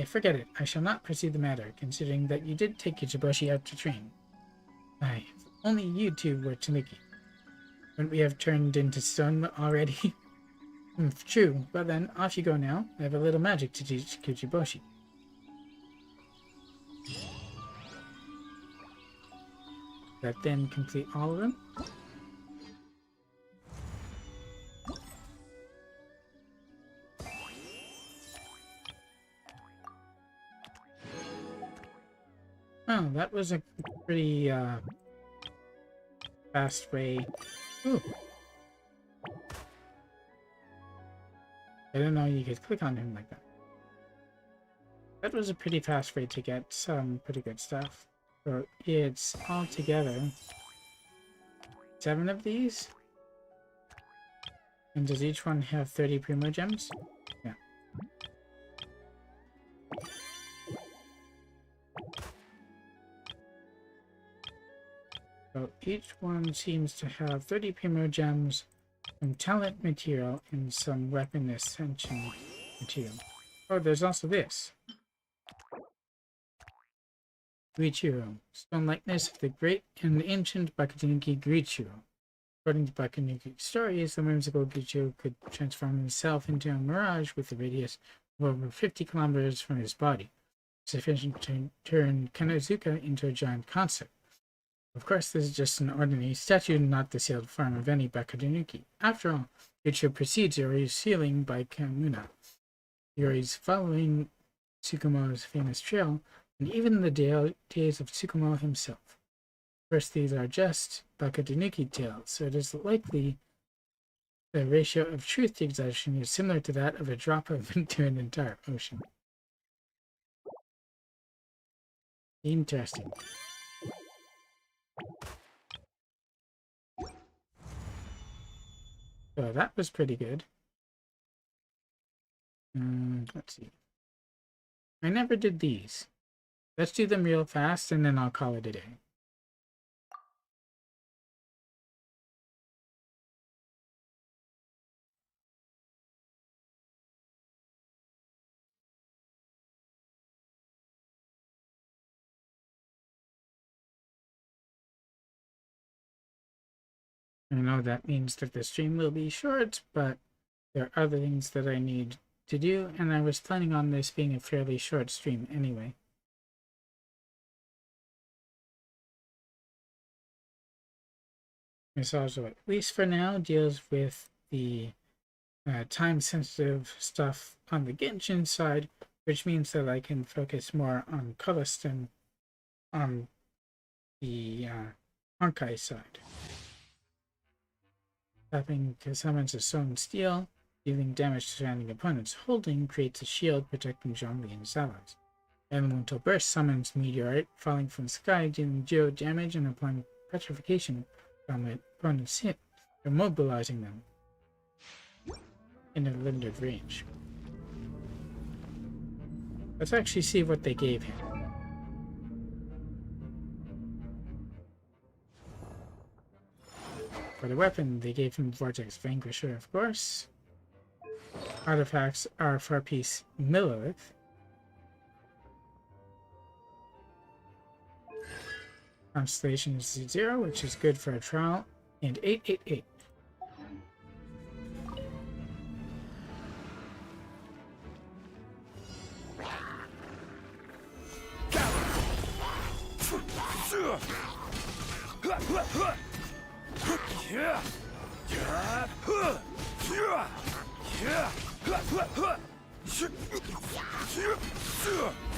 Forget it. I shall not pursue the matter, considering that you did take Kichibushi out to train. Aye, if only you two were Tanuki. Wouldn't we have turned into stone already? True, but then off you go now. I have a little magic to teach Kichibushi. That then complete all of them? Oh, that was a pretty fast way. Ooh. I didn't know you could click on him like that. That was a pretty fast way to get some pretty good stuff. So it's all together 7 of these. And does each one have 30 Primo Gems? Yeah. So each one seems to have 30 Primo Gems, some talent material, and some weapon ascension material. Oh, there's also this. Grichiro, stone likeness of the great and ancient Bake-Danuki Grichiro. According to Bake-Danuki's stories, the whimsical Grichiro could transform himself into a mirage with a radius of over 50 kilometers from his body, sufficient to turn Kanazuka into a giant concert. Of course, this is just an ordinary statue, not the sealed form of any Bake-Danuki. After all, Grichiro precedes Yori's sealing by Kamuna. Yori's following Tsukumo's famous trail, and even the days of Tsukumo himself. First, these are just Bake-Danuki tales, so it is likely the ratio of truth to exaggeration is similar to that of a drop into an entire ocean. Interesting. So that was pretty good. Let's see. I never did these. Let's do them real fast and then I'll call it a day. I know that means that the stream will be short, but there are other things that I need to do, and I was planning on this being a fairly short stream anyway. This also, at least for now, deals with the time-sensitive stuff on the Genshin side, which means that I can focus more on Culliston on the Honkai side. Tapping to summon a stone steel, dealing damage to surrounding opponents. Holding creates a shield protecting Zhongli and his allies. Elemental Burst summons Meteorite, falling from the sky, dealing 0 damage and applying petrification from opponent's hit, immobilizing them in a limited range. Let's actually see what they gave him. For the weapon, they gave him Vortex Vanquisher, of course. Artifacts are 4-piece Millilith. Constellation is 0, which is good for a trial, and 888.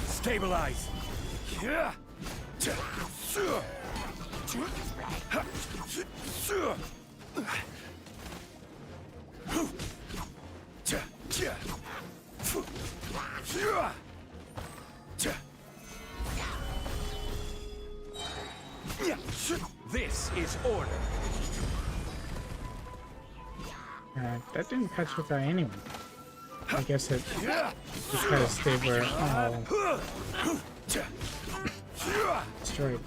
Stabilize. This is order. That didn't petrify anyone. I guess it because they were all destroyed.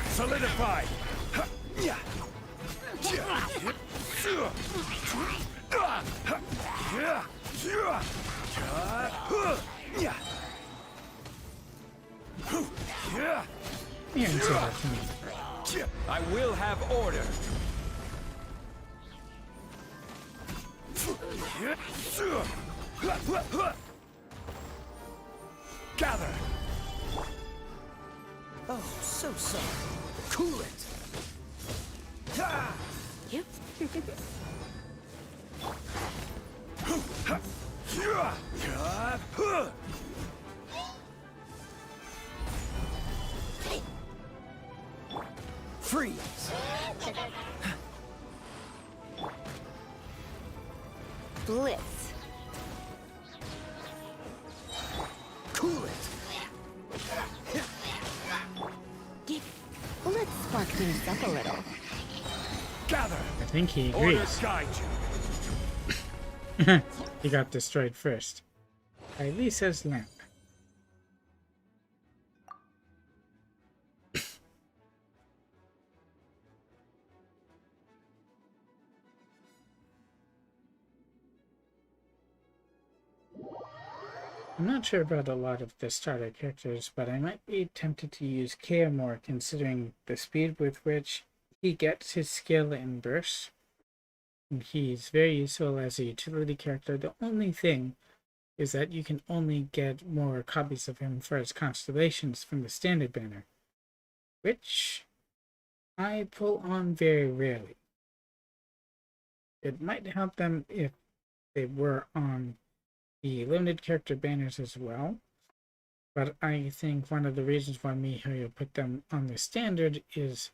Solidify. You didn't say that to me. I will have order. Gather. Oh, so sorry. Cool it. Yep. Freeze. Blitz. Cool it. Let's spark things up a little. Gather. I think he Order agrees. guide He got destroyed first. By Lisa's lamp. I'm not sure about a lot of the starter characters, but I might be tempted to use Kea more considering the speed with which he gets his skill in bursts. And he's very useful as a utility character. The only thing is that you can only get more copies of him for his constellations from the standard banner, which I pull on very rarely. It might help them if they were on the limited character banners as well, but I think one of the reasons why Miho put them on the standard is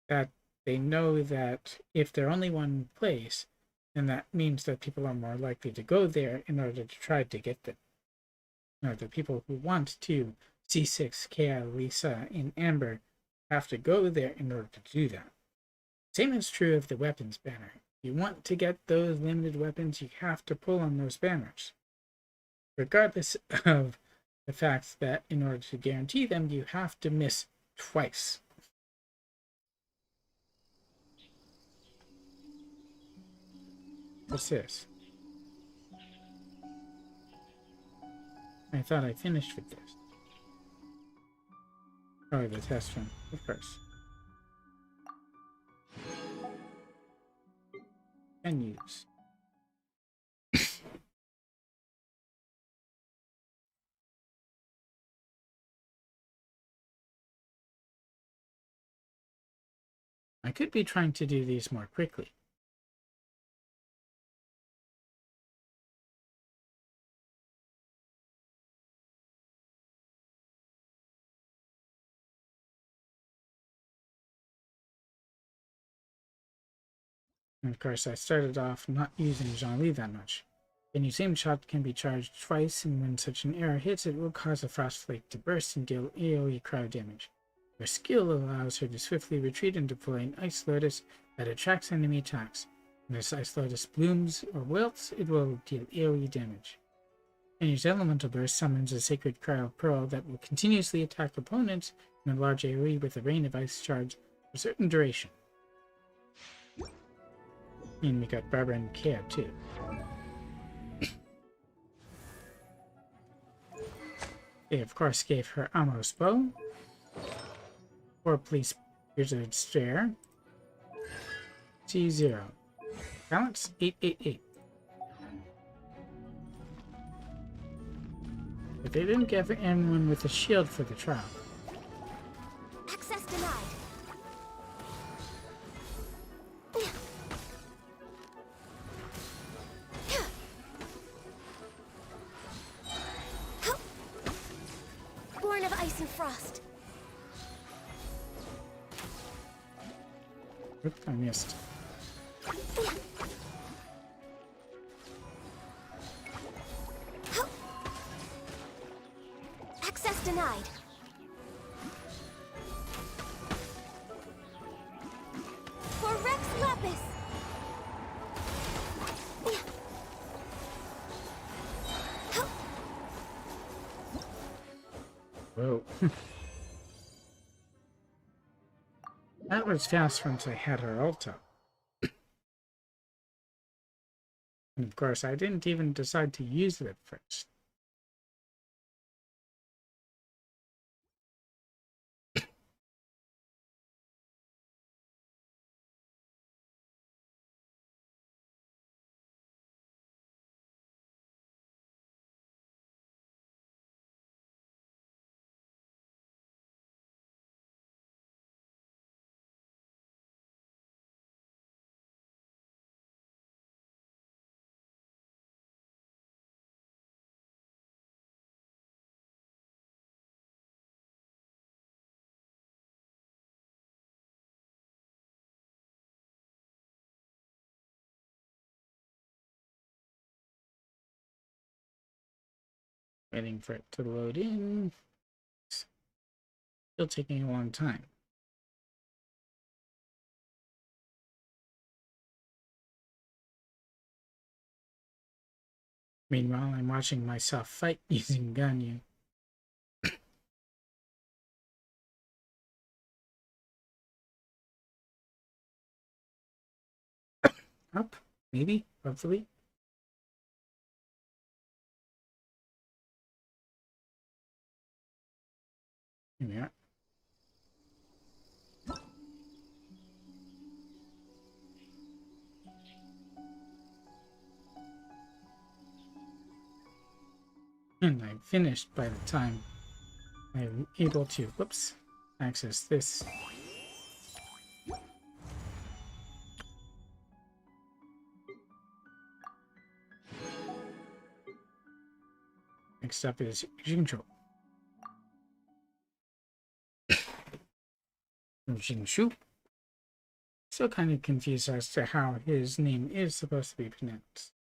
that they know that if they're only one place, then that means that people are more likely to go there in order to try to get them. Or the people who want to C6 Kea, Lisa, in Amber have to go there in order to do that. Same is true of the weapons banner. If you want to get those limited weapons, you have to pull on those banners. Regardless of the fact that in order to guarantee them, you have to miss twice. What's this? I thought I finished with this. Oh, the test one, of course. Menus. I could be trying to do these more quickly. And of course, I started off not using Zhongli that much. A new same shot can be charged twice, and when such an arrow hits, it will cause a frost flake to burst and deal AoE crowd damage. Her skill allows her to swiftly retreat and deploy an Ice Lotus that attracts enemy attacks. When this Ice Lotus blooms or wilts, it will deal AoE damage. Any elemental burst summons a Sacred Cryo Pearl that will continuously attack opponents in a large AoE with a rain of ice charge for a certain duration. And we got Barbara and Kea too. They of course gave her Amos Bow, 4 Police Wizard Stare, C0. Balance 888. But they didn't give anyone with a shield for the trial. Access denied. Born of ice and frost. Oop, I missed. Access denied. For Rex Lapis. Whoa. That was fast once I had her ult up. And of course, I didn't even decide to use it at first. Waiting for it to load in. Still taking a long time. Meanwhile, I'm watching myself fight using Ganyu. Up? Maybe? Hopefully? Here we are. And I'm finished by the time I'm able to, whoops, access this. Next up is Jincho. Jinshu. Still kind of confused as to how his name is supposed to be pronounced.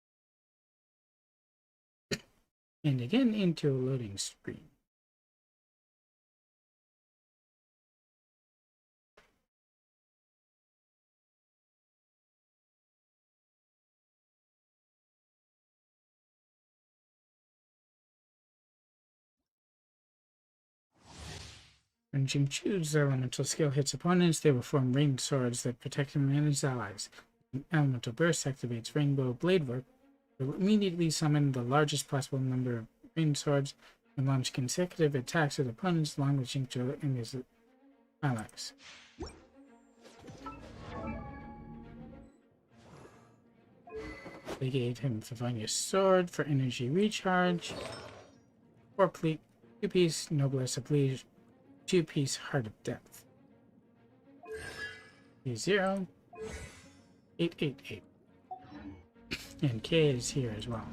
And again into a loading screen. When Jinchu's elemental skill hits opponents, they will form rain swords that protect him and his allies. When elemental burst activates Rainbow Blade Work, it will immediately summon the largest possible number of rain swords and launch consecutive attacks at opponents along with Jinchu and his allies. They gave him Favonia's Sword for energy recharge, 2-piece Noblesse Oblige, 2-piece Heart of Depth. 0 888. And K is here as well.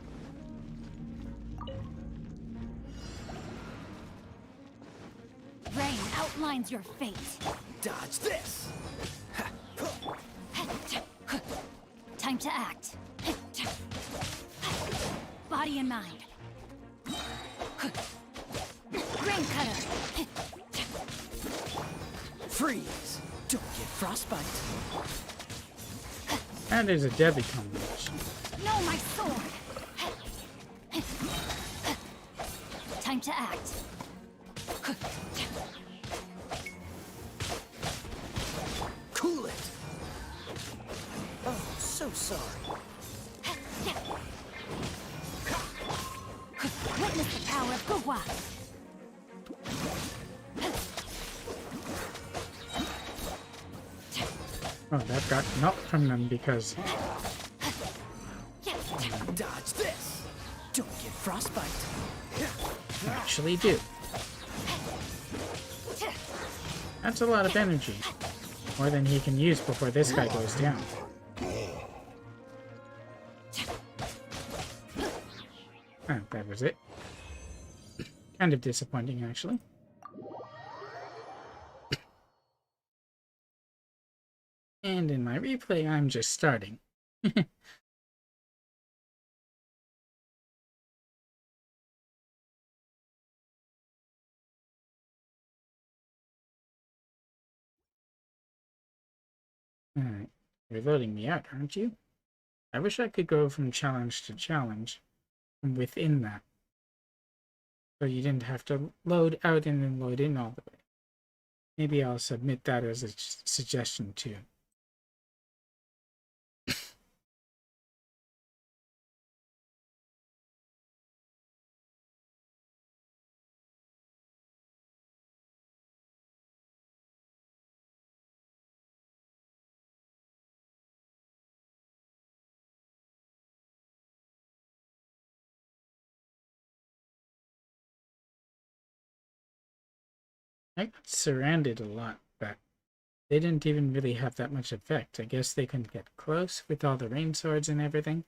Rain outlines your fate. Dodge this! Time to act. body and mind. Rain cutter. Freeze! Don't get frostbite. That is a deadly combination. No, my sword. Time to act. Cool it! Oh, so sorry. Witness the power of Gugwa. Oh, that got knocked from them because Dodge this! Don't get frostbite. they actually do. That's a lot of energy. More than he can use before this guy goes down. Oh, that was it. Kind of disappointing, actually. And in my replay, I'm just starting. Alright, you're loading me out, aren't you? I wish I could go from challenge to challenge from within that. So you didn't have to load out and then load in all the way. Maybe I'll submit that as a suggestion too. I got surrounded a lot, but they didn't even really have that much effect. I guess they couldn't get close with all the rain swords and everything.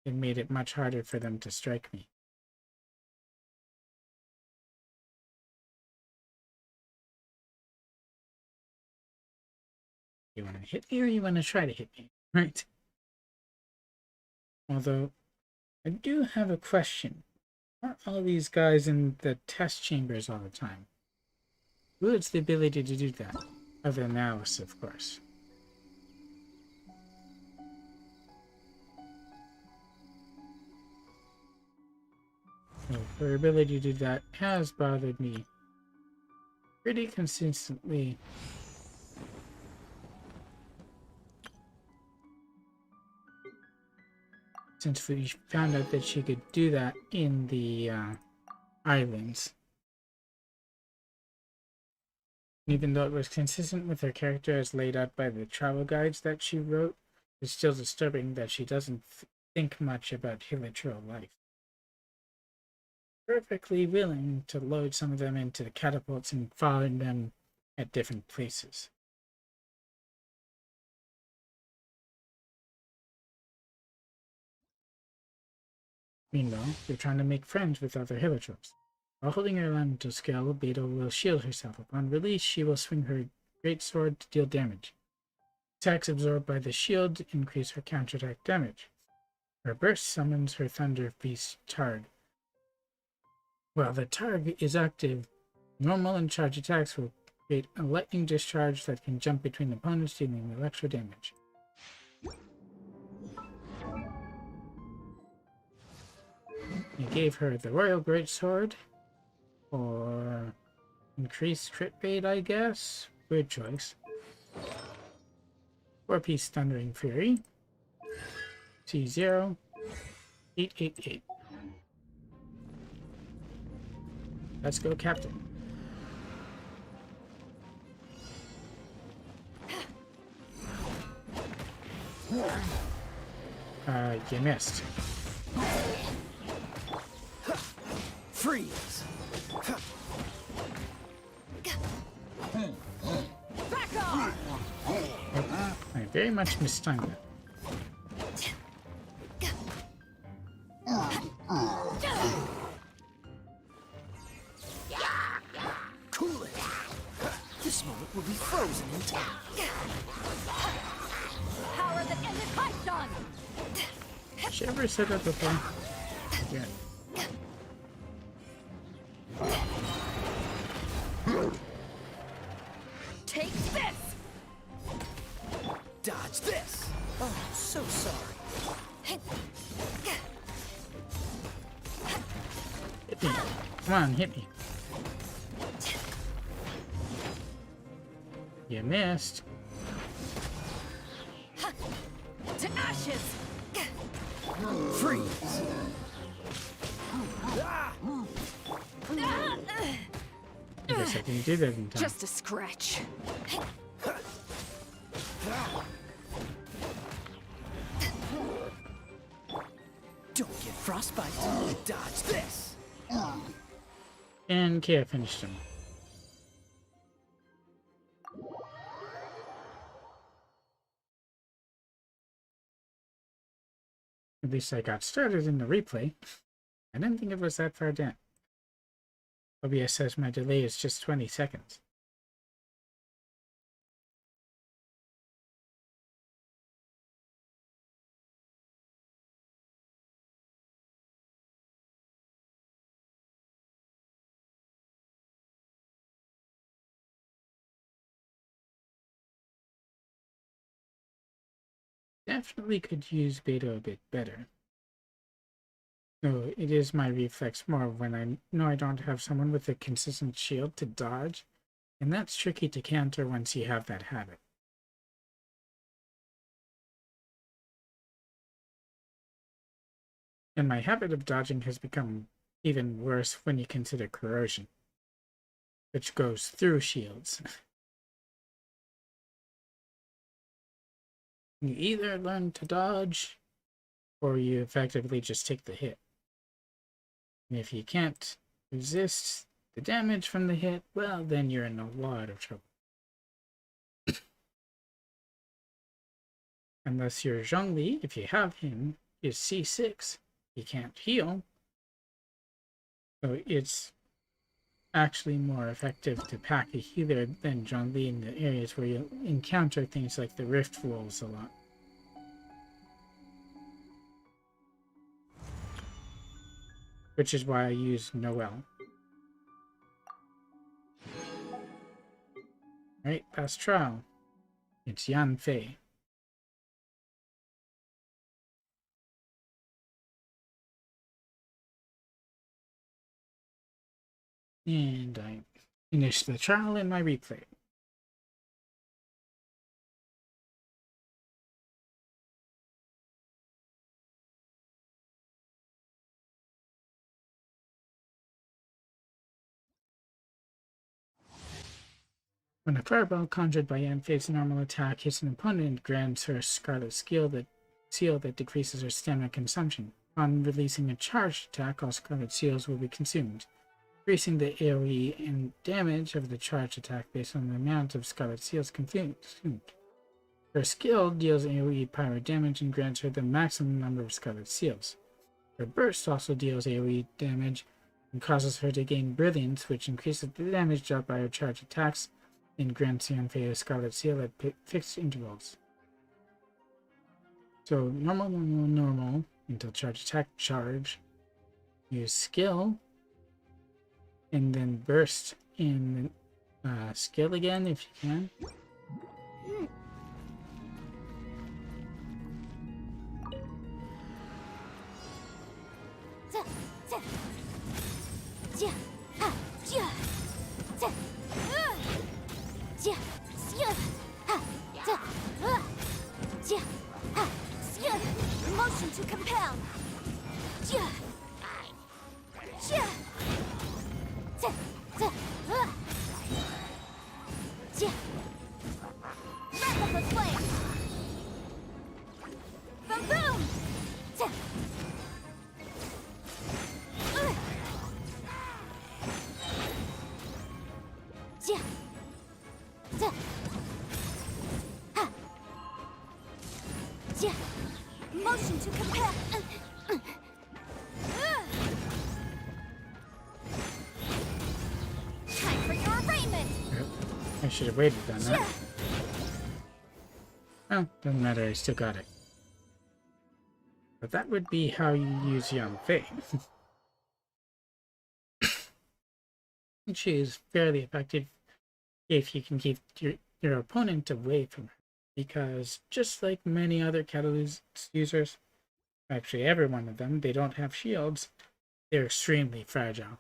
It made it much harder for them to strike me. You want to hit me or you want to try to hit me, right? Although, I do have a question. Aren't all these guys in the test chambers all the time? Who has the ability to do that? Other than Alice, of course. So her ability to do that has bothered me pretty consistently. Since we found out that she could do that in the islands. Even though it was consistent with her character as laid out by the travel guides that she wrote, it's still disturbing that she doesn't think much about hilichurl life. Perfectly willing to load some of them into the catapults and find them at different places. Meanwhile, you're trying to make friends with other hilichurls. While holding her elemental skill, Beto will shield herself. Upon release, she will swing her great sword to deal damage. Attacks absorbed by the shield increase her counterattack damage. Her burst summons her Thunder Beast Targ. While the Targ is active, normal and charge attacks will create a lightning discharge that can jump between opponents, dealing electro damage. You gave her the Royal Greatsword, or increased crit rate, I guess? Weird choice. 4-piece Thundering Fury. C0. 888. Let's go, Captain. You missed. Freeze! Back off! I very much mistimed that. Cool it! This moment will be frozen in time. Power that ended Python! Has she ever said that before? shit. Take this! Dodge this! Oh, so sorry. Hit me. Come on, hit me. You missed. To ashes! Freeze! I guess I didn't do that in time. Just a scratch. Don't get frostbite. Dodge this! And okay, I finished him. At least I got started in the replay. I didn't think it was that far down. OBS says my delay is just 20 seconds. Definitely could use beta a bit better. So it is my reflex more when I know I don't have someone with a consistent shield to dodge, and that's tricky to counter once you have that habit. And my habit of dodging has become even worse when you consider corrosion, which goes through shields. You either learn to dodge, or you effectively just take the hit. And if you can't resist the damage from the hit, well, then you're in a lot of trouble. Unless your Zhongli, if you have him, is C6, he can't heal. So it's actually more effective to pack a healer than Zhongli in the areas where you encounter things like the rift walls a lot. Which is why I use Noelle. Right, past trial. It's Yan Fei. And I finished the trial in my replay. When a fireball conjured by Yan Fei's normal attack hits an opponent, it grants her a scarlet seal that decreases her stamina consumption. Upon releasing a charged attack, all scarlet seals will be consumed, increasing the AoE and damage of the charged attack based on the amount of scarlet seals consumed. Her skill deals AoE pyro damage and grants her the maximum number of scarlet seals. Her burst also deals AoE damage and causes her to gain brilliance, which increases the damage dealt by her charged attacks and grants Yan Fei a scarlet seal at fixed intervals. So normal, normal, normal until charge attack, charge. Use skill, and then burst in skill again if you can. Motion to compel. Wrap up with flame. Boom boom. Motion to compel. Time for your arraignment. I should have waited on that. Oh, doesn't matter, I still got it. But that would be how you use Young Fei. She is fairly effective if you can keep your opponent away from her, because just like many other Catalyst users, actually every one of them, they don't have shields. They're extremely fragile.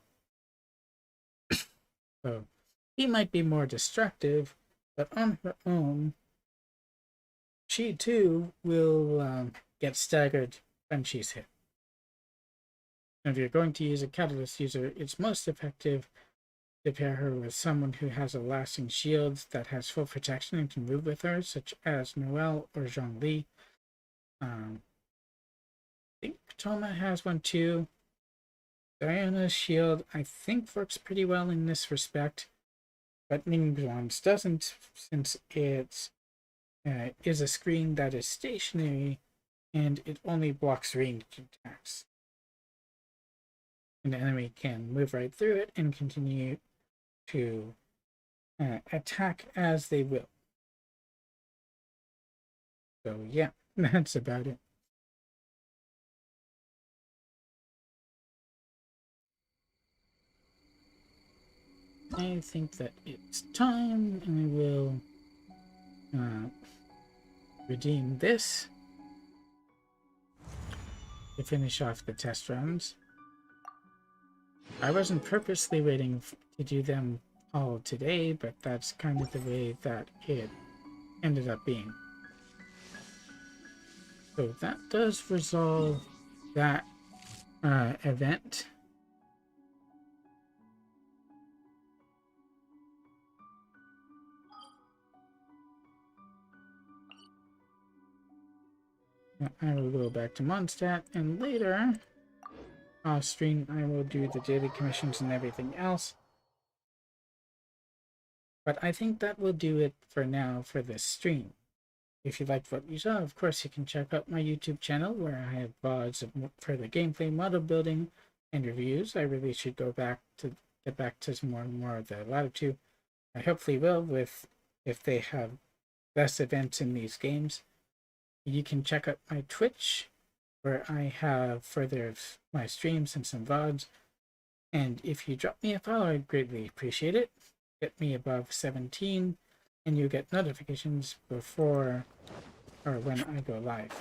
So he might be more destructive, but on her own, she too will get staggered when she's hit. And if you're going to use a Catalyst user, it's most effective to pair her with someone who has a lasting shield that has full protection and can move with her, such as Noelle or Zhongli. I think Toma has one too. Diana's shield, I think, works pretty well in this respect, but Ningguang's doesn't, since it is a screen that is stationary and it only blocks ranged attacks. An enemy can move right through it and continue to attack as they will. So yeah, that's about it. I think that it's time, and I will redeem this to finish off the test runs. I wasn't purposely waiting to do them all today, but that's kind of the way that it ended up being. So that does resolve that event. I will go back to Mondstadt, and later off stream I will do the daily commissions and everything else. But I think that will do it for now for this stream. If you liked what you saw, of course you can check out my YouTube channel where I have VODs of further gameplay, model building, and reviews. I really should get back to some more and more of the latter two. I hopefully will, if they have less events in these games. You can check out my Twitch, where I have further of my streams and some VODs. And if you drop me a follow, I'd greatly appreciate it. Get me above 17, and you get notifications before or when I go live.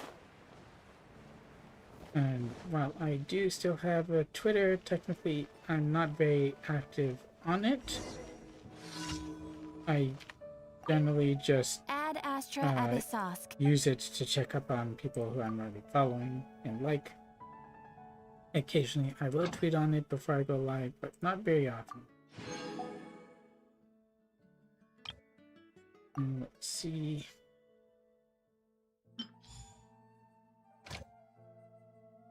And while I do still have a Twitter, technically I'm not very active on it. I generally just Add Astra Abyssosque. use it to check up on people who I'm already following and like. Occasionally I will tweet on it before I go live, but not very often. And let's see.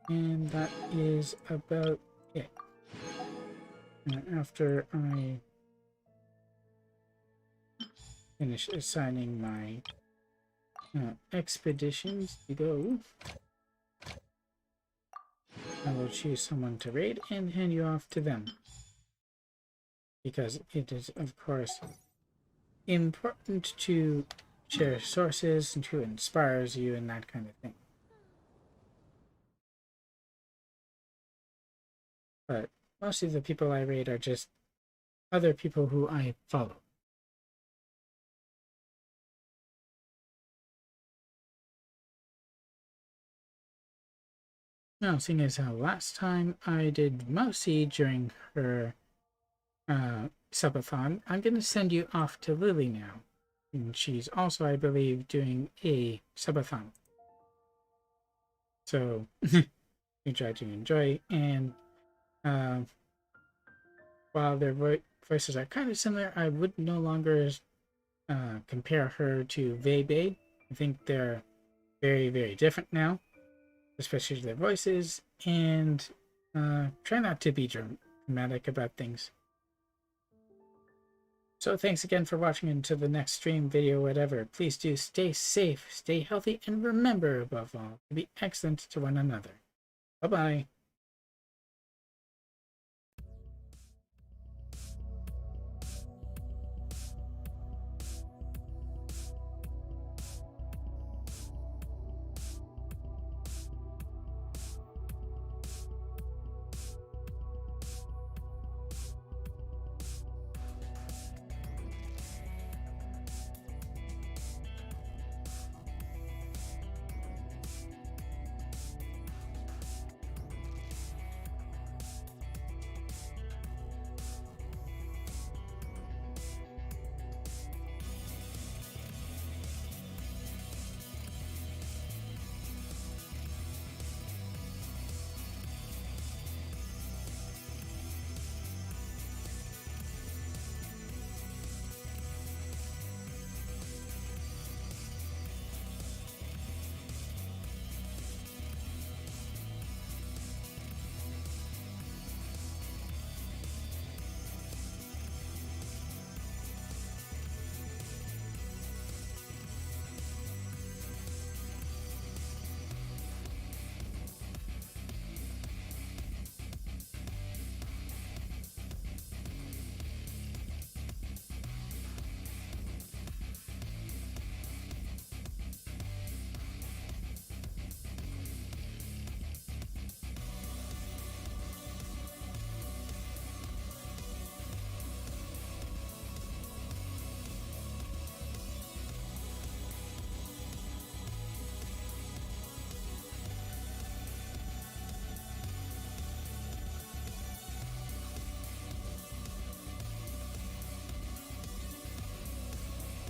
And that is about it. And after I finish assigning my expeditions to go, I will choose someone to raid and hand you off to them. Because it is, of course, important to share sources and who inspires you and that kind of thing. But most of the people I raid are just other people who I follow. Now, seeing as how last time I did Mousy during her subathon, I'm going to send you off to Lily now. And she's also, I believe, doing a subathon. So, you try to enjoy. And while their voices are kind of similar, I would no longer compare her to Vei. I think they're very, very different now, especially their voices, and try not to be dramatic about things. So thanks again for watching until the next stream, video, whatever. Please do stay safe, stay healthy, and remember above all to be excellent to one another. Bye-bye.